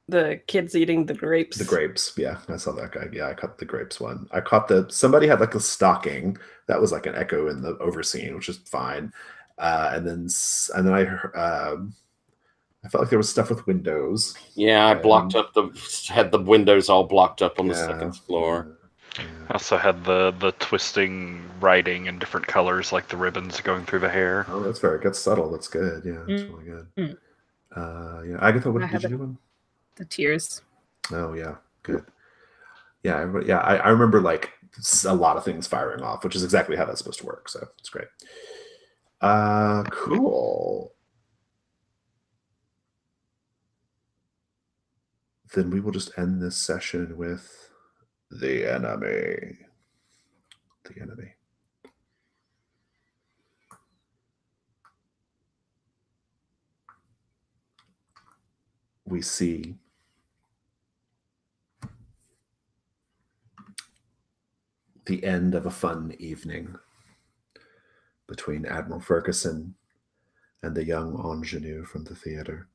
the kids eating the grapes.
The grapes, yeah, I saw that guy. Yeah, I caught the grapes one. I caught somebody had like a stocking that was like an echo in the overseen, which is fine. And then I felt like there was stuff with windows.
Yeah, I blocked up had the windows all blocked up on the second floor.
Yeah.
I also had the twisting writing in different colors, like the ribbons going through the hair.
Oh, that's fair. It gets subtle. That's good. Yeah, that's really good. Yeah, Agatha, what did you do? One?
The tears.
Oh yeah, good. Yeah, I remember like a lot of things firing off, which is exactly how that's supposed to work. So it's great. Cool. Then we will just end this session with the enemy. The enemy. we see the end of a fun evening between Admiral Ferguson and the young ingenue from the theater.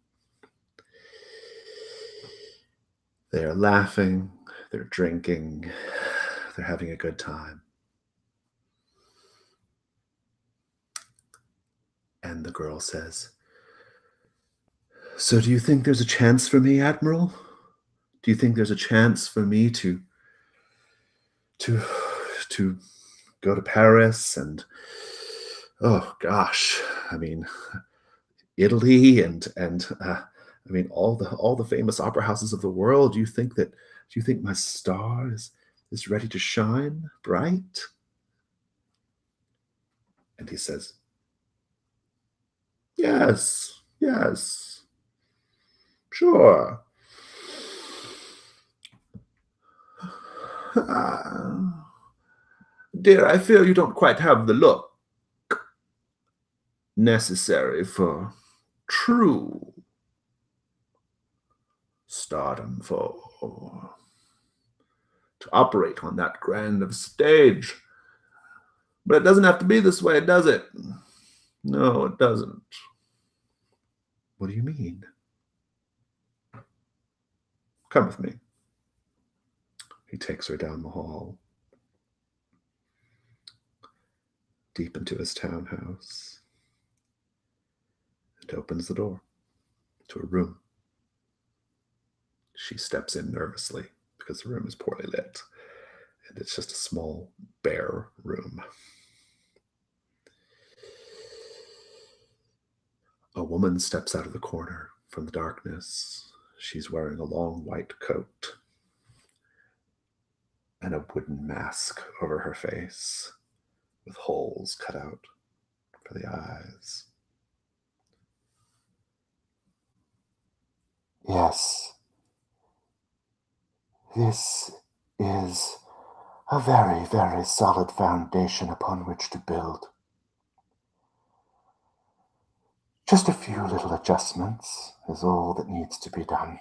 They are laughing, they're drinking, they're having a good time. And the girl says, "So do you think there's a chance for me, Admiral? Do you think there's a chance for me to go to Paris and, oh gosh, I mean, Italy and I mean all the famous opera houses of the world? Do you think my star is ready to shine bright?" And he says, "Yes, yes, sure. Dear, I fear you don't quite have the look necessary for true stardom, to operate on that grand of stage. But it doesn't have to be this way, does it? No, it doesn't." "What do you mean?" "Come with me." He takes her down the hall, deep into his townhouse, and opens the door to a room. She steps in nervously because the room is poorly lit, and it's just a small, bare room. A woman steps out of the corner from the darkness. She's wearing a long white coat and a wooden mask over her face with holes cut out for the eyes.
"Yes, this is a very, very solid foundation upon which to build. Just a few little adjustments is all that needs to be done."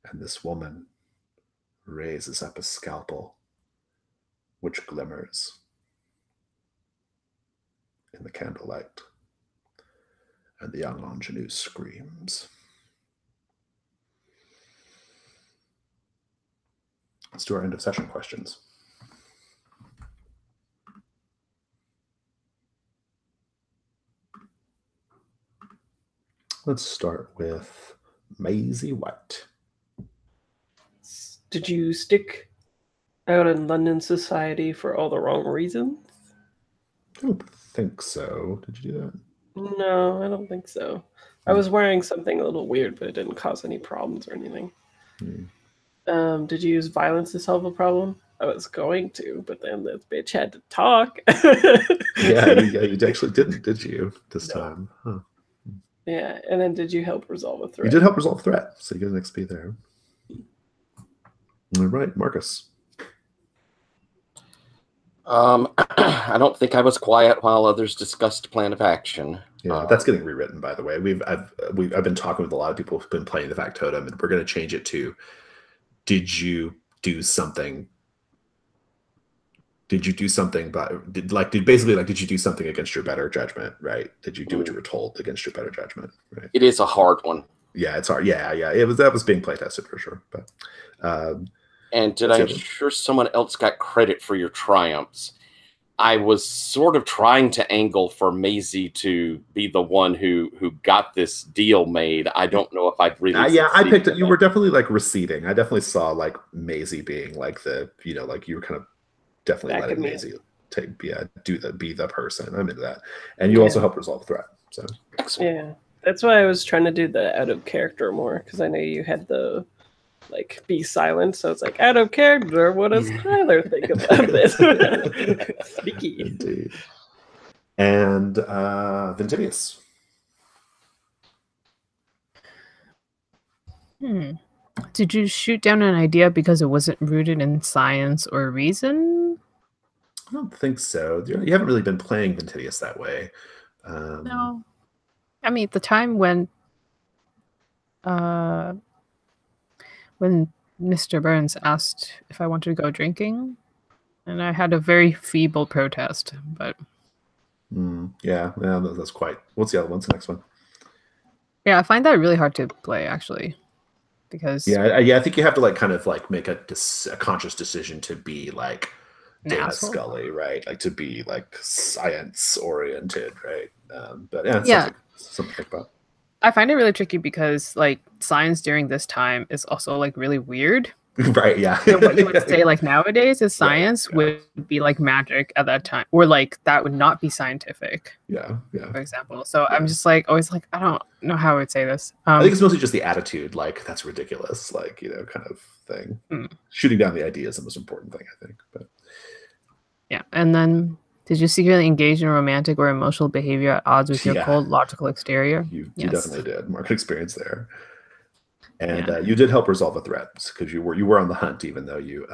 And this woman raises up a scalpel, which glimmers in the candlelight, and the young ingenue screams. Let's do our end of session questions. Let's start with Maisie White.
Did you stick out in London society for all the wrong reasons?
I don't think so. Did you do that?
No, I don't think so. I was wearing something a little weird, but it didn't cause any problems or anything. Did you use violence to solve a problem? I was going to, but then this bitch had to talk.
Yeah, you actually didn't, did you, this time? Huh.
Yeah, and then did you help resolve a threat?
You did help resolve a threat, so you get an XP there. All right, Marcus.
I don't think I was quiet while others discussed plan of action.
Yeah, that's getting rewritten, by the way. I've been talking with a lot of people who've been playing the factotum, and we're going to change it to: Did you do something? Did you do something? Did you do something against your better judgment? Right? Did you do what you were told against your better judgment? Right?
It is a hard one.
Yeah, it's hard. Yeah. That was being play tested for sure. But
and I'm sure someone else got credit for your triumphs. I was sort of trying to angle for Maisie to be the one who got this deal made. I don't know if I'd really.
Yeah, I picked it. You were definitely like receding. I definitely saw like Maisie being like the, like you were kind of definitely letting Maisie be the person. I'm into that, and you also helped resolve the threat. So
excellent.
Yeah, that's why I was trying to do the out of character more, because I know you had the be silent. So it's like, out of character. What does Tyler think about this? Sneaky.
Indeed. And Ventidius.
Did you shoot down an idea because it wasn't rooted in science or reason?
I don't think so. You haven't really been playing Ventidius that way.
No. I mean, at the time when when Mr. Burns asked if I wanted to go drinking, and I had a very feeble protest, but
Yeah, that's quite. What's the other one? What's the next one?
yeah, I find that really hard to play actually, because
I think you have to like kind of like make a conscious decision to be like
an
Dana
asshole.
Scully, right? Like to be like science oriented, right? But yeah, it's
Yeah.
something to think about.
I find it really tricky because like science during this time is also like really weird.
Right, yeah.
So what you would say like nowadays is science
Right,
would be like magic at that time, or like that would not be scientific,
yeah.
for example. So I'm just like always like, I don't know how I would say this.
I think it's mostly just the attitude, like that's ridiculous, like, you know, kind of thing. Shooting down the idea is the most important thing, I think. But
yeah. And then did you secretly engage in romantic or emotional behavior at odds with your cold, logical exterior?
You definitely did. Market experience there. And you did help resolve a threat because you were on the hunt, even though you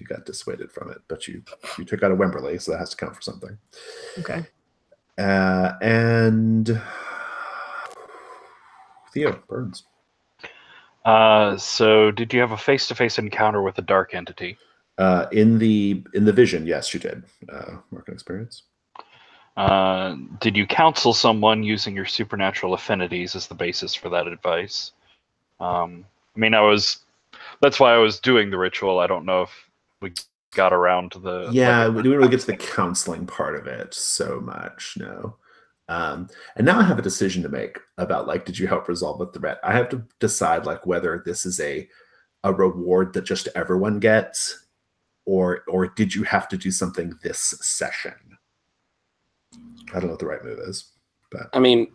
got dissuaded from it. But you took out a Wemberley, so that has to count for something.
Okay.
And Theo Burns.
So did you have a face-to-face encounter with a dark entity?
In the vision, yes, you did. Market experience.
Did you counsel someone using your supernatural affinities as the basis for that advice? I mean, that's why I was doing the ritual. I don't know if we got around to the...
Yeah, we didn't really get to the counseling part of it so much, no. And now I have a decision to make about, like, did you help resolve a threat? I have to decide, like, whether this is a reward that just everyone gets, or did you have to do something this session? I don't know what the right move is. But
I mean,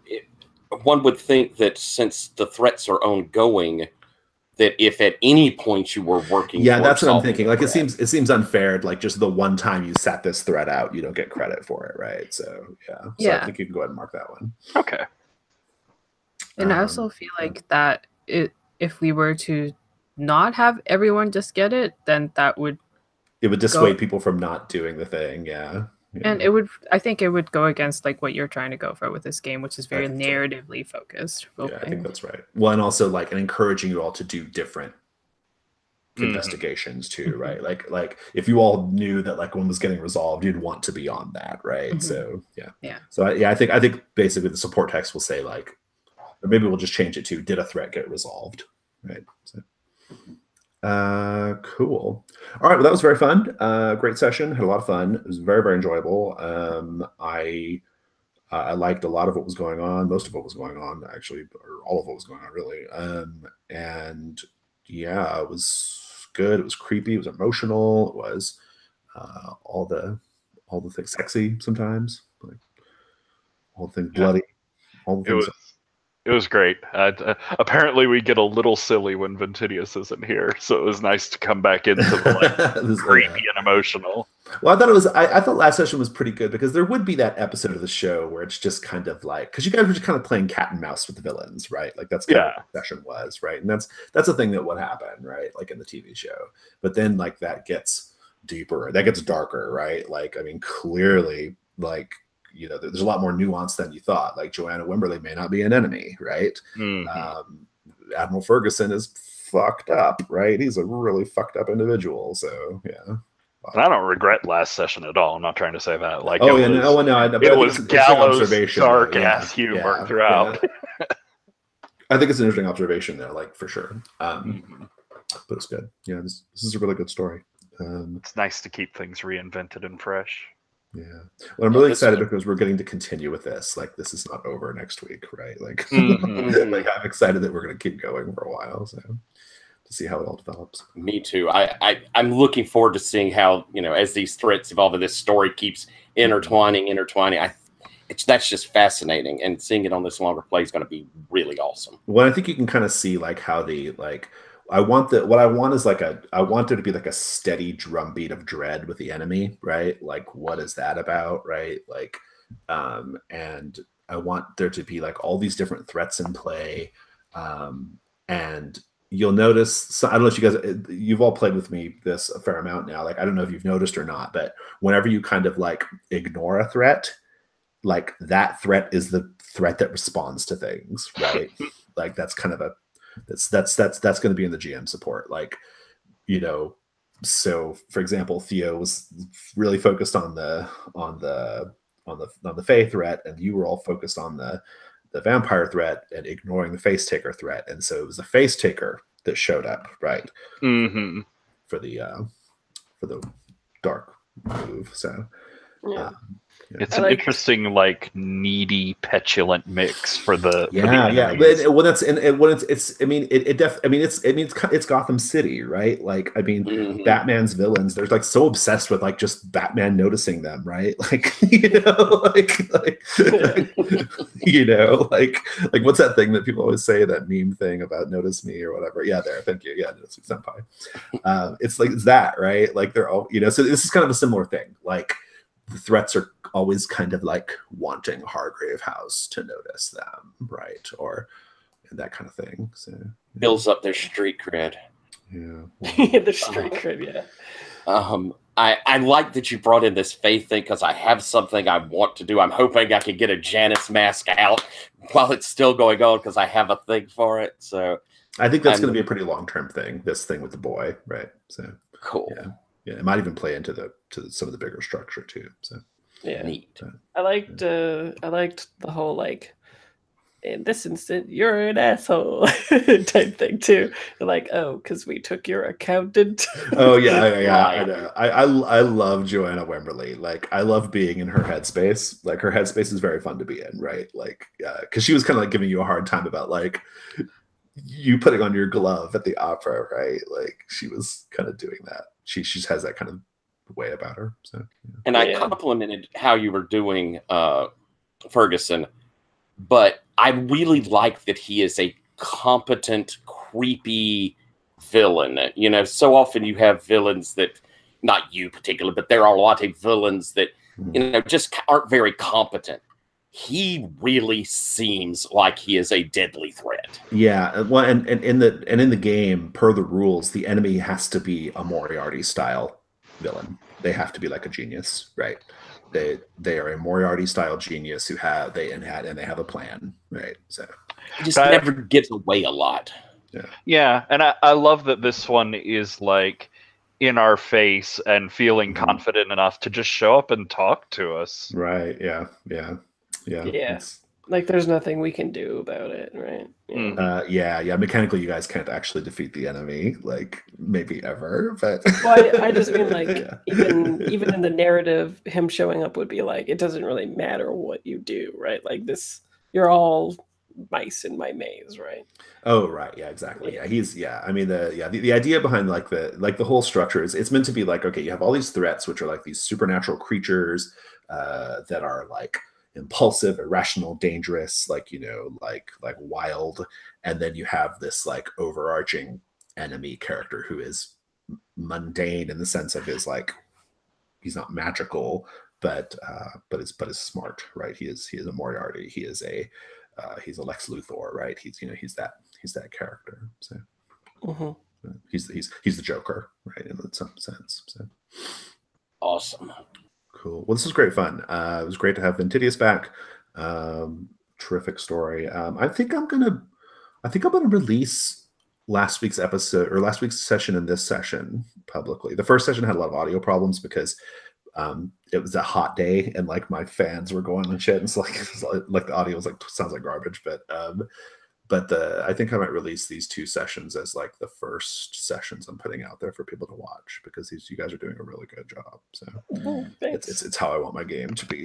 one would think that since the threats are ongoing, that if at any point you were working,
that's what I'm thinking. Like, it seems unfair. Like, just the one time you sat this threat out, you don't get credit for it, right? So I think you can go ahead and mark that one.
Okay.
And I also feel like that if we were to not have everyone just get it, then it would
dissuade people from not doing the thing. Yeah.
And I think it would go against like what you're trying to go for with this game, which is very narratively focused.
I think that's right. Well, and also like encouraging you all to do different investigations too, right? Like if you all knew that like one was getting resolved, you'd want to be on that, right? So So I think basically the support text will say like, or maybe we'll just change it to "Did a threat get resolved?" Right. So. Cool. All right. Well, that was very fun. Great session. Had a lot of fun. It was very, very enjoyable. I liked a lot of what was going on. Most of what was going on, actually, or all of what was going on, really. And yeah, it was good. It was creepy. It was emotional. It was all the things sexy sometimes, like all the things bloody. All the things.
It was great. Apparently, we get a little silly when Ventinius isn't here, so it was nice to come back into the like, creepy and emotional.
Well, I thought it was. I thought last session was pretty good because there would be that episode of the show where it's just kind of like, because you guys were just kind of playing cat and mouse with the villains, right? Like that's kind of what the session was, right? And that's a thing that would happen, right? Like in the TV show. But then like that gets deeper, that gets darker, right? Like I mean, clearly, like. You know, there's a lot more nuance than you thought. Like Joanna Wimberley may not be an enemy, right? Admiral Ferguson is fucked up, right? He's a really fucked up individual. So yeah.
And I don't regret last session at all. I'm not trying to say that. Like,
it
was gallows, dark ass humor throughout.
Yeah. I think it's an interesting observation there, like for sure. But it's good. Yeah, this is a really good story.
It's nice to keep things reinvented and fresh.
Yeah. Well, I'm really excited because we're getting to continue with this. Like, this is not over next week, right? Like, like I'm excited that we're going to keep going for a while. So, to see how it all develops.
Me too. I'm looking forward to seeing how, you know, as these threats evolve and this story keeps intertwining. That's just fascinating, and seeing it on this longer play is going to be really awesome.
Well, I think you can kind of see like how the like. I want there to be like a steady drumbeat of dread with the enemy, right? Like, what is that about, right? Like, and I want there to be like all these different threats in play, and you'll notice. So, I don't know if you guys, you've all played with me this a fair amount now. Like, I don't know if you've noticed or not, but whenever you kind of like ignore a threat, like that threat is the threat that responds to things, right? Like that's kind of That's going to be in the GM support. Like, you know, so for example, Theo was really focused on the Fae threat, and you were all focused on the vampire threat and ignoring the face taker threat. And so it was the face taker that showed up, right?
Mm-hmm.
For the dark move. So
Yeah.
It's an interesting, like, needy, petulant mix for the
But when that's and when it's I mean it's Gotham City, right? Like, I mean, Batman's villains, they're like so obsessed with like just Batman noticing them, right? Like, you know, like you know, like what's that thing that people always say, that meme thing about notice me or whatever? Yeah, there, thank you. Yeah, notice me, senpai. It's like, it's that, right? Like, they're all, you know, so this is kind of a similar thing. Like, the threats are always kind of like wanting Hargrave House to notice them, right? Or that kind of thing. So
builds up their street cred.
Yeah,
the street cred. Yeah.
I like that you brought in this faith thing, because I have something I want to do. I'm hoping I can get a Janus mask out while it's still going on, because I have a thing for it. So
I think that's going to be a pretty long-term thing. This thing with the boy, right? So
cool.
Yeah, it might even play into some of the bigger structure too. So
yeah,
neat.
So,
I liked the whole, like, in this instant you're an asshole type thing too. They're like, oh, because we took your accountant.
Oh yeah. I know. I love Joanna Wemberly. Like, I love being in her headspace. Like, her headspace is very fun to be in, right? Like, because she was kind of like giving you a hard time about like you putting on your glove at the opera, right? Like, she was kind of doing that. She just has that kind of way about her. So, yeah.
And I complimented how you were doing Ferguson, but I really like that he is a competent, creepy villain. You know, so often you have villains that, not you particularly, but there are a lot of villains that, you know, just aren't very competent. He really seems like he is a deadly threat.
Yeah, well, and in the game, per the rules, the enemy has to be a Moriarty style villain. They have to be like a genius, right? They are a Moriarty style genius who have they have a plan, right? So
he just never gives away a lot.
Yeah, and I love that this one is like in our face and feeling confident enough to just show up and talk to us.
Right. Yeah.
Like, there's nothing we can do about it, right?
Yeah. Mechanically, you guys can't actually defeat the enemy, like, maybe ever. But
well, I just mean, like, even in the narrative, him showing up would be like, it doesn't really matter what you do, right? Like, this, you're all mice in my maze, right?
Oh, right. Yeah, exactly. Yeah, I mean, the idea behind like the whole structure is it's meant to be like, okay, you have all these threats, which are like these supernatural creatures that are like impulsive, irrational, dangerous, like, you know, like wild, and then you have this like overarching enemy character who is mundane in the sense of his, like, he's not magical, but is smart, right? He is a Moriarty. He's a Lex Luthor, right? He's that character. So he's the Joker, right, in some sense. So
awesome.
Cool. Well, this was great fun. It was great to have Ventidius back. Terrific story. I think I'm gonna release last week's episode or last week's session and this session publicly. The first session had a lot of audio problems because it was a hot day and like my fans were going and shit, and so like the audio was like sounds like garbage. But I think I might release these two sessions as like the first sessions I'm putting out there for people to watch, because you guys are doing a really good job. So it's how I want my game to be.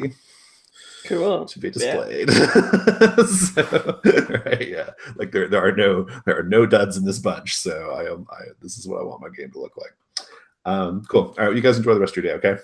Cool.
To be displayed. Yeah. So, right, yeah. Like there are no duds in this bunch. So this is what I want my game to look like. Cool. All right, you guys enjoy the rest of your day, okay?